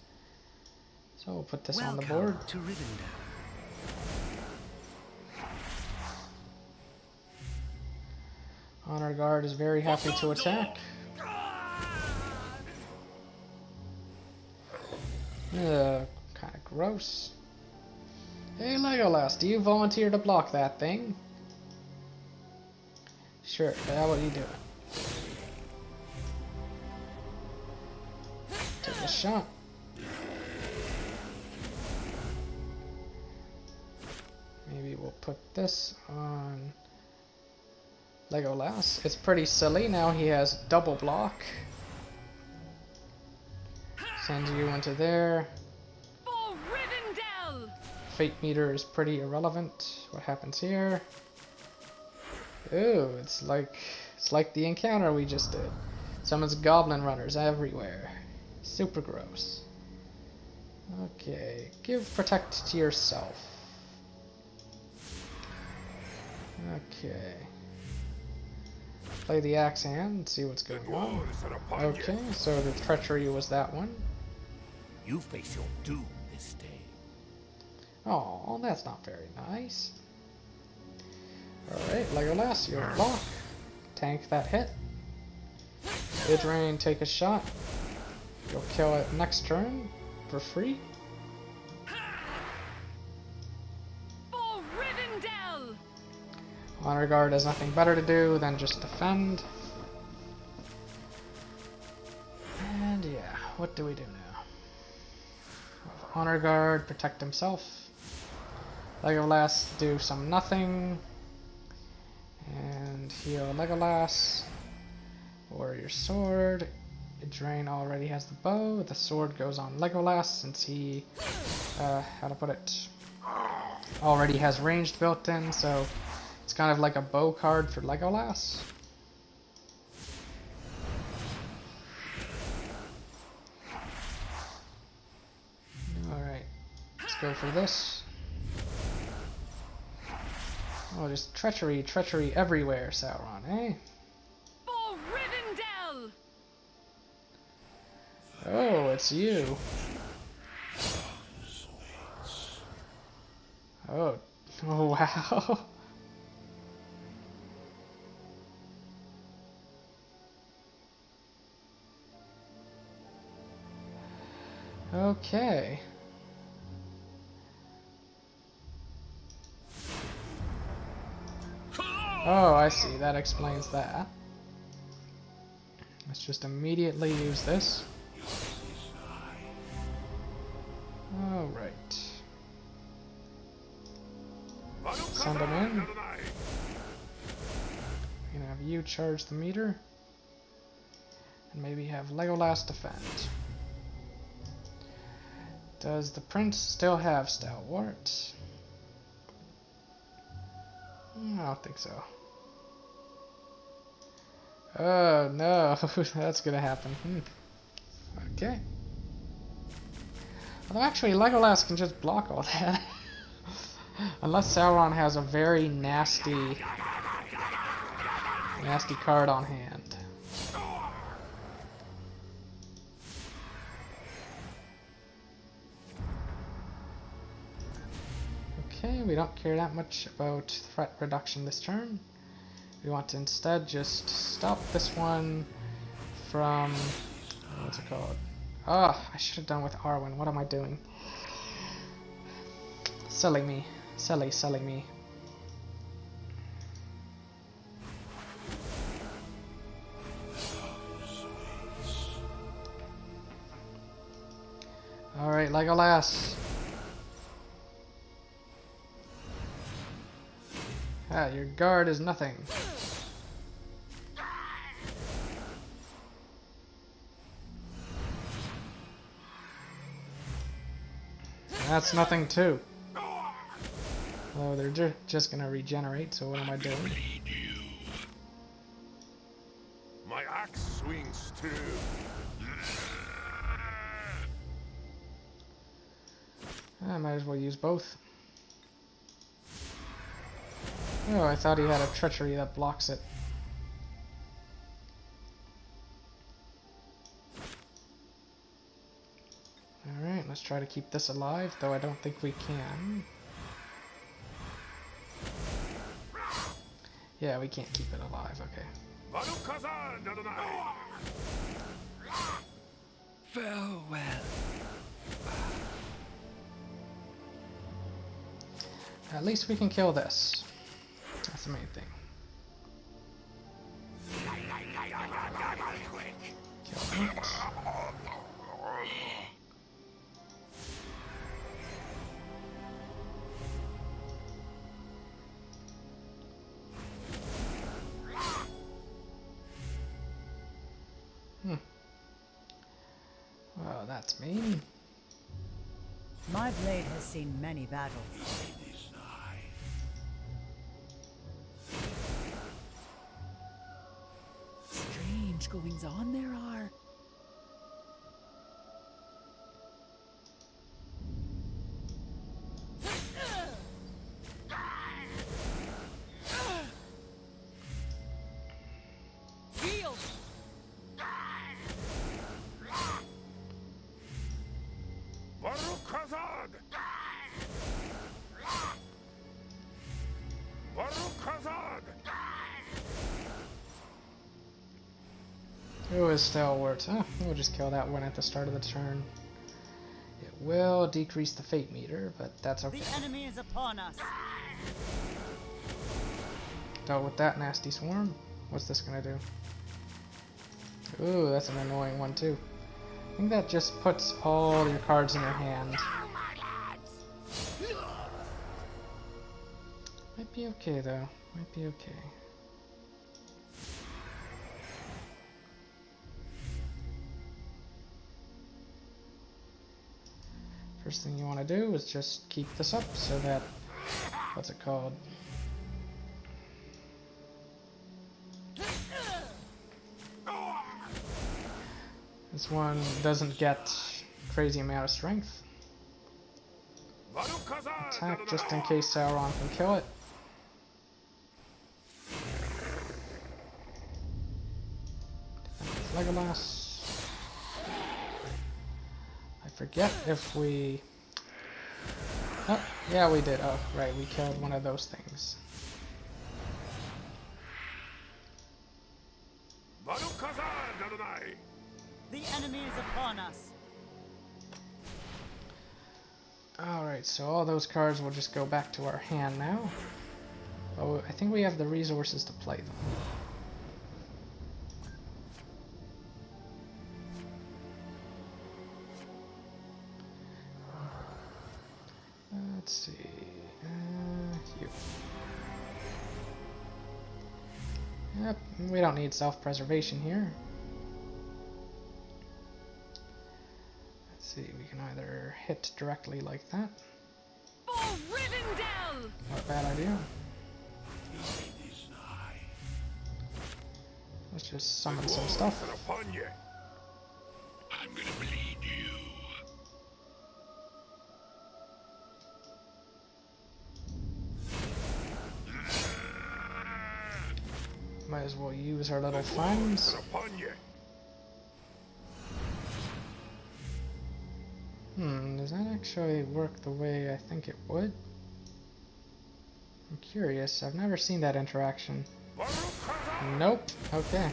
So we'll put this on the board. To Rivendell. Honor Guard is very happy to attack. Kind of gross. Hey Legolas, do you volunteer to block that thing? Sure, how are you doing? Take a shot. Maybe we'll put this on Legolas. It's pretty silly, now he has double block. Sends you into there. For Rivendell! Fate meter is pretty irrelevant. What happens here? Ooh, it's like the encounter we just did. Summons goblin runners everywhere. Super gross. Okay, give protect to yourself. Okay. Play the axe hand and see what's going on. Okay, so the treachery was that one. You face your doom this day. Oh, that's not very nice. Alright, Legolas, you'll block. Tank that hit. Idrain, take a shot. You'll kill it next turn for free. For Rivendell! Honor Guard has nothing better to do than just defend. And yeah, what do we do now? Honor Guard, protect himself. Legolas, do some nothing. And heal Legolas. Warrior Sword. Idrain already has the bow. The sword goes on Legolas since he, how to put it, already has ranged built in, so it's kind of like a bow card for Legolas. Alright, let's go for this. Oh, just treachery everywhere, Sauron, eh? For Rivendell! Oh, it's you. Oh, oh wow. Okay. Oh, I see. That explains that. Let's just immediately use this. Alright. Send him in. Gonna have you charge the meter. And maybe have Legolas defend. Does the prince still have Stalwart? I don't think so. Oh no, that's gonna happen. Okay. Although actually Legolas can just block all that. Unless Sauron has a very nasty card on hand. Okay, we don't care that much about threat reduction this turn. We want to instead just stop this one from... what's it called? Ah, I should have done with Arwen. What am I doing? Silly me. Silly me. Alright, Legolas. Ah, your guard is nothing. That's nothing too. Oh, they're just gonna regenerate, so what am I doing? My axe swings too. I might as well use both. Oh, I thought he had a treachery that blocks it. Alright, let's try to keep this alive, though I don't think we can. Yeah, we can't keep it alive, okay. Farewell. At least we can kill this. That's the main thing. Kill it. Well, that's mean. My blade has seen many battles. Strange goings on there are. Who is stalwart? Oh, we'll just kill that one at the start of the turn. It will decrease the fate meter, but that's okay. The enemy is upon us. Dealt with that nasty swarm. What's this gonna do? Ooh, that's an annoying one too. I think that just puts all your cards in your hand. Might be okay though. Might be okay. First thing you want to do is just keep this up so that, what's it called? This one doesn't get crazy amount of strength. Attack just in case Sauron can kill it. Legolas. I forget if we... Oh, yeah, we did. Oh, right, we killed one of those things. The enemy is upon us. Alright, so all those cards will just go back to our hand now. Oh, I think we have the resources to play them. Let's see. You. Yep, we don't need self-preservation here. Let's see, we can either hit directly like that. For Rivendell! Not a bad idea. Let's just summon some stuff. I'm gonna bleed you. Might as well use our little friends. Does that actually work the way I think it would? I'm curious. I've never seen that interaction. Nope. Okay.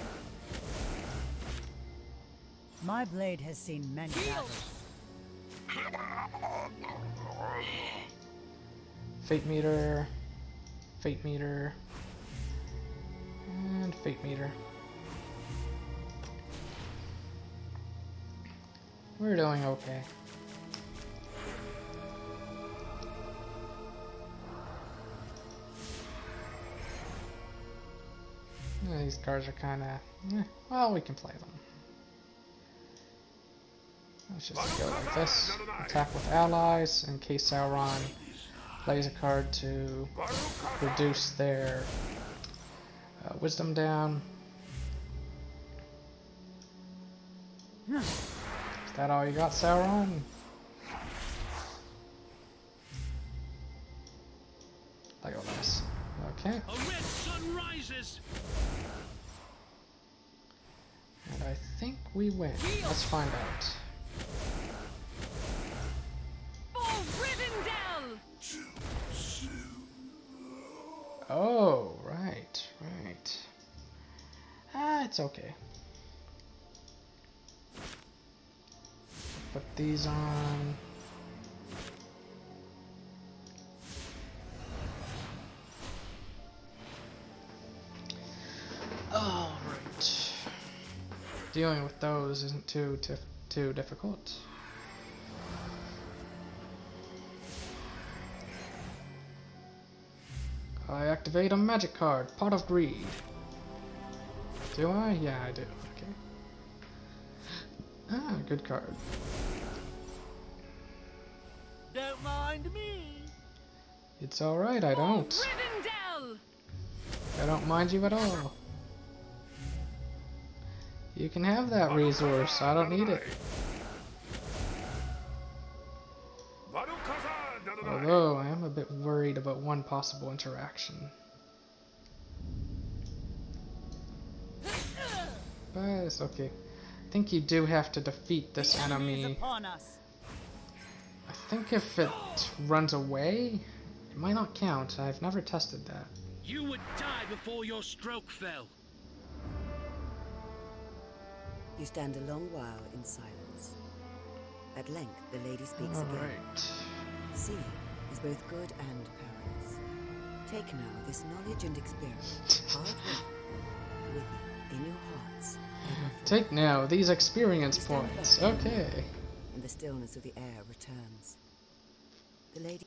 My blade has seen many battles. Fate meter. Fate meter. And fate meter. We're doing okay. These cards are kind of, well, we can play them. Let's just go like this. Attack with allies in case Sauron plays a card to reduce their wisdom down. Is that all you got, Sauron? Legolas. Okay. A red sun rises. And I think we win. Let's find out. For Rivendell! Oh, right, right. It's okay. Put these on. All right. Dealing with those isn't too difficult. I activate a magic card, Pot of Greed. Do I? Yeah, I do. Okay. Ah, good card. Don't mind me. It's alright, I don't. Rivendell! I don't mind you at all. You can have that resource, I don't need it. Although, I am a bit worried about one possible interaction. But it's okay. I think you do have to defeat this enemy. I think if it runs away, it might not count. I've never tested that. You would die before your stroke fell. You stand a long while in silence. At length, the lady speaks again. Alright. See is both good and perilous. Take now this knowledge and experience. Hard work with you in your hearts. Take now these experience points. Okay. And the stillness of the air returns. The lady.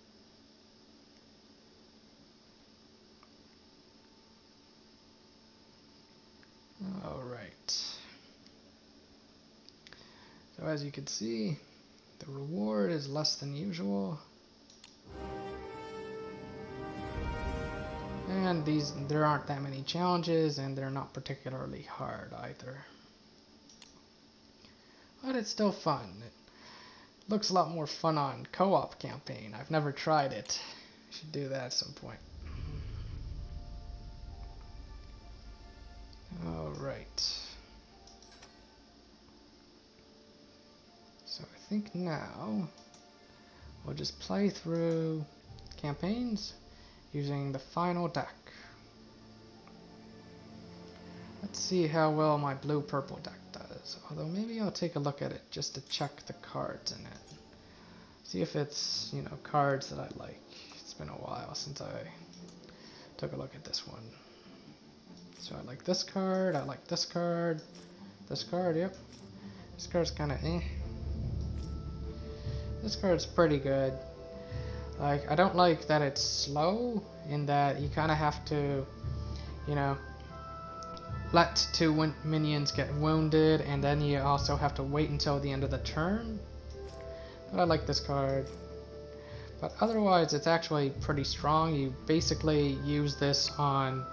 Alright. So as you can see, the reward is less than usual. And there aren't that many challenges, and they're not particularly hard either. But it's still fun. It looks a lot more fun on co-op campaign. I've never tried it. Should do that at some point. Alright. So I think now we'll just play through campaigns using the final deck. Let's see how well my blue-purple deck does. Although maybe I'll take a look at it just to check the cards in it. See if it's, you know, cards that I like. It's been a while since I took a look at this one. So I like this card, I like this card, yep. This card's kinda eh. This card's pretty good. Like, I don't like that it's slow, in that you kinda have to, you know, let two minions get wounded, and then you also have to wait until the end of the turn. But I like this card. But otherwise, it's actually pretty strong. You basically use this on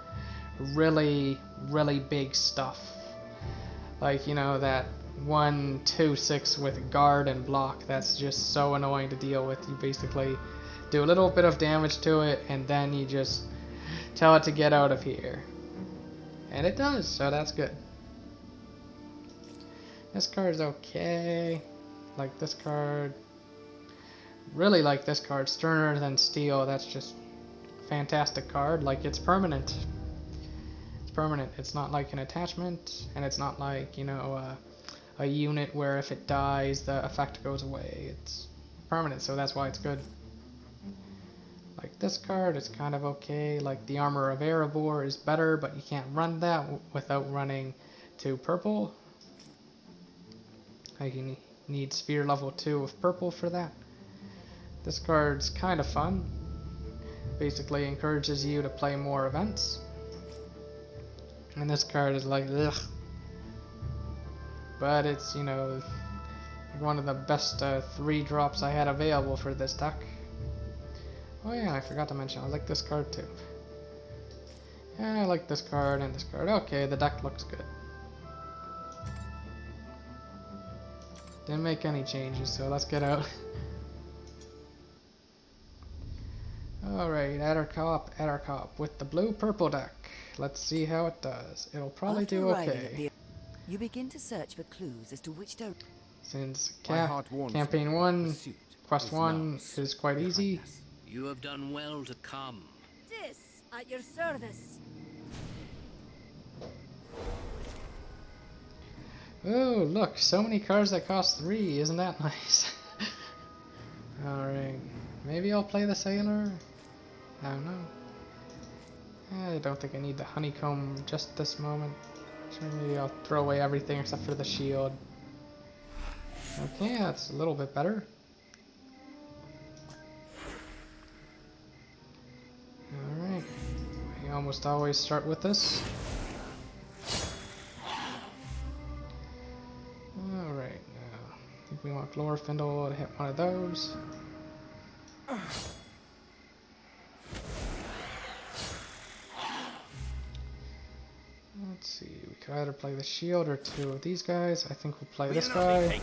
really, really big stuff. Like, you know, that 1/2/6 with guard and block, that's just so annoying to deal with. You basically do a little bit of damage to it, and then you just tell it to get out of here. And it does, so that's good. This card's okay. Like this card. Really like this card. Sterner than Steel. That's just a fantastic card. Like, it's permanent. It's permanent. It's not like an attachment, and it's not like, you know, a unit where if it dies, the effect goes away. It's permanent, so that's why it's good. Like this card, it's kind of okay. Like the Armor of Erebor is better, but you can't run that without running to purple. Like you need Sphere level 2 of purple for that. This card's kind of fun. Basically encourages you to play more events. And this card is like, ugh. But it's, you know, one of the best 3 drops I had available for this deck. Oh yeah, I forgot to mention, I like this card too. Yeah, I like this card and this card. Okay, the deck looks good. Didn't make any changes, so let's get out. Alright, add our cop with the blue-purple deck. Let's see how it does. It'll probably do okay. You begin to search for clues as to which direction. Since campaign 1, quest 1 is quite easy. You have done well to come. This at your service. Oh, look, so many cards that cost 3. Isn't that nice? Alright, maybe I'll play the Sailor. I don't know. I don't think I need the Honeycomb just this moment. So maybe I'll throw away everything except for the shield. Okay, that's a little bit better. Alright. We almost always start with this. Alright, now I think we want Glorfindel to hit one of those. Let's see, we could either play the shield or 2 of these guys. I think we'll play this guy,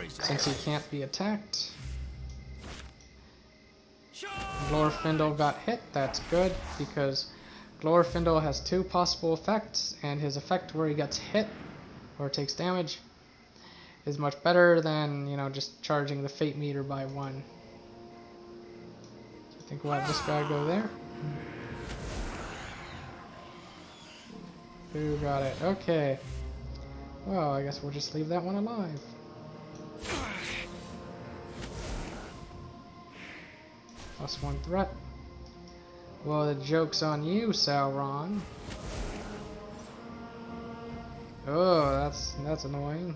since he can't be attacked. Glorfindel got hit, that's good, because Glorfindel has 2 possible effects, and his effect where he gets hit, or takes damage, is much better than, you know, just charging the fate meter by 1. So I think we'll have this guy go there. Who got it? Okay. Well, I guess we'll just leave that one alive. +1 threat. Well, the joke's on you, Sauron. Oh, that's annoying.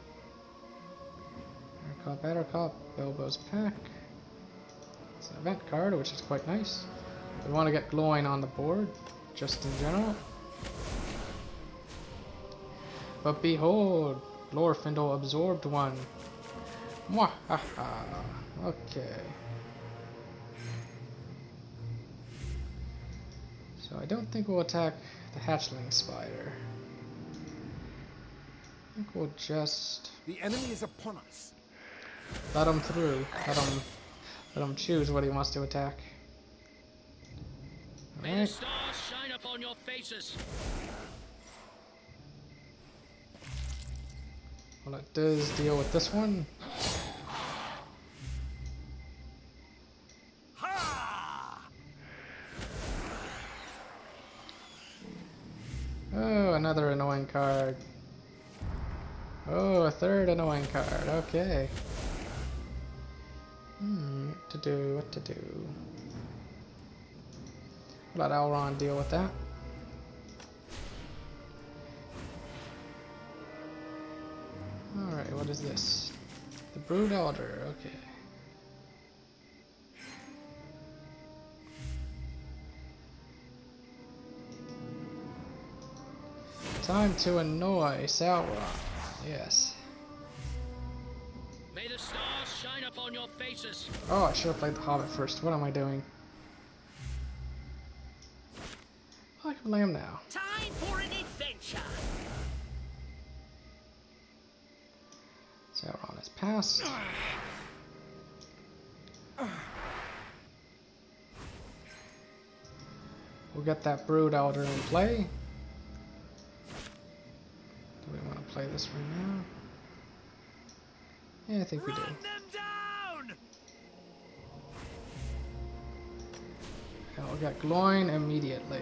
Better cop, Bilbo's pack. It's an event card, which is quite nice. We want to get glowing on the board, just in general. But behold, Glorfindel absorbed 1. Mwahaha. Okay. So I don't think we'll attack the hatchling spider. I think we'll just... The enemy is upon us. Let him through. Let him choose what he wants to attack. May the stars shine upon your faces. Well, it does deal with this one. Oh, another annoying card. Oh, a third annoying card. Okay. What to do? Let Elrond deal with that. Alright, what is this? The Brood Elder, okay. Time to annoy Sauron. Yes. May the stars shine upon your faces. Oh, I should have played the Hobbit first. What am I doing? Oh, I can play him now. Time for an adventure. Sauron is passed. We'll get that Brood Elder in play. this right now. Yeah, I think we do. Run them down! Yeah, we got glowing immediately.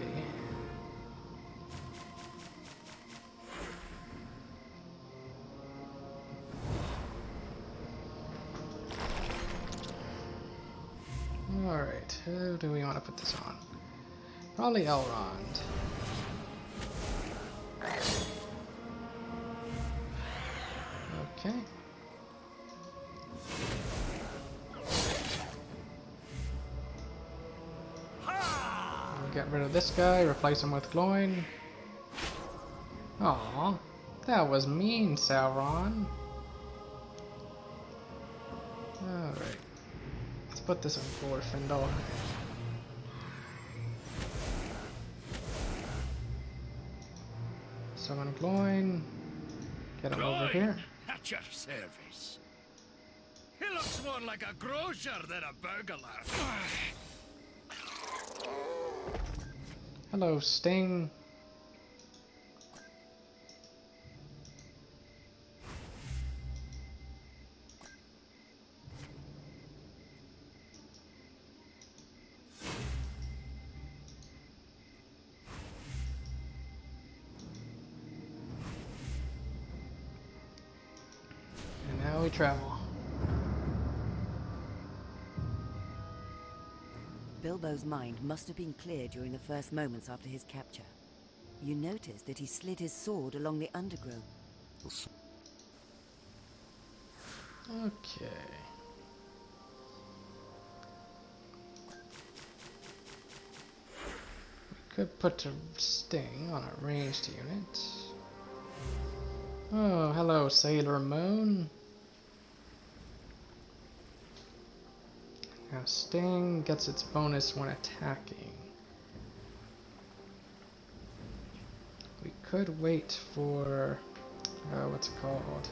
Alright, who do we want to put this on? Probably Elrond. Okay. We'll get rid of this guy, replace him with glowing. Aw, that was mean, Sauron. Alright. Let's put this on Glorfindel. Summon glowing. Get him over here. At your service. He looks more like a grocer than a burglar. Hello, Sting. And now we travel. Bilbo's mind must have been clear during the first moments after his capture. You notice that he slid his sword along the undergrowth. Okay. We could put a Sting on a ranged unit. Oh, hello, Sailor Moon. Now Sting gets its bonus when attacking. We could wait for what's it called?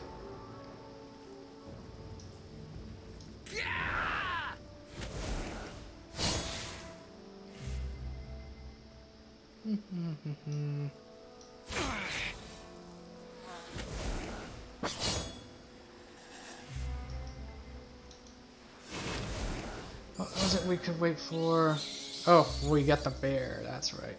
What was it we could wait for? Oh, we got the bear, that's right.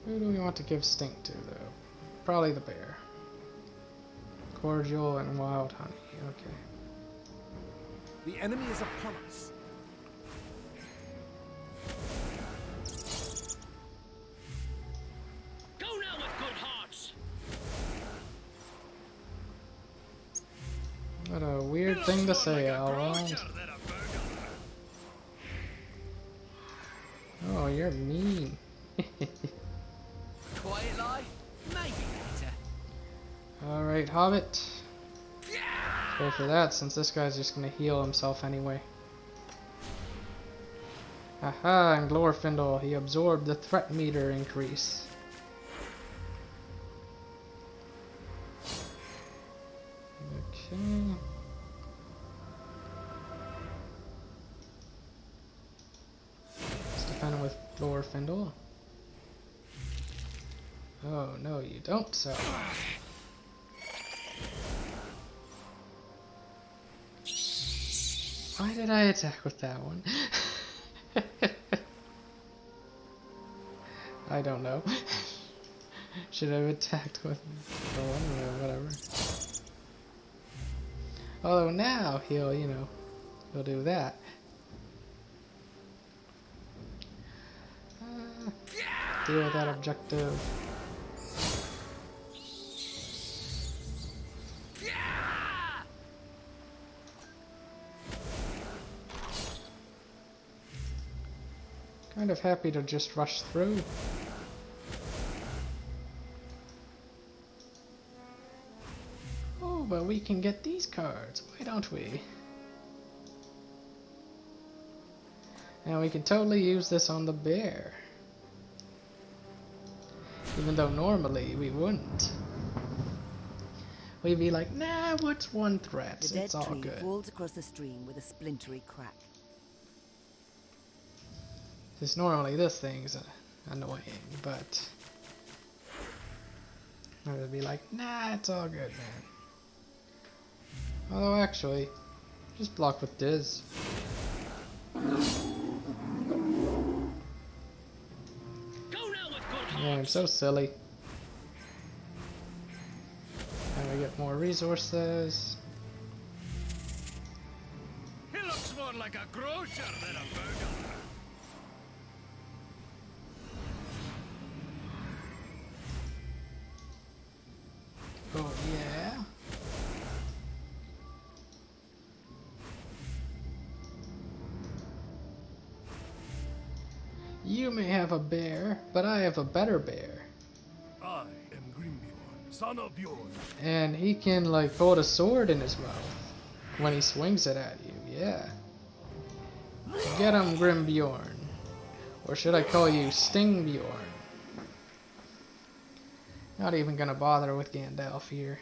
Who do we want to give stink to, though? Probably the bear. Cordial and wild honey, okay. The enemy is upon us. Go now with good hearts. What a weird thing to say, Elrond. Oh, you're mean. Quiet lie? Maybe later. Alright, Hobbit. Let's go for that, since this guy's just gonna heal himself anyway. Aha, and Glorfindel, he absorbed the threat meter increase. Okay. Let's defend with Glorfindel. Oh, no, you don't, so. Why did I attack with that one? I don't know. Should I have attacked with the one or whatever? Although now he'll, you know, he'll do that. Deal with that objective. Kind of happy to just rush through. Oh, but we can get these cards. Why don't we? And we can totally use this on the bear. Even though normally we wouldn't. we'd be like, nah, what's one threat? The dead It's all tree good. falls across the stream with a splintery crack. Because normally this thing's annoying, but I would be like, nah, it's all good, man. Although actually, just block with Diz. Yeah, I'm so silly. And we get more resources. He looks more like a grocer than a burglar. Oh yeah. You may have a bear, but I have a better bear. I am Grimbeorn, son of Bjorn. And he can like hold a sword in his mouth when he swings it at you, yeah. Get him, Grimbjorn. Or should I call you Stingbjorn? Not even gonna bother with Gandalf here.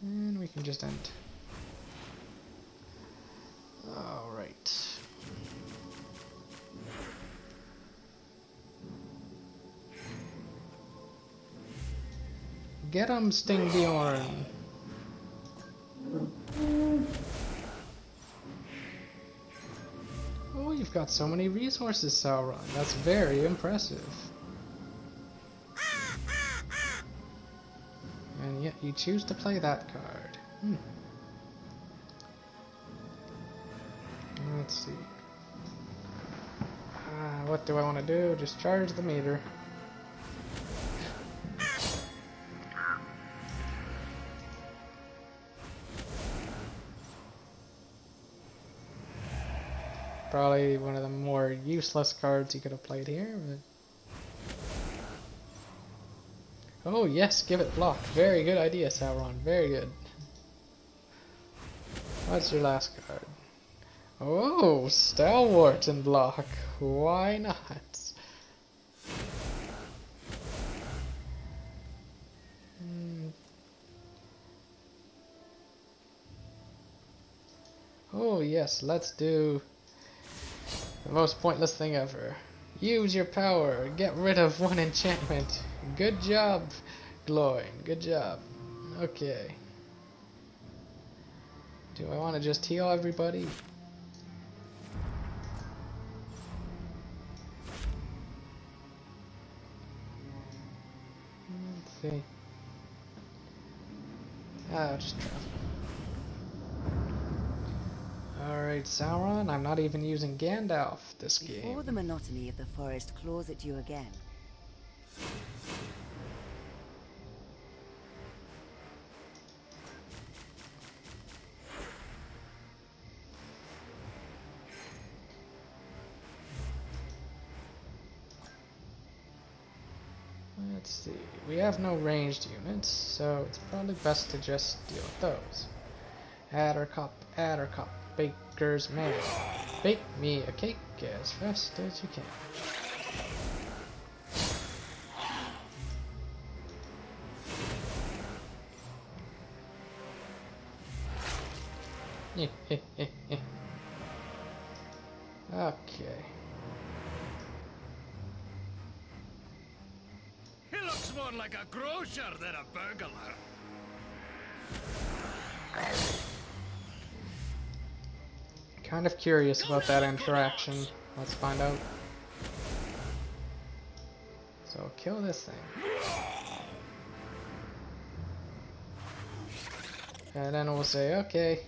And we can just end. Alright. Get him, Stingbjorn. Oh, you've got so many resources, Sauron. That's very impressive. And yet you choose to play that card. Let's see. What do I want to do? Just charge the meter. Probably one of the more useless cards you could have played here. But... oh yes, give it block. Very good idea, Sauron. Very good. What's your last card? Oh, Stalwart and block. Why not? Oh yes, let's do the most pointless thing ever. Use your power. Get rid of one enchantment. Good job, Gloin. Good job. Okay. Do I want to just heal everybody? Let's see. I'll just try. Alright, Sauron, I'm not even using Gandalf this game. Before the monotony of the forest claws at you again. Let's see. We have no ranged units, so it's probably best to just deal with those. Addercup, Addercup. Baker's man. Bake me a cake as fast as you can. Okay. He looks more like a grocer than a burglar. Kind of curious about that interaction. Let's find out. So kill this thing. And then we'll say, okay,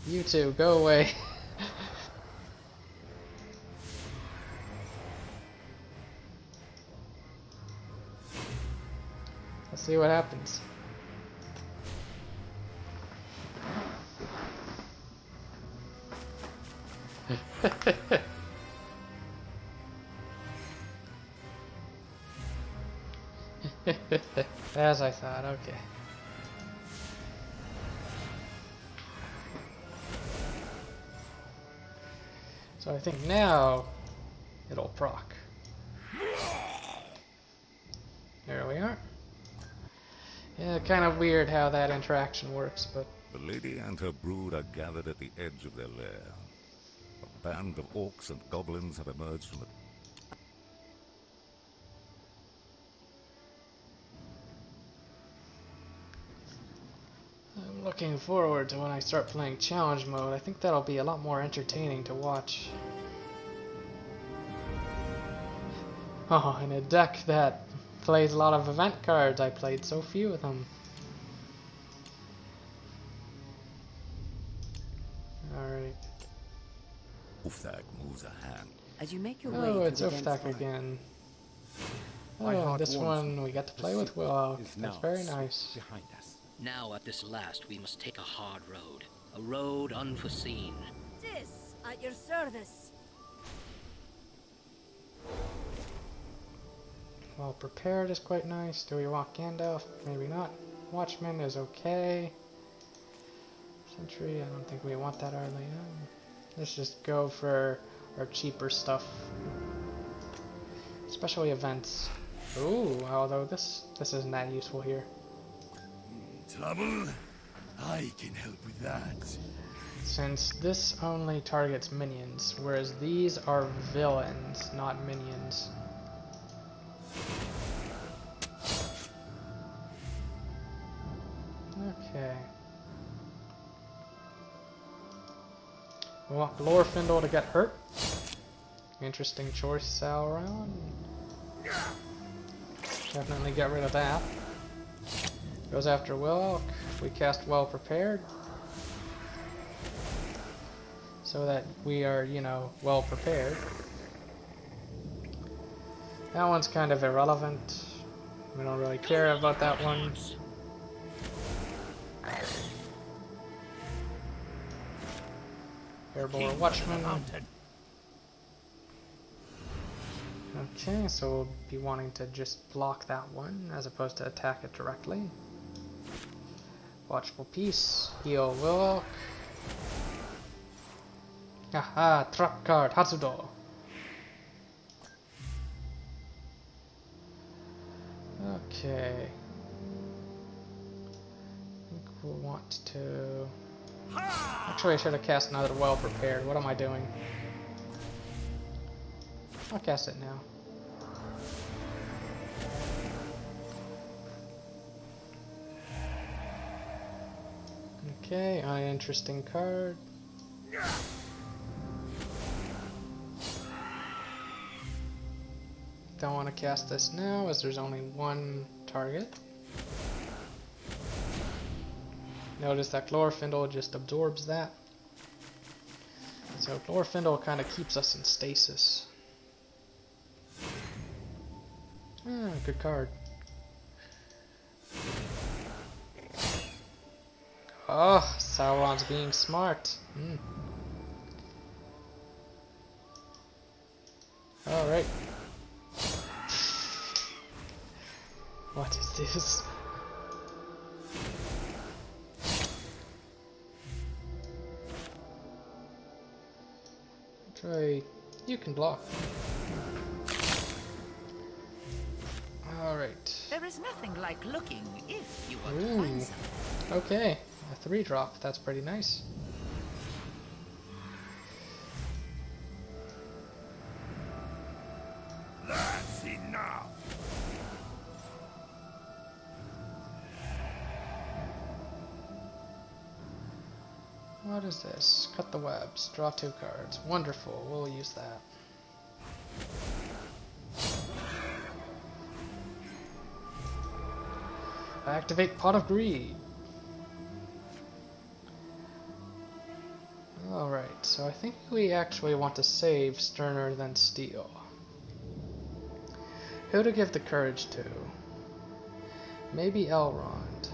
you two, go away. Let's see what happens. As I thought, okay. So I think now it'll proc. There we are. Yeah, kind of weird how that interaction works, but... The lady and her brood are gathered at the edge of their lair. A band of orcs and goblins have emerged from the... I'm looking forward to when I start playing challenge mode. I think that'll be a lot more entertaining to watch. Oh, and a deck that plays a lot of event cards. I played so few of them. Alright. Ufthag moves a hand. As you make your way Oh, through it's the dense Ufthag forest, again. My Oh, heart this warns one me. we get to The play with sea Willow. is That's now very nice. behind us. Now at this last we must take a hard road. A road unforeseen. This at your service. Well prepared is quite nice. Do we want Gandalf? Maybe not. Watchman is okay. Sentry, I don't think we want that early on. Let's just go for our cheaper stuff. Especially events. Ooh, although this isn't that useful here. Trouble? I can help with that. Since this only targets minions, whereas these are villains, not minions. Okay. We want Glorfindel to get hurt. Interesting choice, Sauron. Definitely get rid of that. Goes after Willock. We cast Well Prepared. So that we are, you know, well prepared. That one's kind of irrelevant. We don't really care about that one. Airborne Watchman. Okay, so we'll be wanting to just block that one as opposed to attack it directly. Watchful Peace. Heal Willock. Aha, trap card, Hatsudo. Okay. I think we'll want to... Actually, I should have cast another Well Prepared. What am I doing? I'll cast it now. Okay, uninteresting card. Don't want to cast this now as there's only one target. Notice that Glorfindel just absorbs that. So Glorfindel kind of keeps us in stasis. Ah, good card. Oh, Sauron's being smart. Alright. What is this? Try. You can block. Alright. There is nothing like looking if you want to find something. Okay. A 3-drop. That's pretty nice. That's enough. What is this? Cut the webs. Draw 2 cards. Wonderful. We'll use that. Activate Pot of Greed. Alright, so I think we actually want to save Sterner Than Steel. Who to give the courage to? Maybe Elrond.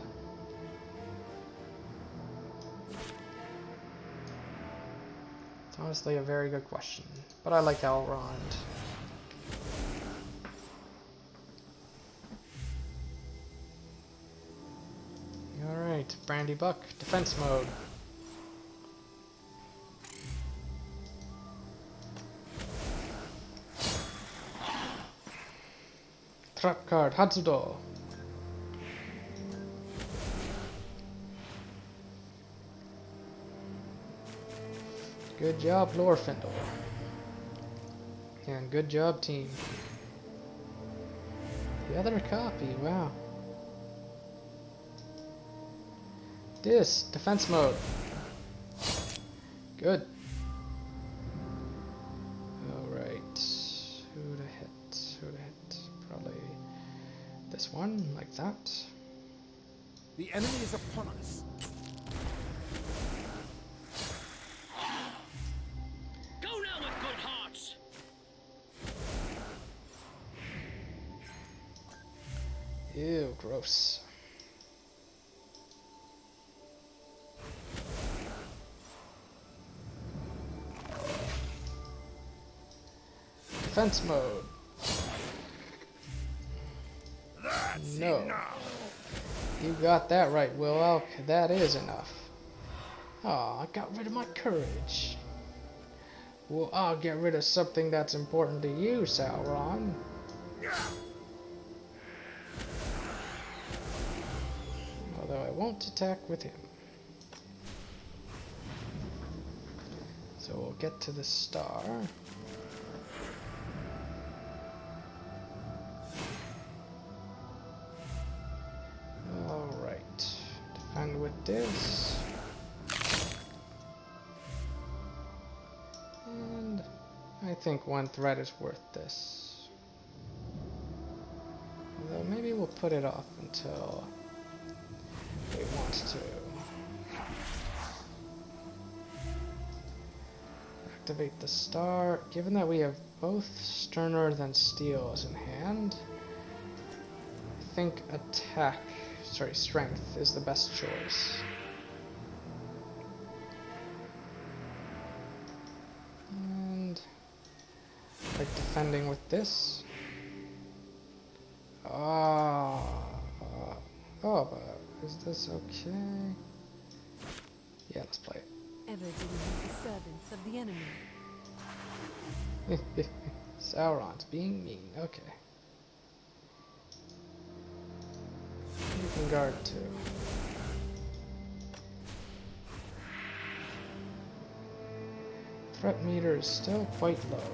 It's honestly a very good question, but I like Elrond. Alright, Brandy Buck, defense mode. trap card, Hatsudo. Good job, Lorfindel. And good job, team. The other copy, wow. This, defense mode. Good. Alright. Who to hit? Who to hit? Probably this one, like that. The enemy is upon us. Go now with good hearts. Ew, gross. Defense mode. No. You got that right, Willow. That is enough. Oh, I got rid of my courage. Well, I'll get rid of something that's important to you, Sauron. Although I won't attack with him. So we'll get to the star. Alright. Defend with this. And I think one threat is worth this. Although maybe we'll put it off until he wants to. Activate the star. Given that we have both Sterner than Steels in hand, I think strength is the best choice. And like defending with this. But is this okay? Yeah, let's play it. Ever dealing with the servants of the enemy. Sauron's being mean. Okay. You can guard too. Threat meter is still quite low.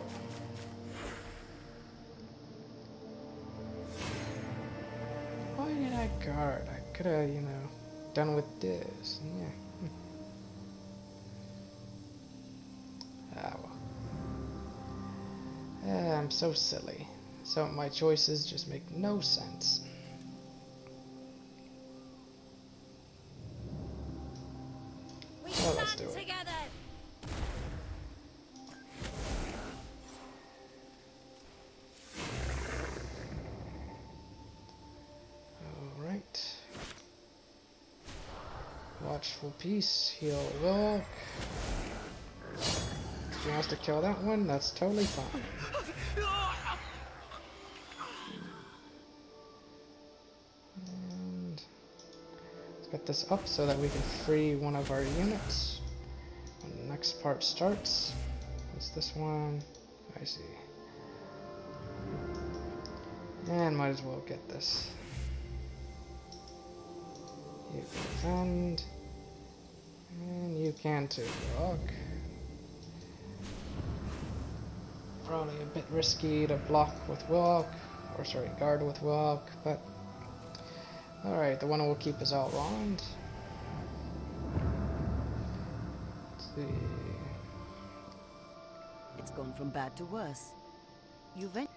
Why did I guard? I could have, done with this. Yeah. I'm so silly. So my choices just make no sense. Well, let's do it. Alright. Watchful Peace, heal Wilk. If he wants to kill that one, that's totally fine. And let's get this up so that we can free one of our units when the next part starts. What's this one? I see. And might as well get this. You can defend. And you can too, Rock. Probably a bit risky to block with Willock, or sorry, guard with Willock, but alright, the one we'll keep is Elrond. Let's see. It's gone from bad to worse. You've Alright.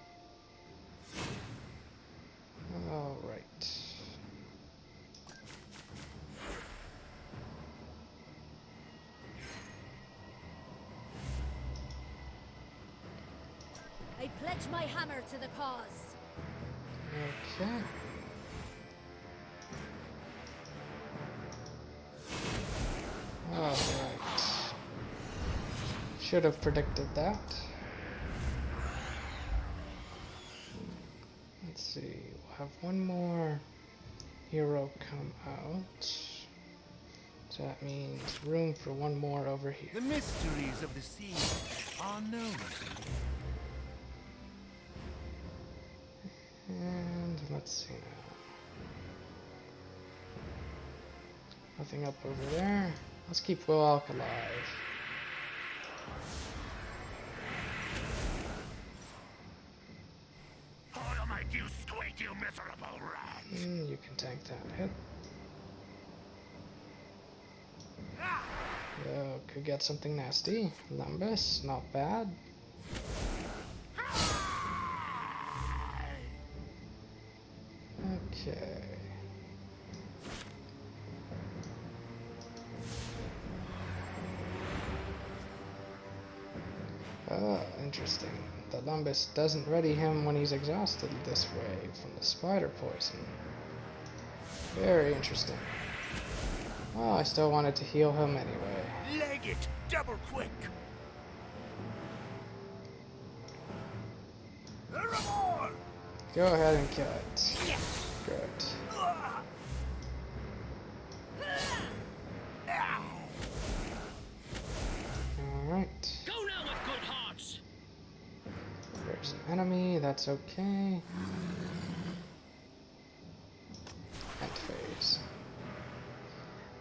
I pledge my hammer to the cause. Okay. Alright. Should have predicted that. Let's see, we'll have one more hero come out. So that means room for one more over here. The mysteries of the sea are known. And Let's see now. Nothing up over there. Let's keep Willock alive. I'll make you squeak, you miserable rat! You can tank that hit. Could get something nasty. Lumbus, not bad. Okay. Oh, interesting. The Lumbus doesn't ready him when he's exhausted this way from the spider poison. Very interesting. Oh, I still wanted to heal him anyway. Leg it, double quick! Go ahead and kill it. Good. Alright. Go now with good hearts. There's an enemy, that's okay. End phase.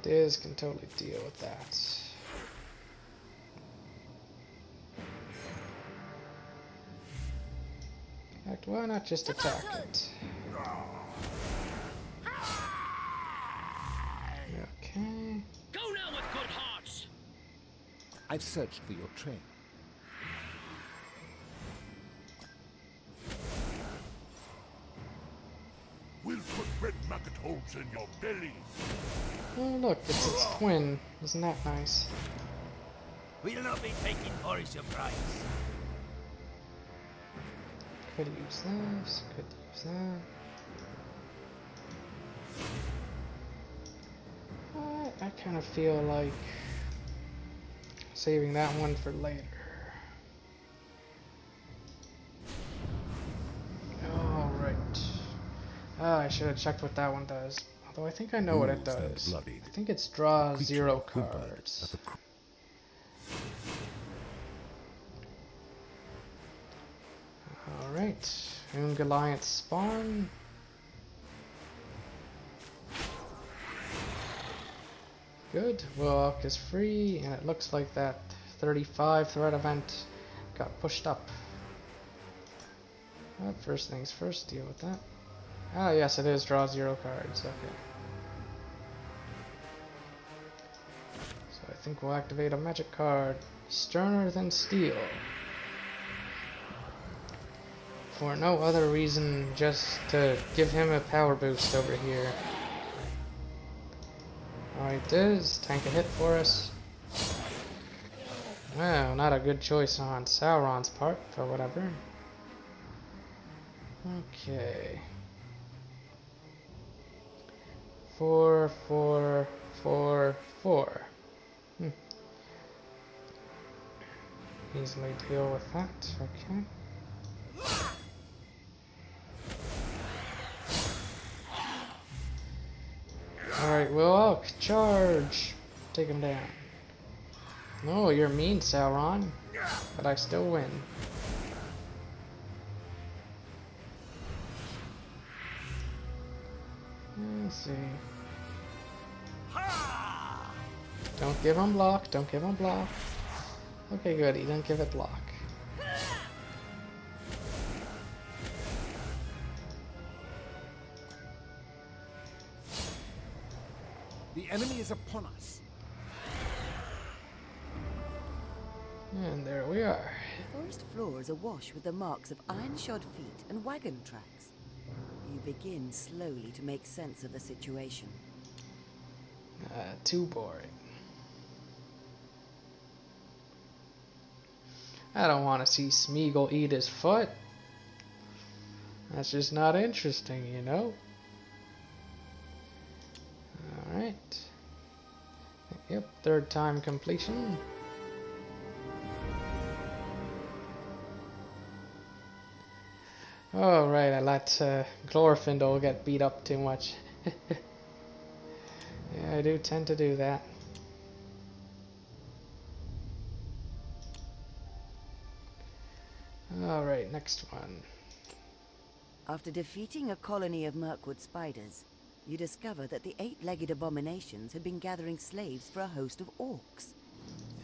Diz can totally deal with that. In fact, why not just attack it? Okay. Go now with good hearts. I've searched for your train. We'll put red maggot holes in your belly. Oh look, it's its twin. Isn't that nice? We'll not be taking for a surprise. Could use this, could use that. I kind of feel like saving that one for later. Alright. I should have checked what that one does. Although I think I know what it does. I think it's draw 0 cards. Alright. Ungoliant spawn. Good. Willock is free, and it looks like that 35 threat event got pushed up. First things first, deal with that. Ah, yes, it is draw 0 cards. Okay. So I think we'll activate a magic card, Sterner Than Steel. For no other reason, just to give him a power boost over here. Alright, Diz, tank a hit for us. Well, not a good choice on Sauron's part, but whatever. Okay. 4, 4, 4, 4. Easily deal with that, okay. Alright, Willock, charge! Take him down. No, you're mean, Sauron. But I still win. Let's see. Don't give him block, don't give him block. Okay, good, he didn't give it block. The enemy is upon us. And there we are. The forest floor is awash with the marks of iron-shod feet and wagon tracks. You begin slowly to make sense of the situation. Too boring. I don't want to see Smeagol eat his foot. That's just not interesting, you know? Alright. Yep, third time completion. Oh, right, I let Glorfindel get beat up too much. Yeah, I do tend to do that. Alright, next one. After defeating a colony of Mirkwood spiders, you discover that the eight-legged abominations had been gathering slaves for a host of orcs.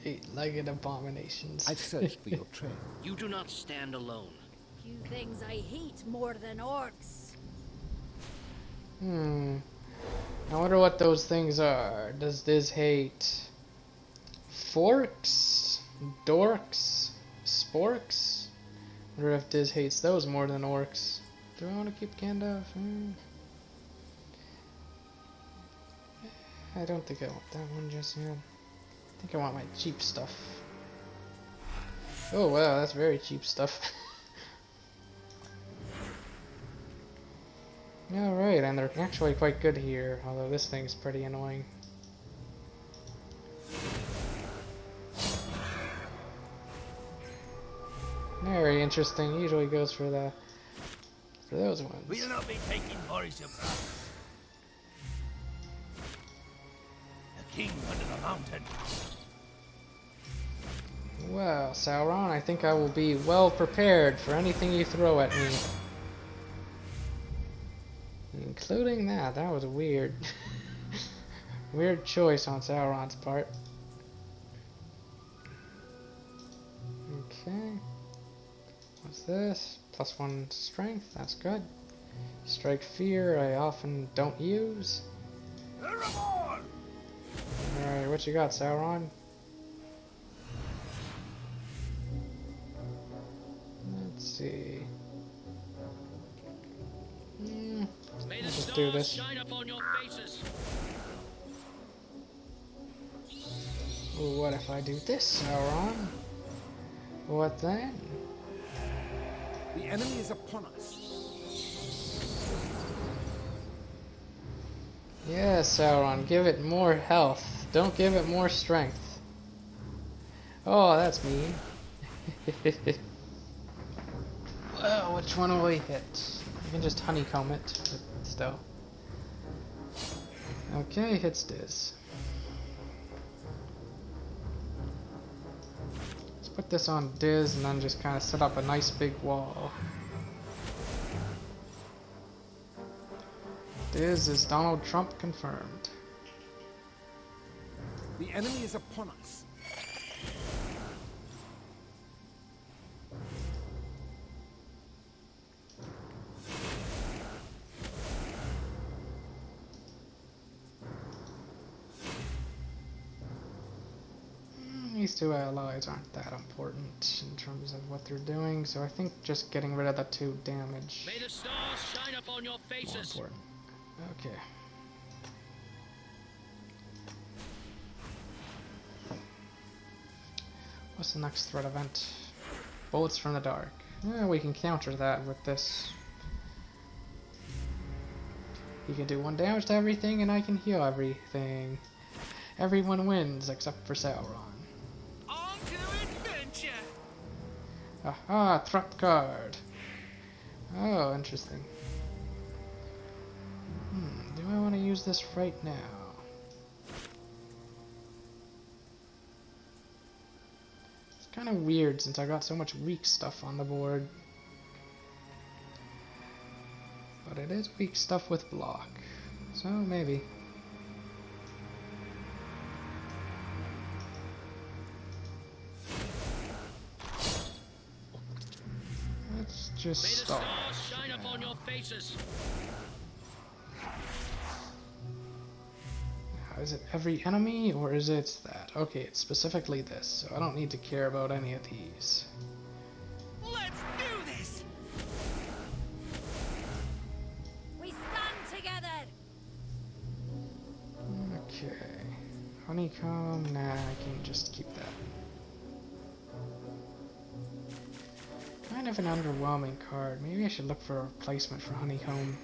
Eight-legged abominations. I've searched for your trail. You do not stand alone. Few things I hate more than orcs. I wonder what those things are. Does Diz hate forks, dorks, sporks? I wonder if Diz hates those more than orcs. Do I want to keep Gandalf? I don't think I want that one just yet. I think I want my cheap stuff. Oh wow, that's very cheap stuff. Alright, and they're actually quite good here, although this thing's pretty annoying. Very interesting, usually goes for those ones. We'll not be taking Boris surprise. The king under the mountain. Well, Sauron, I think I will be well prepared for anything you throw at me. Including that. That was a weird weird choice on Sauron's part. Okay. What's this? +1 strength, that's good. Strike fear, I often don't use. Alright, what you got, Sauron? Let's see. Let's just do this. Shine upon your faces. What if I do this, Sauron? What then? The enemy is upon us. Yeah, Sauron, give it more health. Don't give it more strength. Oh, that's mean. Well, which one will we hit? You can just honeycomb it, but still. Okay, hits Diz. Let's put this on Diz and then just kind of set up a nice big wall. Diz is Donald Trump confirmed. The enemy is upon us. These two allies aren't that important in terms of what they're doing, so I think just getting rid of the 2 damage May the stars shine upon your is more faces. important. Okay. What's the next threat event? Bullets from the dark. We can counter that with this. You can do 1 damage to everything and I can heal everything. Everyone wins except for Sauron. On to adventure! Aha, threat card. Oh, interesting. Do I want to use this right now? It's kind of weird since I got so much weak stuff on the board. But it is weak stuff with block, so maybe. Let's just start. May the stars shine upon your faces. Is it every enemy, or is it that? Okay, it's specifically this, so I don't need to care about any of these. Let's do this! We stand together! Okay. Honeycomb, nah, I can just keep that. Kind of an underwhelming card. Maybe I should look for a replacement for Honeycomb.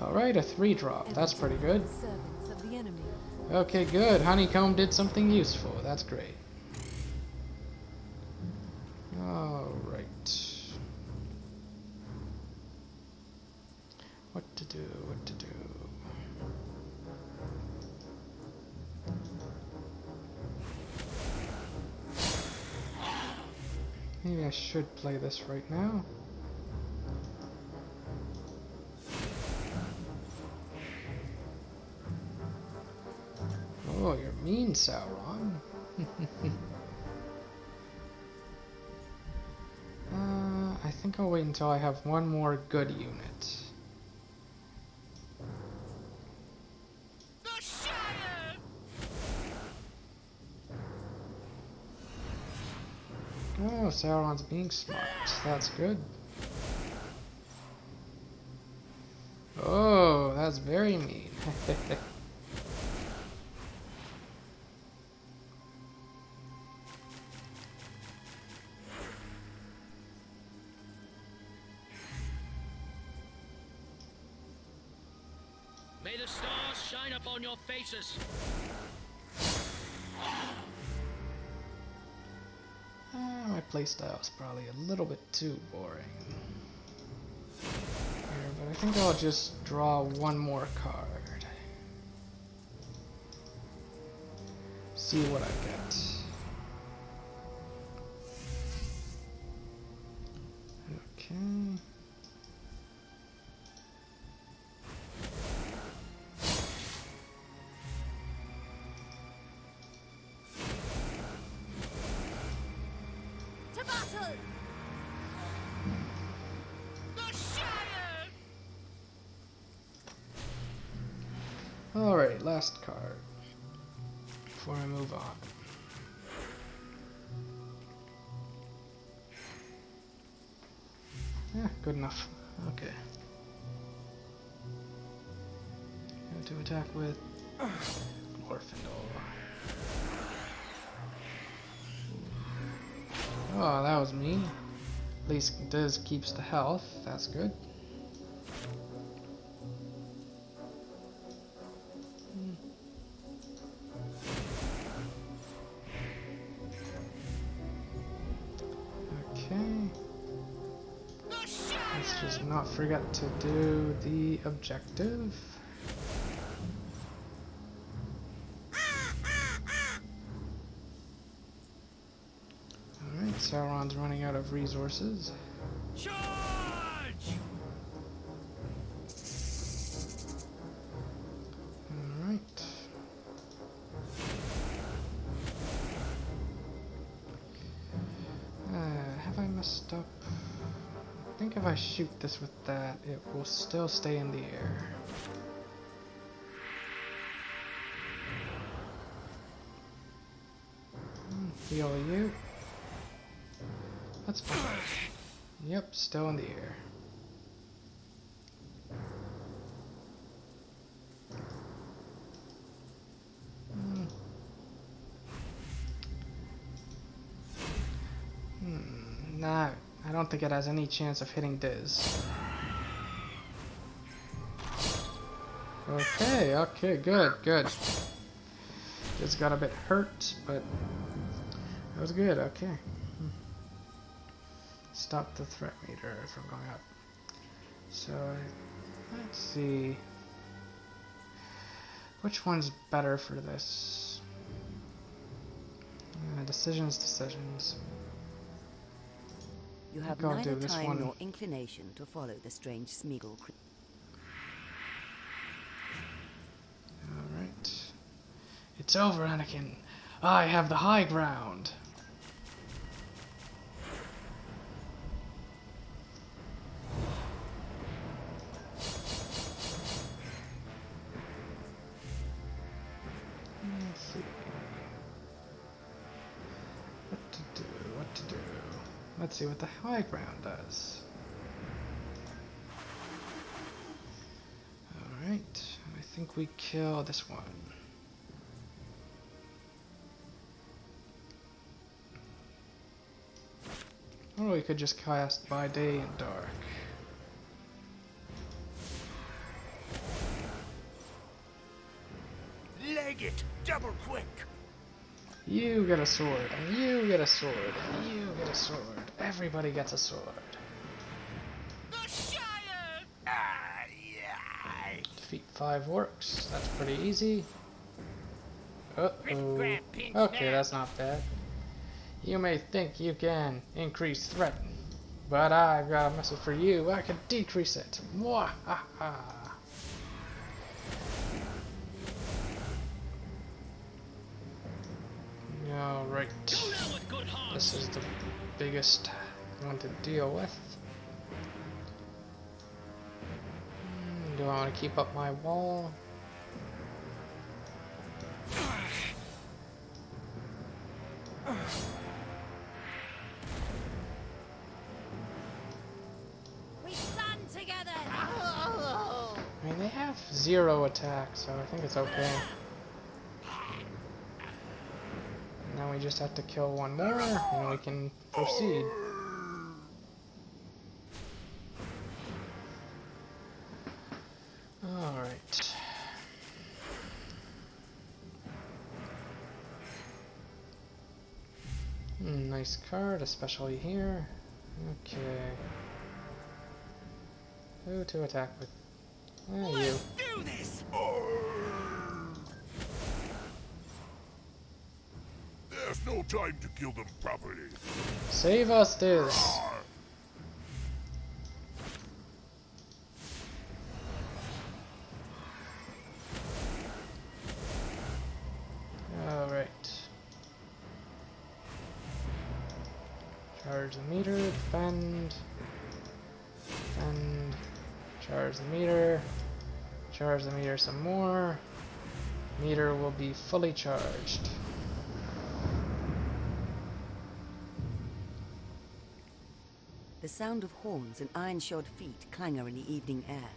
Alright, a 3-drop. That's pretty good. Servants of the enemy. Okay, good. Honeycomb did something useful. That's great. Alright. What to do, what to do. Maybe I should play this right now. Oh, you're mean, Sauron. I think I'll wait until I have one more good unit. Oh, Sauron's being smart. That's good. Oh, that's very mean. May the stars shine upon your faces. My playstyle is probably a little bit too boring here, but I think I'll just draw one more card. See what I get. Okay. Alright, last card before I move on. Yeah, good enough. Okay. Go to attack with Glorfindel. Oh, that was mean. At least Diz keeps the health. That's good. Let's not forget to do the objective. Alright, Sauron's running out of resources. Charge! Alright. Have I messed up? I think if I shoot this with that, it will still stay in the air. Heal you. That's fine. Yep, still in the air. Nah, I don't think it has any chance of hitting Diz. Okay, good. Diz got a bit hurt, but that was good, okay. Stop the threat meter from going up. So, let's see. Which one's better for this? Decisions. You have neither time nor inclination to follow the strange Smeagol. Alright. It's over, Anakin. I have the high ground. Let's see. What to do. Let's see what the high ground does. Alright, I think we kill this one. Or we could just cast by day and dark. Leg it, double quick. You get a sword, and you get a sword, and you get a sword. Everybody gets a sword. The Shire! Defeat 5 orcs. That's pretty easy. Uh-oh. Okay, that's not bad. You may think you can increase threat, but I've got a message for you. I can decrease it. Mwahaha. Alright. This is the biggest one to deal with. Do I want to keep up my wall? We stand together. I mean, they have 0 attack, so I think it's okay. Now we just have to kill one more, and we can proceed. Alright. Nice card, especially here. Okay. Who to attack with? You. Do this. There's no time to kill them properly. Save us this. Alright. Charge the meter, defend. Defend. Charge the meter. Charge the meter some more. Meter will be fully charged. The sound of horns and iron-shod feet clangor in the evening air.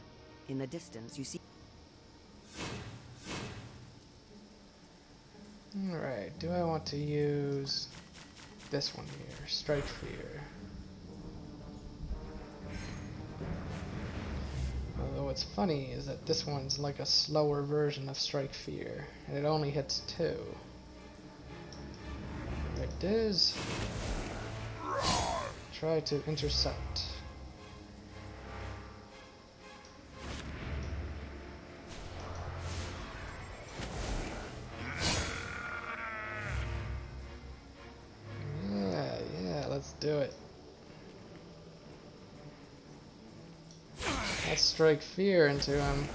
In the distance, you see... Alright, do I want to use this one here? Strike Fear. Although what's funny is that this one's like a slower version of Strike Fear, and it only hits 2. There it is. Try to intercept. Yeah, let's do it. Let's strike fear into him.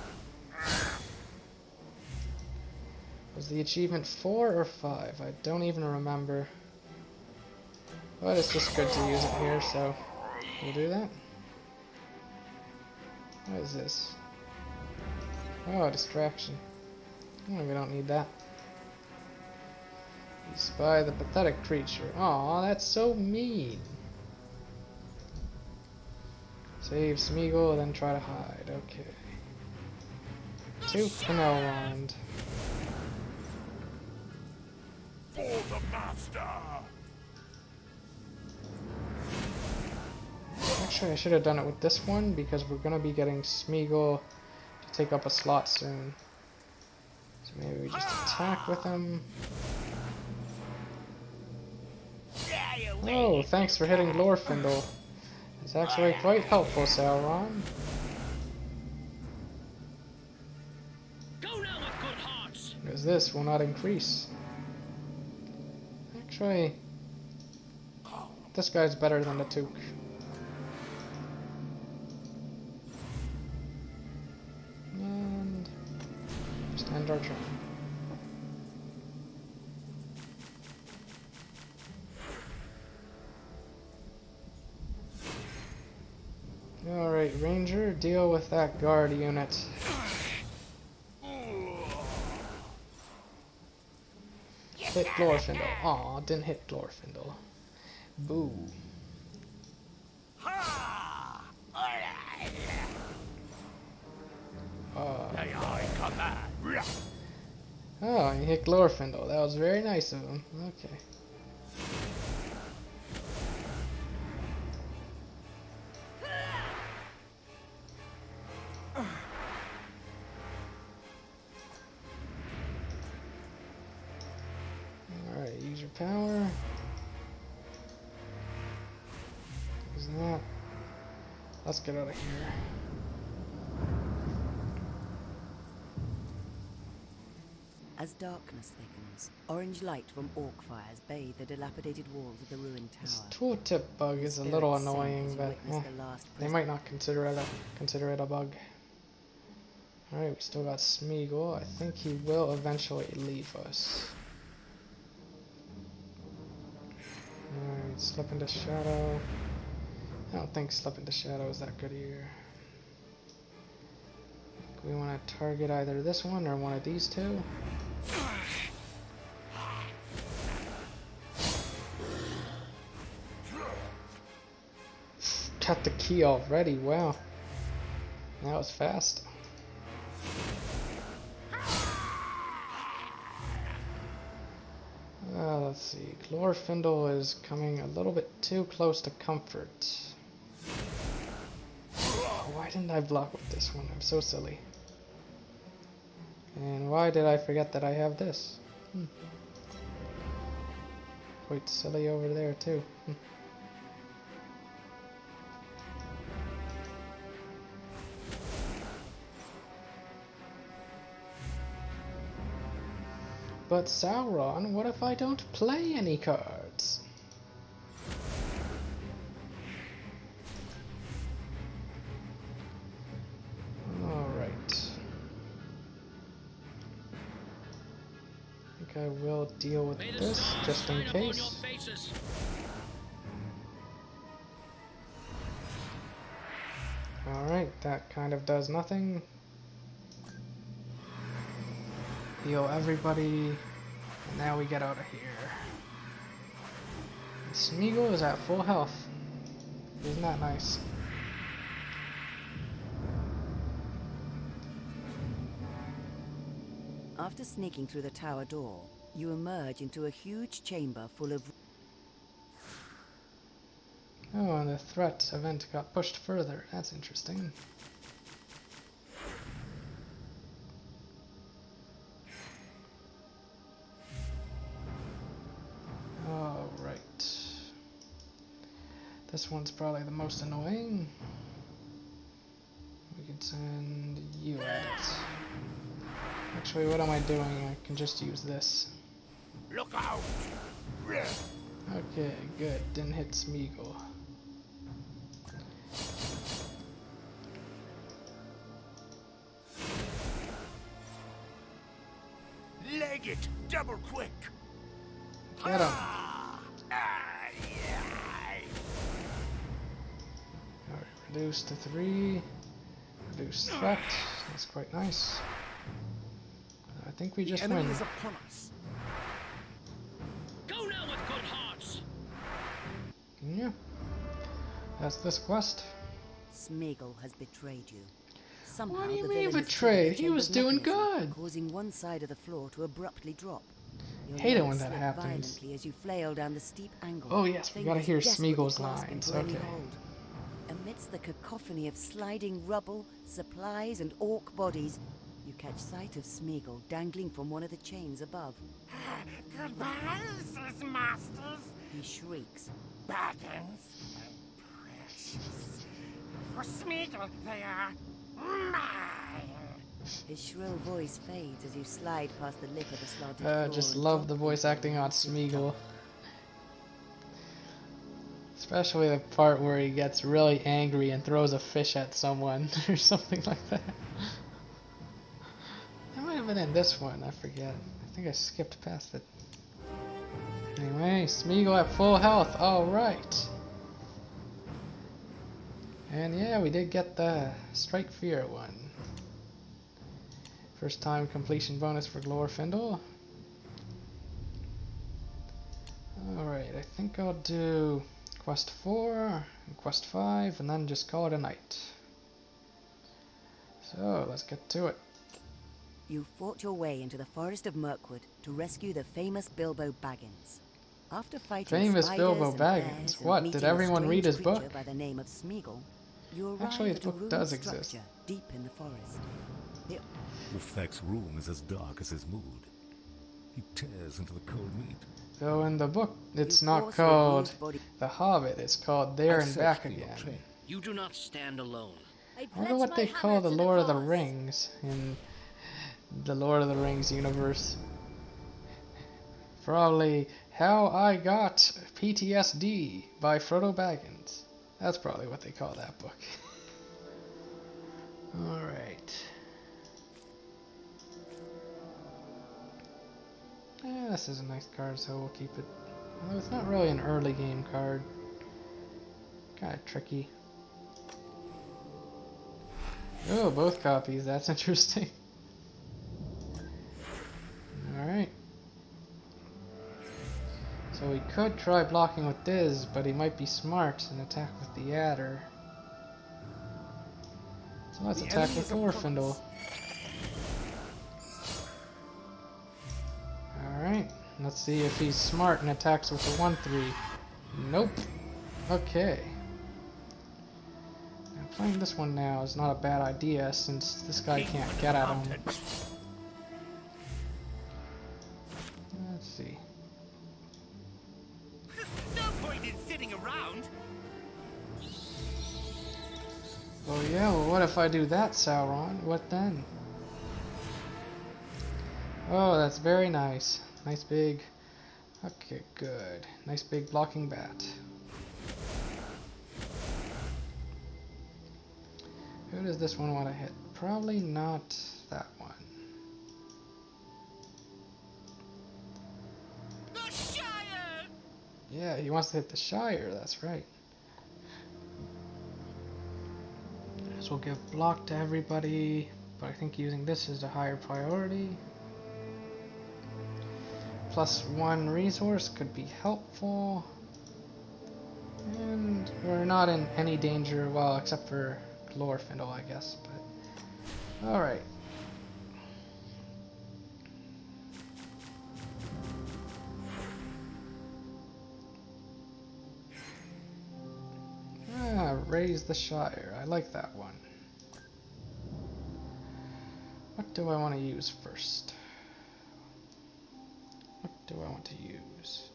Was the achievement 4 or 5? I don't even remember. But it's just good to use it here, so we'll do that. What is this? Oh, a distraction. Oh, we don't need that. You spy the pathetic creature. Aw, that's so mean. Save Smeagol, then try to hide. Okay. 2 Canal Wand. For the master! Actually, I should have done it with this one because we're going to be getting Smeagol to take up a slot soon. So maybe we just attack with him. Oh, thanks for hitting Glorfindel. It's actually quite helpful, Sauron. Because this will not increase. Actually, this guy's better than the Took. And just end our turn. Alright, Ranger, deal with that guard unit. Hit Glorfindel. Aw, didn't hit Glorfindel. Boo. Oh, he hit Glorfindel. That was very nice of him. Okay. Alright, use your power. Use that. Let's get out of here. As darkness thickens, orange light from orc fires bathe the dilapidated walls of the ruined This tower. tooltip bug is a little annoying, but they might not consider it a bug. Alright, we still got Smeagol. I think he will eventually leave us. Alright, slip into shadow. I don't think slip into shadow is that good here. We want to target either this one or one of these two. Got the key already, wow. That was fast. Let's see, Glorfindel is coming a little bit too close to comfort. Why didn't I block with this one? I'm so silly. And why did I forget that I have this? Quite silly over there too. But Sauron, what if I don't play any cards? Alright. I think I will deal with this, just in case. Alright, that kind of does nothing. Heal everybody, and now we get out of here. Smeagol is at full health. Isn't that nice? After sneaking through the tower door, you emerge into a huge chamber full of... Oh, and the threat event got pushed further. That's interesting. This one's probably the most annoying. We can send you at it. Actually, what am I doing? I can just use this. Look out! Okay, good. Didn't hit Smeagol. Leg it! Double quick! Get him! Reduce to 3. Reduce threat. That's quite nice. I think we just win. Is upon us. Go now with good hearts. Yeah. That's this quest. Smeagol has betrayed you. Somehow What do you the mean villain betrayed? has He was doing good. causing one side of the floor to abruptly drop. Your Hate it legs when that slip happens. violently as you flail down the steep angle. Oh yes, we gotta hear Fingers desperately Smeagol's grasping lines. for any Okay. hold. Amidst the cacophony of sliding rubble, supplies, and orc bodies, you catch sight of Smeagol dangling from one of the chains above. Goodbye, Sis Masters. He shrieks. Baggins and precious. For Smeagol, they are mine. His shrill voice fades as you slide past the lip of the slanted floor. Just and love drop the voice into acting on massive Smeagol. Especially the part where he gets really angry and throws a fish at someone or something like that. That might have been in this one, I forget. I think I skipped past it. Anyway, Smeagol at full health, alright. And yeah, we did get the Strike Fear one. First time completion bonus for Glorfindel. Alright, I think I'll do Quest 4 and Quest 5 and then just call it a night. So, let's get to it. You fought your way into the forest of Mirkwood to rescue the famous Bilbo Baggins. After fighting Famous spiders Bilbo and Baggins? bears and What, did meeting a everyone strange read his creature book? by the name of Smeagol, you arrive Actually, his at a book ruined does structure exist. deep in the forest. The Ulfthac's room is as dark as his mood. He tears into the cold meat. Though in the book, it's You not force your called bruised body- The Hobbit, it's called There I and searched Back for your Again. trail. You do not stand alone. I I wonder pledge what my they hammer call the to Lord of the cause. Rings in the Lord of the Rings universe. Probably How I Got PTSD by Frodo Baggins. That's probably what they call that book. Alright. Yeah, this is a nice card, so we'll keep it. Although it's not really an early game card. Kinda tricky. Oh, both copies. That's interesting. Alright. So we could try blocking with Diz, but he might be smart and attack with the Adder. So let's attack with Glorfindel. Alright, let's see if he's smart and attacks with the 1-3. Nope. Okay. Now playing this one now is not a bad idea since this guy can't get at him. Let's see. No point in sitting around. Oh yeah, well what if I do that, Sauron? What then? Oh, that's very nice. Nice big... Okay, good. Nice big blocking bat. Who does this one want to hit? Probably not that one. The Shire! Yeah, he wants to hit the Shire, that's right. This will give block to everybody, but I think using this is the higher priority. +1 resource could be helpful. And we're not in any danger, well, except for Glorfindel, I guess, but... Alright. Raise the Shire. I like that one. What do I want to use first? What do I want to use?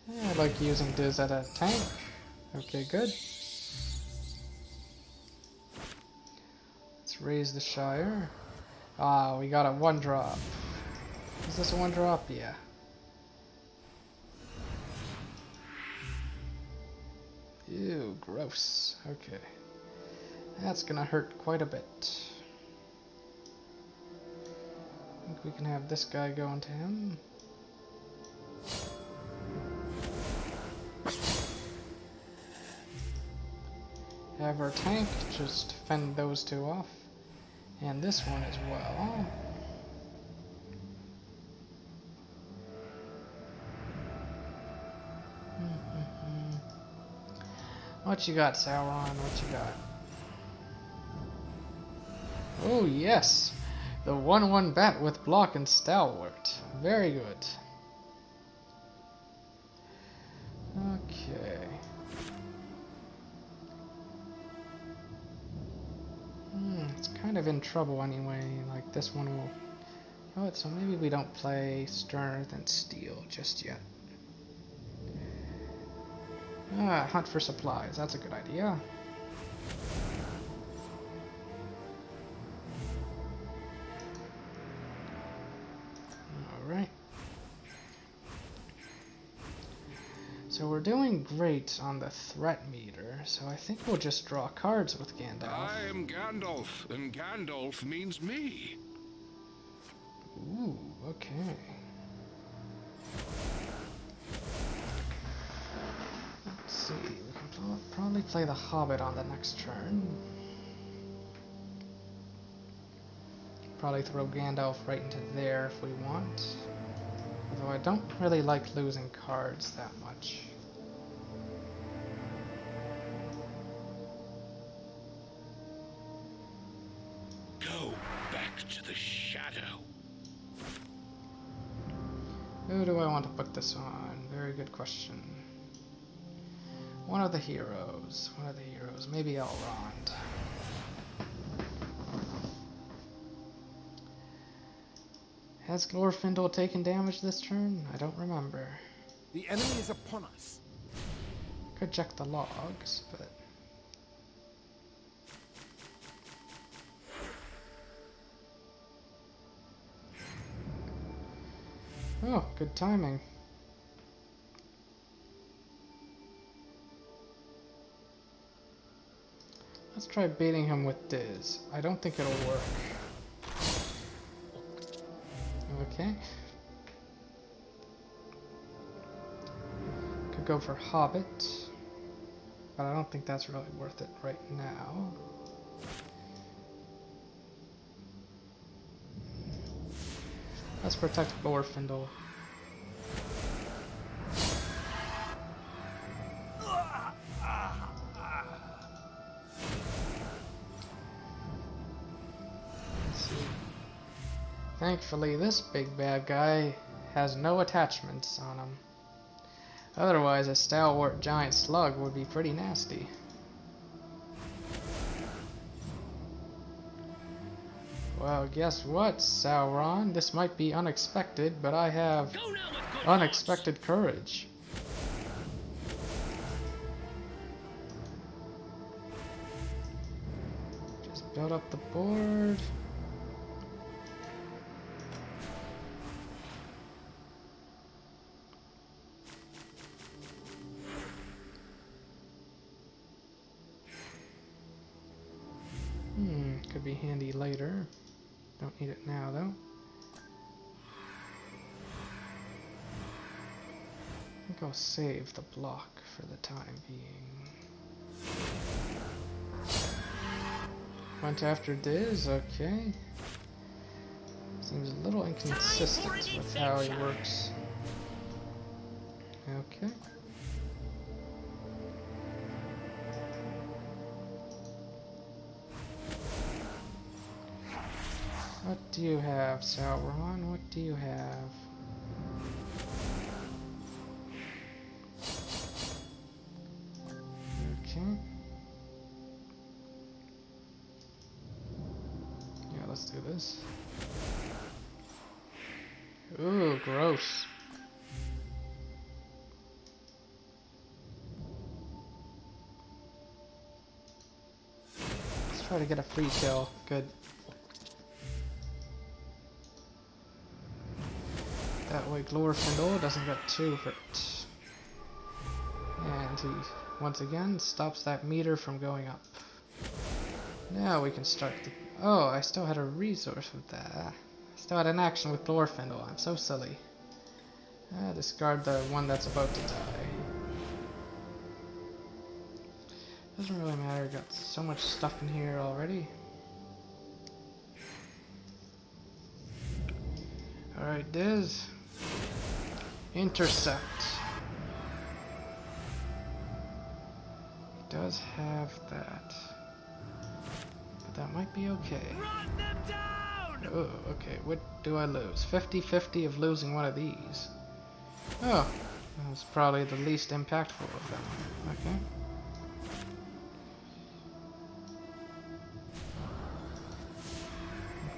I like using Diz at a tank. Okay, good. Let's raise the Shire. Ah, we got a 1-drop. Is this a 1-drop? Yeah. Ew, gross. Okay. That's gonna hurt quite a bit. I think we can have this guy go into him. Have our tank just fend those two off. And this one as well. What you got, Sauron? What you got? Oh, yes! The 1-1 bat with block and stalwart. Very good. Okay. It's kind of in trouble anyway. Like, this one will... Oh, so maybe we don't play Sterner than Steel just yet. Hunt for supplies. That's a good idea. Alright. So we're doing great on the threat meter, so I think we'll just draw cards with Gandalf. I am Gandalf, and Gandalf means me. Ooh, okay. Let's see, we can probably play the Hobbit on the next turn. Probably throw Gandalf right into there if we want. Although I don't really like losing cards that much. Go back to the shadow. Who do I want to put this on? Very good question. One of the heroes. One of the heroes. Maybe Elrond. Has Glorfindel taken damage this turn? I don't remember. The enemy is upon us. Could check the logs, but... Oh, good timing. Let's try baiting him with Diz. I don't think it'll work. Okay. Could go for Hobbit, but I don't think that's really worth it right now. Let's protect Glorfindel. Thankfully, this big bad guy has no attachments on him. Otherwise, a stalwart giant slug would be pretty nasty. Well, guess what, Sauron? This might be unexpected, but I have unexpected courage. Just build up the board. Could be handy later. Don't need it now, though. I think I'll save the block for the time being. Went after Diz, okay. Seems a little inconsistent with how he works. Okay. What do you have, Sauron? What do you have? Okay. Yeah, let's do this. Ooh, gross. Let's try to get a free kill. Good. That way Glorfindel doesn't get too hurt. And he, once again, stops that meter from going up. Now we can start the... Oh, I still had a resource with that. Still had an action with Glorfindel. I'm so silly. Discard the one that's about to die. Doesn't really matter, got so much stuff in here already. Alright, Diz. Intercept. He does have that. But that might be okay. Run them down! Oh, okay. What do I lose? 50-50 of losing one of these. Oh, that's probably the least impactful of them. Okay.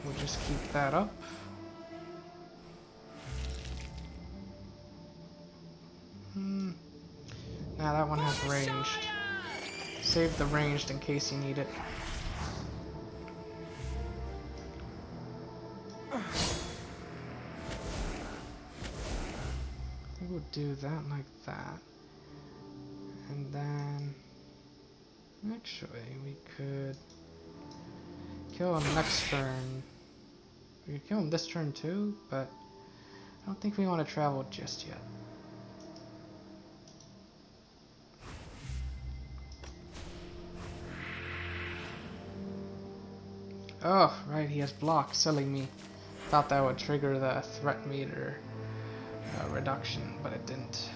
We'll just keep that up. Nah, that one has ranged. Save the ranged in case you need it. I think we'll do that like that. And then... Actually, we could... kill him next turn. We could kill him this turn too, but... I don't think we want to travel just yet. Oh, right, he has block, silly me. Thought that would trigger the threat meter reduction, but it didn't.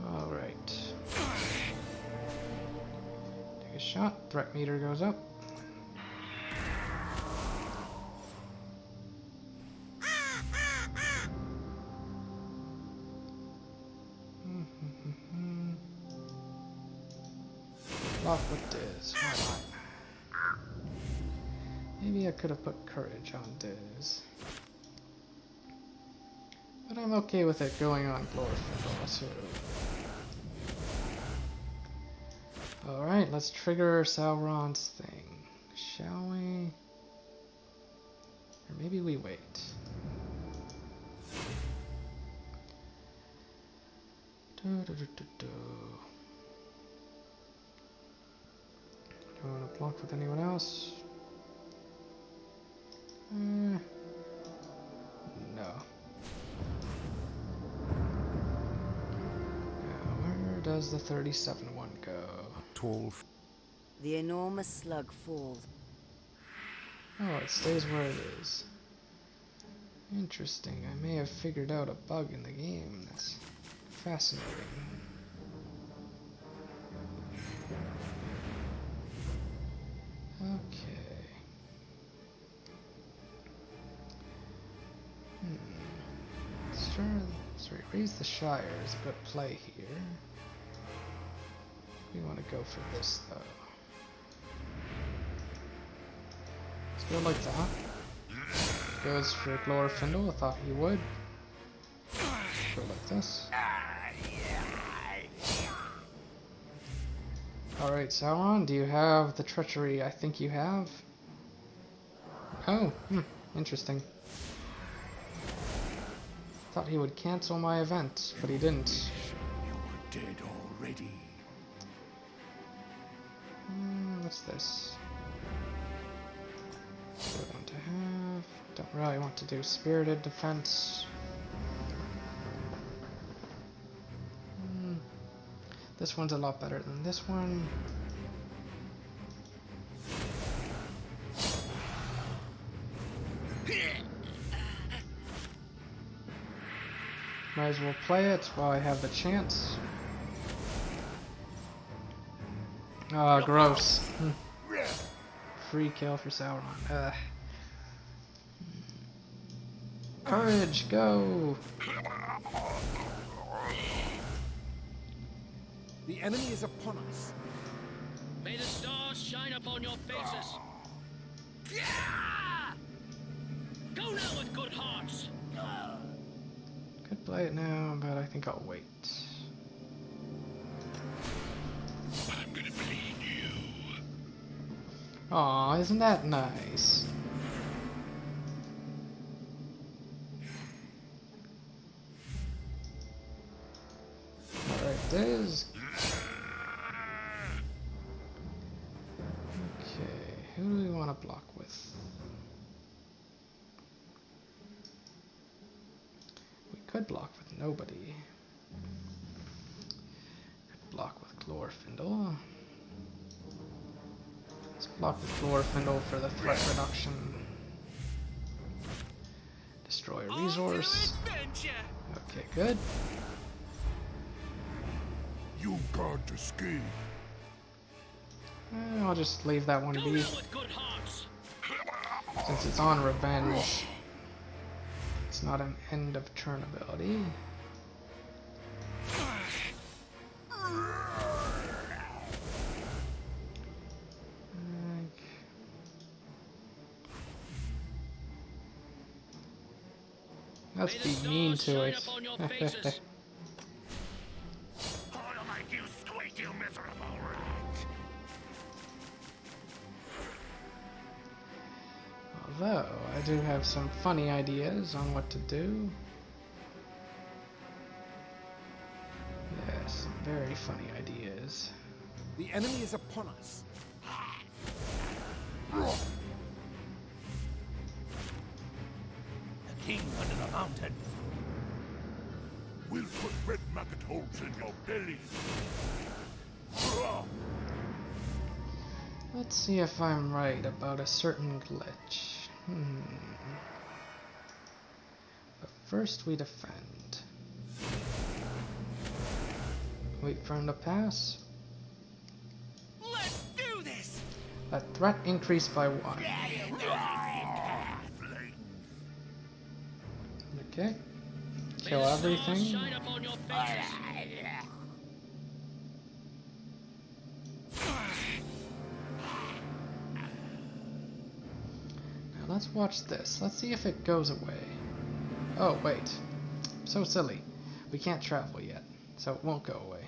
Alright. Take a shot, threat meter goes up. Block with Diz, why not? Maybe I could have put courage on Diz. But I'm okay with it going on Glorfindel too. Alright, let's trigger Sauron's thing. Shall we? Or maybe we wait. Do I want to block with anyone else? No. Now, where does the 37 one go? The enormous slug falls. Oh, it stays where it is. Interesting. I may have figured out a bug in the game. That's fascinating. Okay. Sorry, raise the Shire is a good play here. We want to go for this though. Let's go like that. Goes for Glorfindel, I thought he would. Go like this. Alright, Sauron, do you have the treachery I think you have? Oh, interesting. Thought he would cancel my event, but he didn't. You're dead already. What's this? Good one to have. Don't really want to do spirited defense. This one's a lot better than this one. Might as well play it while I have the chance. Ah, gross. Free kill for Sauron. Courage, go! The enemy is upon us. May the stars shine upon your faces. Go now with good hearts. Could play it now, but I think I'll wait. I'm gonna bleed you. Aw, isn't that nice? Alright, it is. Okay, who do we want to block with? We could block with nobody. Could block with Glorfindel. Let's block with Glorfindel for the threat reduction. Destroy a resource. Okay, good. You can't escape. I'll just leave that one be. Since it's on revenge, it's not an end of turn ability. Let's be mean to it. Although, I do have some funny ideas on what to do. Yes, some very funny ideas. The enemy is upon us. The king under the mountain. We'll put red maggot holes in your belly. Let's see if I'm right about a certain glitch. But first we defend. Wait for him to pass. Let's do this. Let threat increase by 1. Okay. Kill everything. Now let's watch this. Let's see if it goes away. Oh, wait. So silly. We can't travel yet, so it won't go away.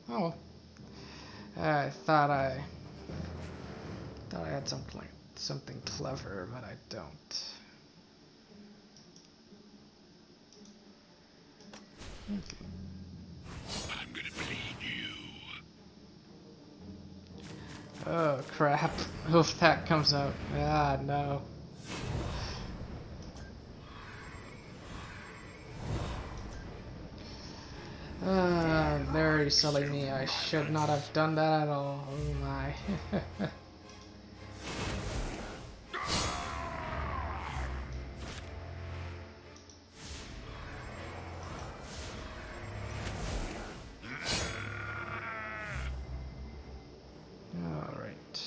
Oh. I thought I had something clever, but I don't. I'm gonna bleed you. Oh crap. If that comes out. Ah, no. Very silly me. I should not have done that at all. Oh my. Alright.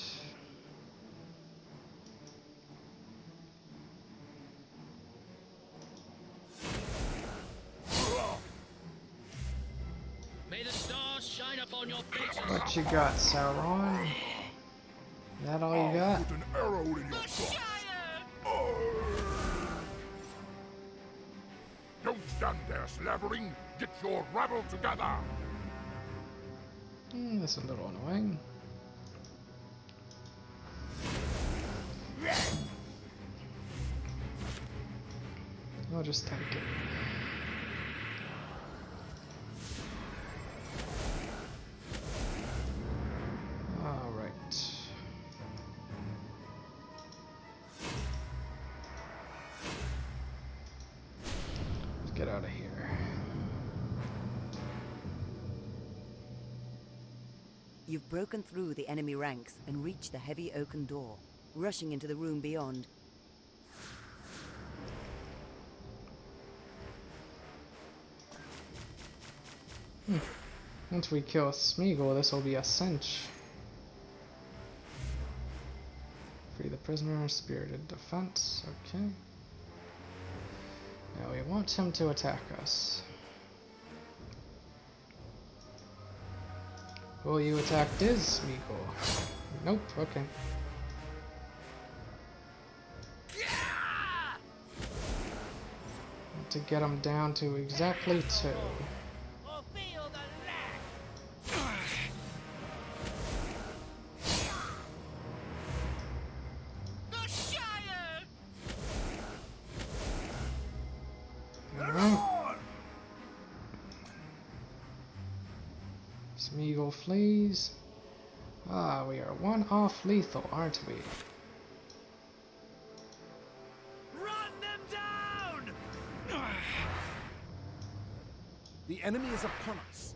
May the stars shine upon your faces. What you got, Sauron? That all you got? Put an arrow in your butt. Don't stand there slavering. Get your rabble together. That's a little annoying. I'll just tank it. Alright. Let's get out of here. You've broken through the enemy ranks and reached the heavy oaken door. Rushing into the room beyond, Once we kill Smeagol, this will be a cinch. Free the prisoner, spirited defense, okay. Now we want him to attack us. Will you attack Diz, Smeagol? Nope, okay. To get him down to exactly 2. Smeagol flees. Ah, we are 1 off lethal, aren't we? Run them down! The enemy is upon us.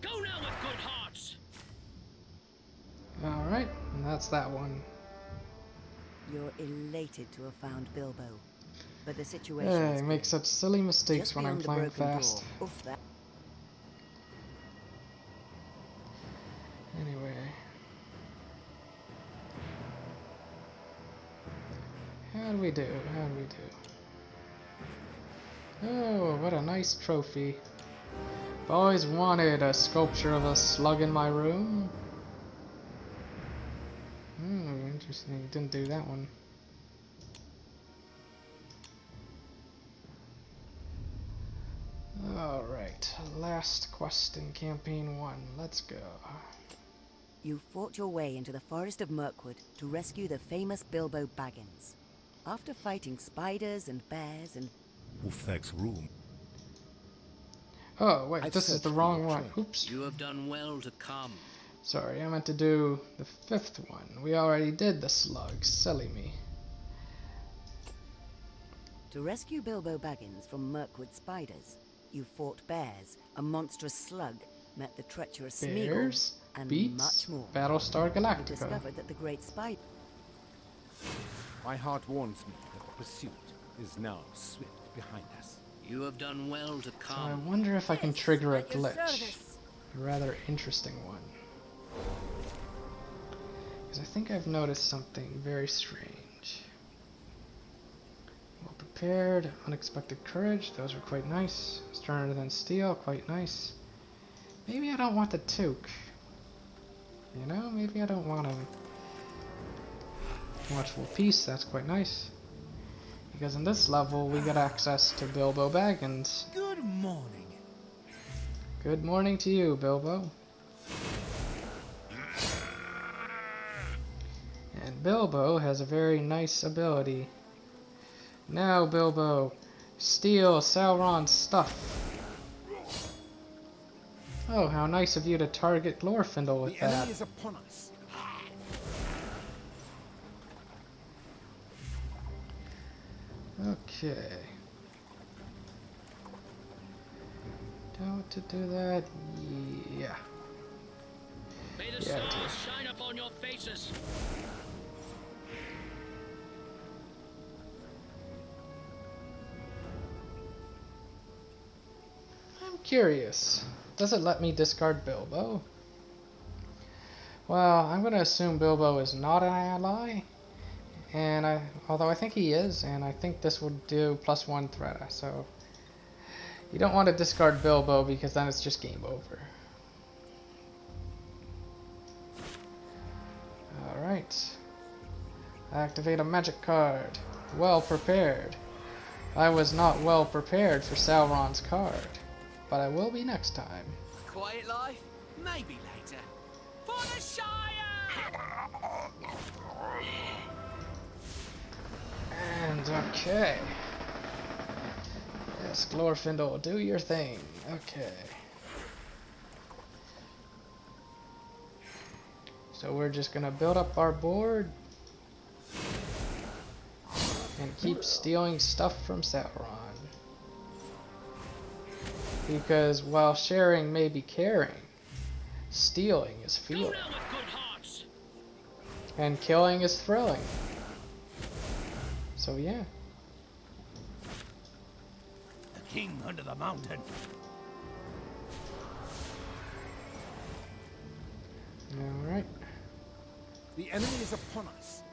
Go now with good hearts. Alright, and that's that one. you're elated to have found Bilbo. But the situation I is make such silly mistakes just when I'm beyond the playing broken fast. door. Oof, that. Anyway. How do we do? How do we do? Oh, what a nice trophy. I've always wanted a sculpture of a slug in my room. Interesting. Didn't do that one. Alright, last quest in campaign 1. Let's go. You fought your way into the forest of Mirkwood to rescue the famous Bilbo Baggins. After fighting spiders and bears and... Ulfec's room. Oh, wait, this is the wrong one. Oops. You have done well to come. Sorry, I meant to do the 5th one. We already did the slug. Silly me. To rescue Bilbo Baggins from Mirkwood spiders, you fought bears, a monstrous slug, met the treacherous Bears, Smeagol, and beats, much more. Battlestar You Galactica. discovered that the great spider... My heart warns me that the pursuit is now swift behind us. You have done well to So I come. wonder if I can trigger a At your glitch. service. A rather interesting one. Because I think I've noticed something very strange. Well prepared, unexpected courage, those were quite nice. Sterner than steel, quite nice. Maybe I don't want the toque. You know, maybe I don't want him. Watchful peace, that's quite nice. Because in this level we get access to Bilbo Baggins. Good morning. Good morning to you, Bilbo. And Bilbo has a very nice ability. Now, Bilbo, steal Sauron's stuff. Oh, how nice of you to target Glorfindel with The that. enemy is upon us. Okay. To do that? Yeah. May the Yeah, I stars do. shine upon your faces. I'm curious. Does it let me discard Bilbo? Well, I'm going to assume Bilbo is not an ally. And although I think he is, and I think this would do +1 threat, so you don't want to discard Bilbo because then it's just game over. Alright. Activate a magic card. Well prepared. I was not well prepared for Sauron's card, but I will be next time. Quiet life? Maybe later. For the Shire! And okay. Yes, Glorfindel, do your thing. Okay. So we're just gonna build up our board and keep stealing stuff from Sauron. Because while sharing may be caring, stealing is feeling. And killing is thrilling. So yeah. The king under the mountain. Alright. The enemy is upon us.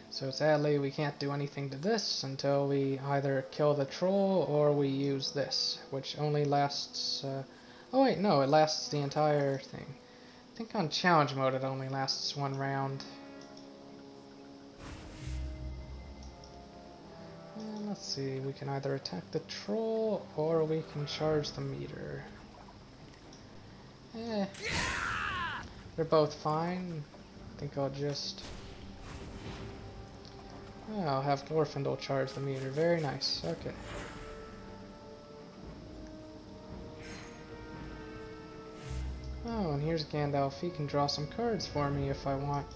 So sadly we can't do anything to this until we either kill the troll or we use this, which only lasts... oh wait, no, it lasts the entire thing. I think on challenge mode it only lasts 1 round. And let's see, we can either attack the troll or we can charge the meter. They're both fine. I think I'll just... oh, I'll have Glorfindel charge the meter. Very nice. Okay. Oh, and here's Gandalf. He can draw some cards for me if I want.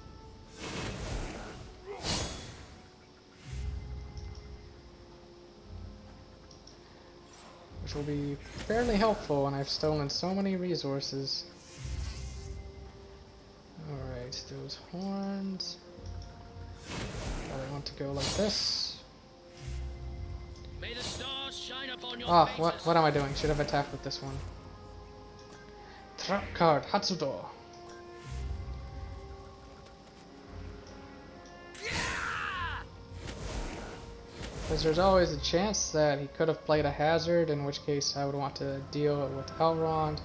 Which will be fairly helpful when I've stolen so many resources. Alright, those horns. I want to go like this. May the stars shine upon your Ah, what am I doing? Should have attacked with this one. Trap card, Hatsudo. Because there's always a chance that he could have played a hazard, in which case I would want to deal with Elrond.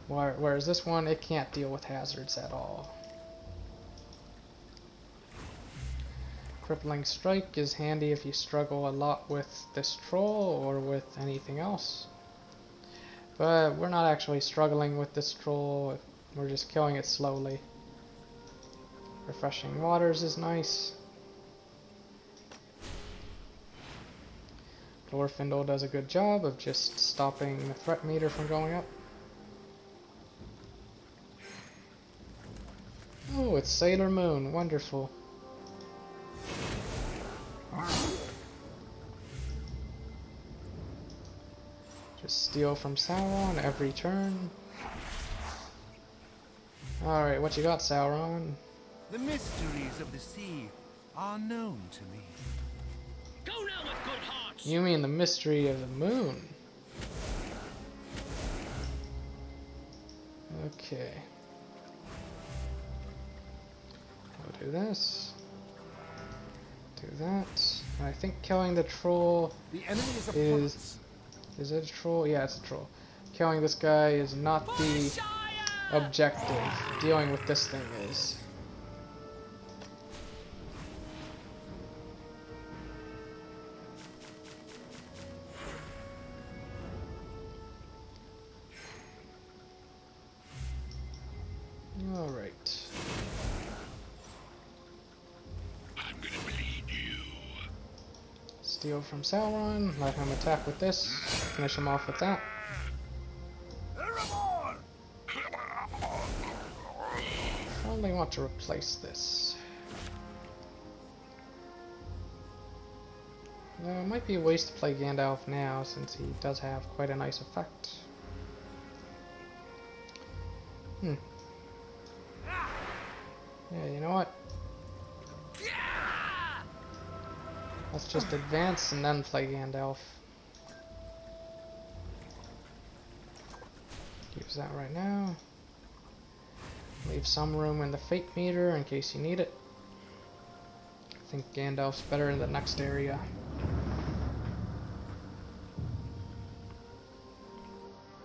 Whereas this one, it can't deal with hazards at all. Crippling Strike is handy if you struggle a lot with this troll or with anything else. But we're not actually struggling with this troll, we're just killing it slowly. Refreshing Waters is nice. Glorfindel does a good job of just stopping the threat meter from going up. Oh, it's Sailor Moon, wonderful. Just steal from Sauron every turn. Alright, what you got, Sauron? The mysteries of the sea are known to me. Go now with good hearts. You mean the mystery of the moon? Okay. We'll do this. Do that. And I think killing the troll The enemy is upon us. Is it a troll? Yeah, it's a troll. Killing this guy is not the objective. Dealing with this thing is. Alright. I'm gonna bleed you. Steal from Sauron. Let him attack with this. Finish him off with that. probably want to replace this. It might be a waste to play Gandalf now, since he does have quite a nice effect. Yeah, you know what? Let's just advance and then play Gandalf. Use that right now. Leave some room in the fate meter in case you need it. I think Gandalf's better in the next area.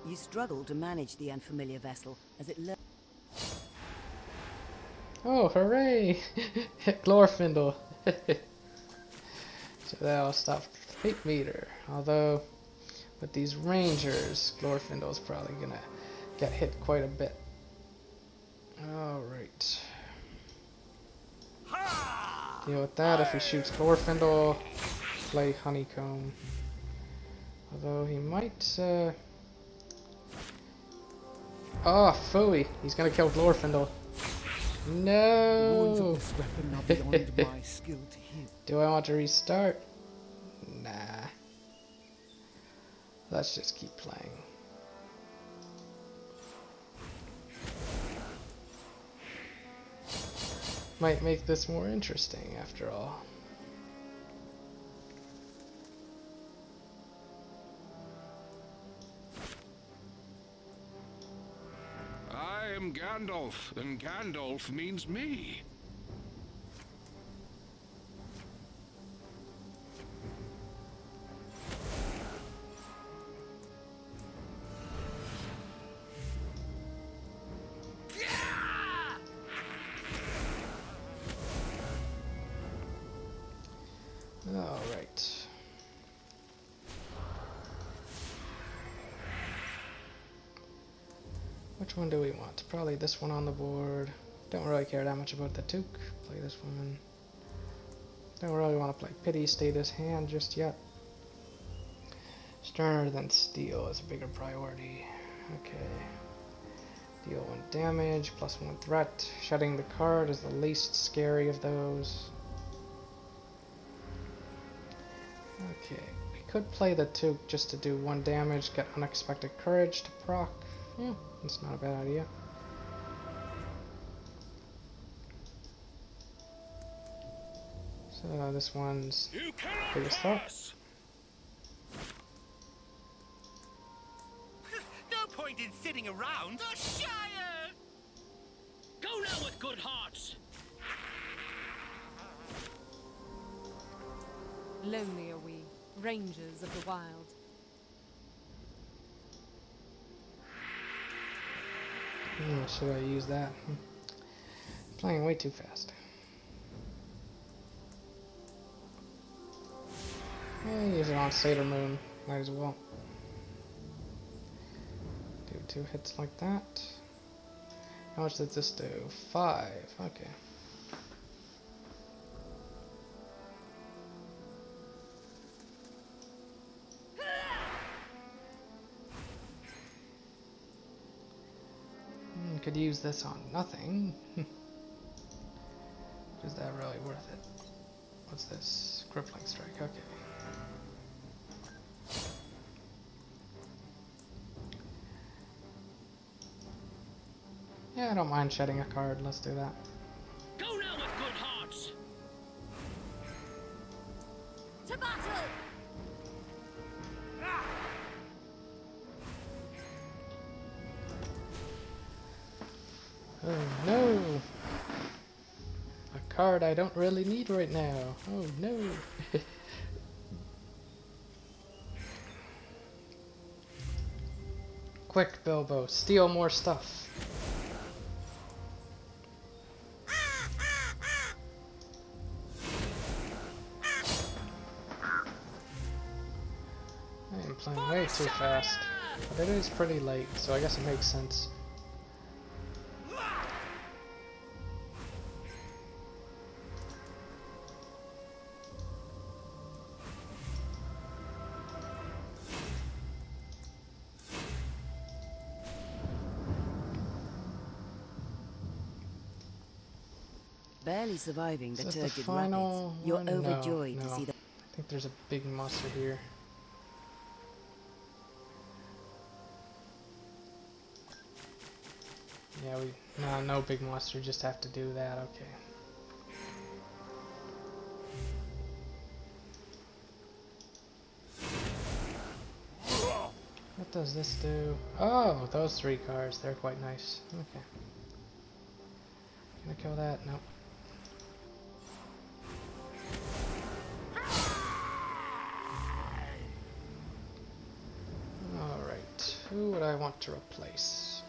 You struggle to manage the unfamiliar vessel as it Oh, hooray! Glorfindel! So that'll stop the fate meter. Although, with these rangers, Glorfindel's probably gonna get hit quite a bit. Alright. Deal with that. If he shoots Glorfindel, play Honeycomb. Although he might, oh, phooey! He's gonna kill Glorfindel. No! Do I want to restart? Nah. Let's just keep playing. Might make this more interesting after all. I am Gandalf, and Gandalf means me. Alright. Which one do we want? Probably this one on the board. Don't really care that much about the Took. Play this one. Don't really want to play Pity Status Hand just yet. Sterner than Steel is a bigger priority. Okay. Deal 1 damage, plus 1 threat. Shedding the card is the least scary of those. Okay, we could play the Took just to do 1 damage, get Unexpected Courage to proc. Yeah, that's not a bad idea. So this one's biggest threat. No point in sitting around. The Shire! Go now with good hearts! Lonely are we, rangers of the wild. Should I use that? Playing way too fast. Use it on Satyr Moon. Might as well. Do 2 hits like that. How much did this do? 5. Okay. Could use this on nothing. Is that really worth it? What's this? Crippling Strike, okay. Yeah, I don't mind shedding a card, let's do that. Go now with good hearts! To battle! Oh no! A card I don't really need right now. Oh no! Quick, Bilbo, steal more stuff. I am playing way too fast. But it is pretty late, so I guess it makes sense. Barely surviving the Is this the turgid final rapids, you're one? overjoyed No, to no. see the... I think there's a big monster here. Yeah, no big monster, just have to do that, okay. What does this do? Oh, those 3 cards, they're quite nice. Okay. Can I kill that? Nope. Alright, who would I want to replace?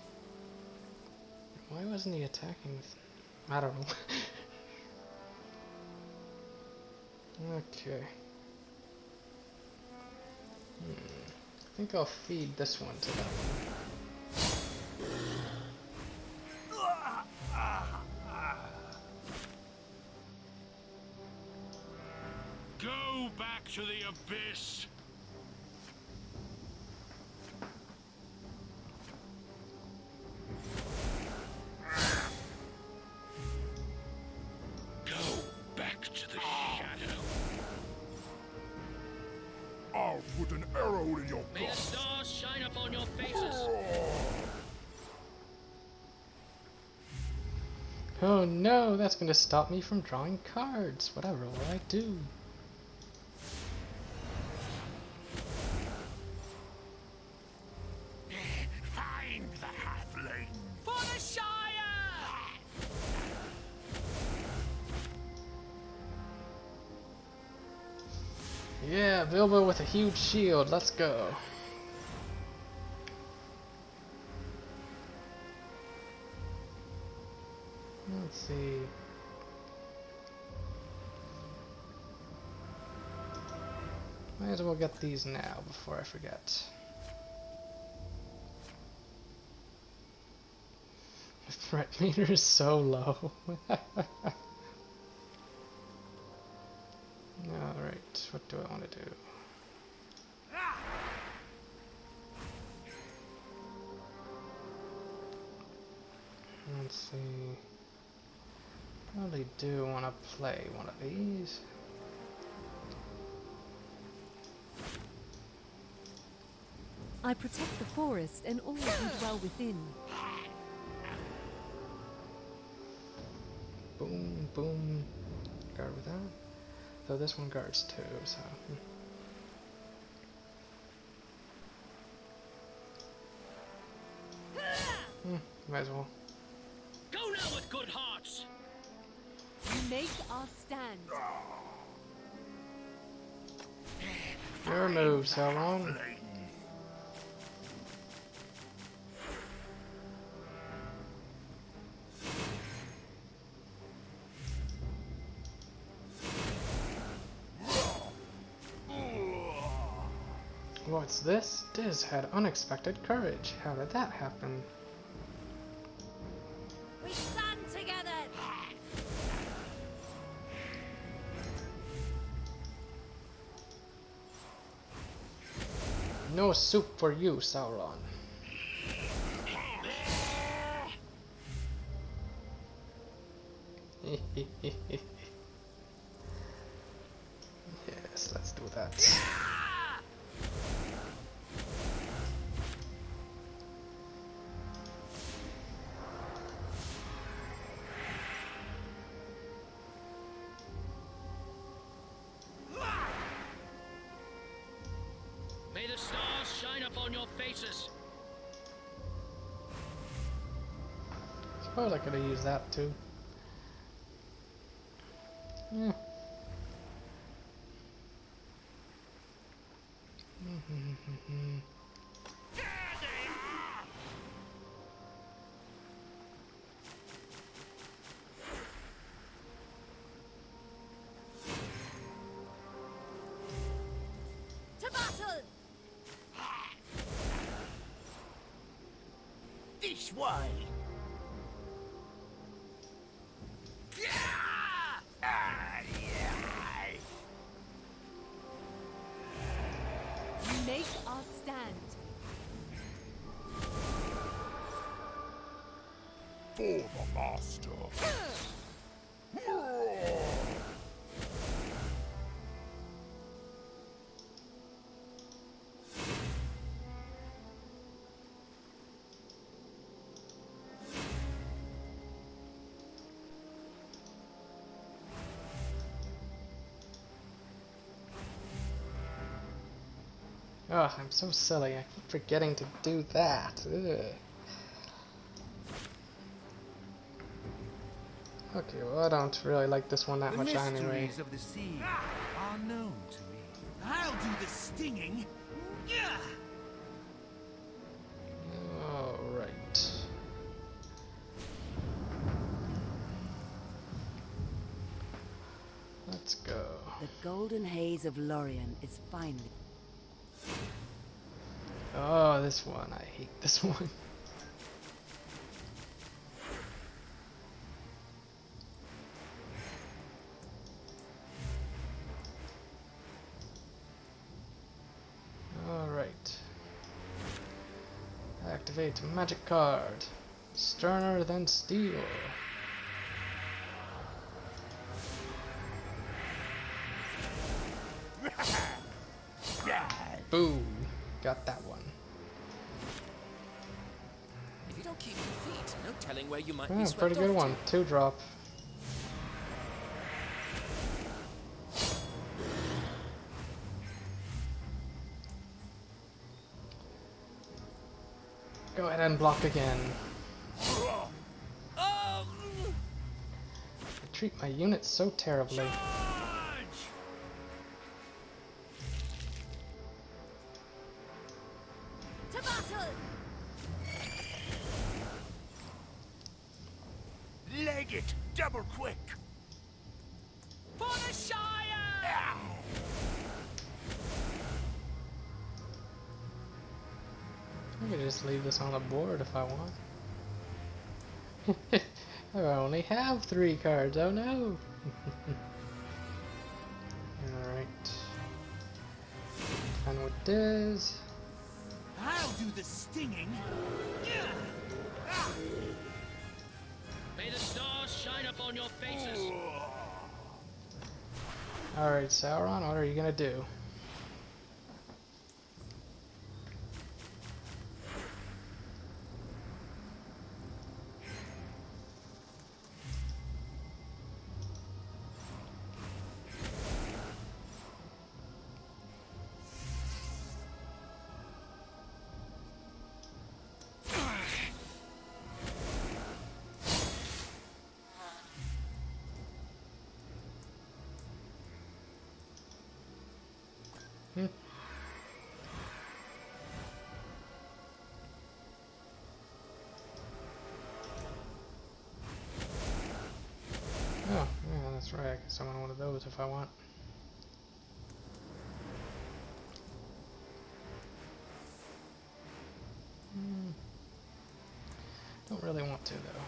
Why wasn't he attacking with... I don't know. Okay. I think I'll feed this one to that one. Go back to the abyss! Go back to the shadow. I'll put an arrow in your May the gut. stars shine upon your faces. Oh no, that's gonna stop me from drawing cards. Whatever will I do? Find the halfling. For the Shire! Yeah, Bilbo with a huge shield. Let's go. Let's see. Might as well get these now before I forget. The threat meter is so low. Alright, what do I want to do? Let's see. Probably do want to play one of these. I protect the forest and all who dwell within. Boom, boom. Guard with that. Though this one guards too, so. Might as well. Go now with good hearts. You make our stand. Your move, Sauron. What's this? Diz had unexpected courage. How did that happen? We stand together! No soup for you, Sauron. Yes, let's do that. May the stars shine upon your faces. Suppose I could have used that too. Yeah. To battle! This way. You make our stand. For the master. Ugh, I'm so silly. I keep forgetting to do that. Ugh. Okay, well I don't really like this one that much anyway. The mysteries of the sea are known to me. I'll do the stinging. Yeah. Alright. Let's go. The golden haze of Lorien is finally... Oh, this one. I hate this one. Alright. Activate magic card. Sterner than steel. Boom. Got that one. If you don't keep your feet, no telling where you might be Yeah, swept pretty good off one. 2-drop. Go ahead and block again. I treat my units so terribly. To battle! Leg it, double quick. For the Shire! I could just leave this on the board if I want. I only have 3 cards, oh no! Alright. And with this... I'll do the stinging. May the stars shine upon your faces. Alright, Sauron, what are you gonna do? Oh, yeah, that's right. I can summon one of those if I want. Don't really want to, though.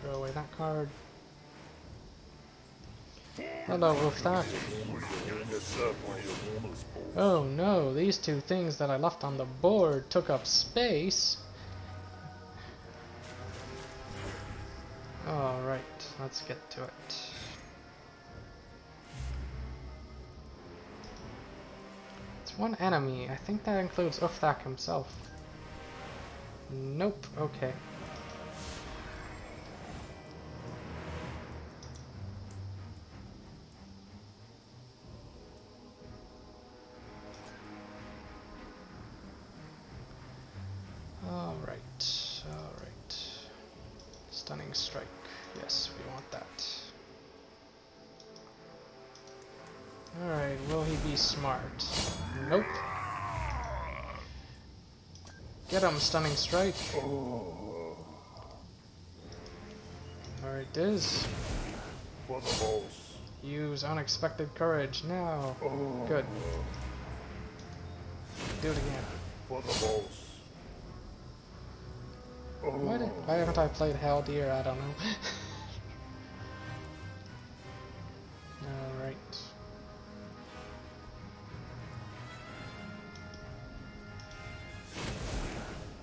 Throw away that card. Hello, Wolfstar. Oh no, these 2 things that I left on the board took up space. Alright, let's get to it. It's 1 enemy. I think that includes Uthak himself. Nope, okay. Alright. Stunning strike. Yes, we want that. Alright, will he be smart? Nope. Get him, stunning strike. Alright, Diz. For the boss. Use unexpected courage now. Good. Do it again. For the boss. Why haven't I played Hell Deer? I don't know. Alright.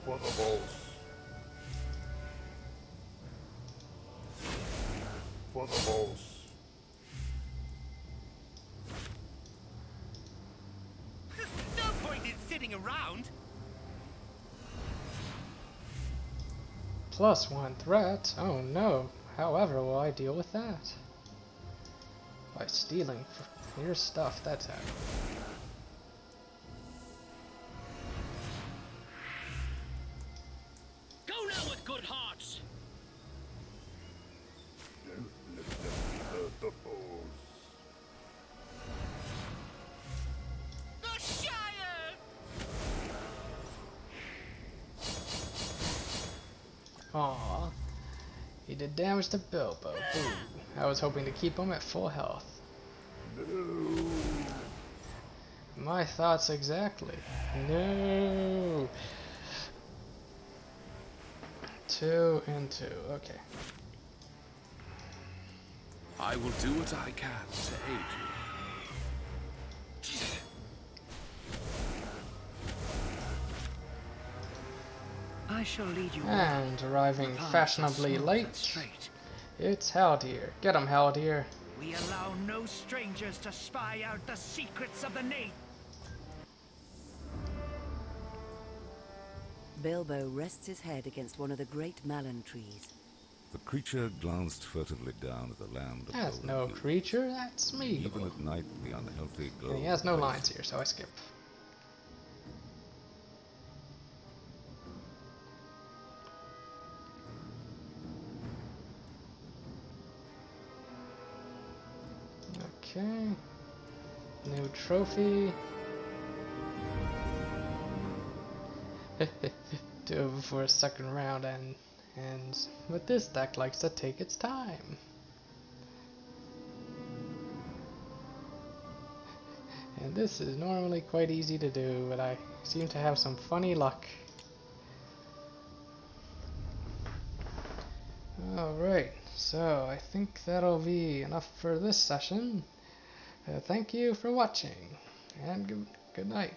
For the boss. For the boss. No point in sitting around. +1 threat? Oh no. However, will I deal with that? By stealing your stuff, that's how. Aw. He did damage to Bilbo. Ooh. I was hoping to keep him at full health. No. My thoughts exactly. No. 2 and 2. Okay. I will do what I can to aid you. I shall lead you. And arriving fashionably late, it's Haldir. Get him, Haldir. We allow no strangers to spy out the secrets of the Nate. Bilbo rests his head against one of the great malon trees. The creature glanced furtively down at the land of That's golden no dew. creature, that's me. Even at night, the unhealthy glow. And he has no lines here, so I skip. Okay. New trophy. Do it before a second round ends. But this deck likes to take its time. And this is normally quite easy to do, but I seem to have some funny luck. Alright, so I think that'll be enough for this session. Thank you for watching, and good night.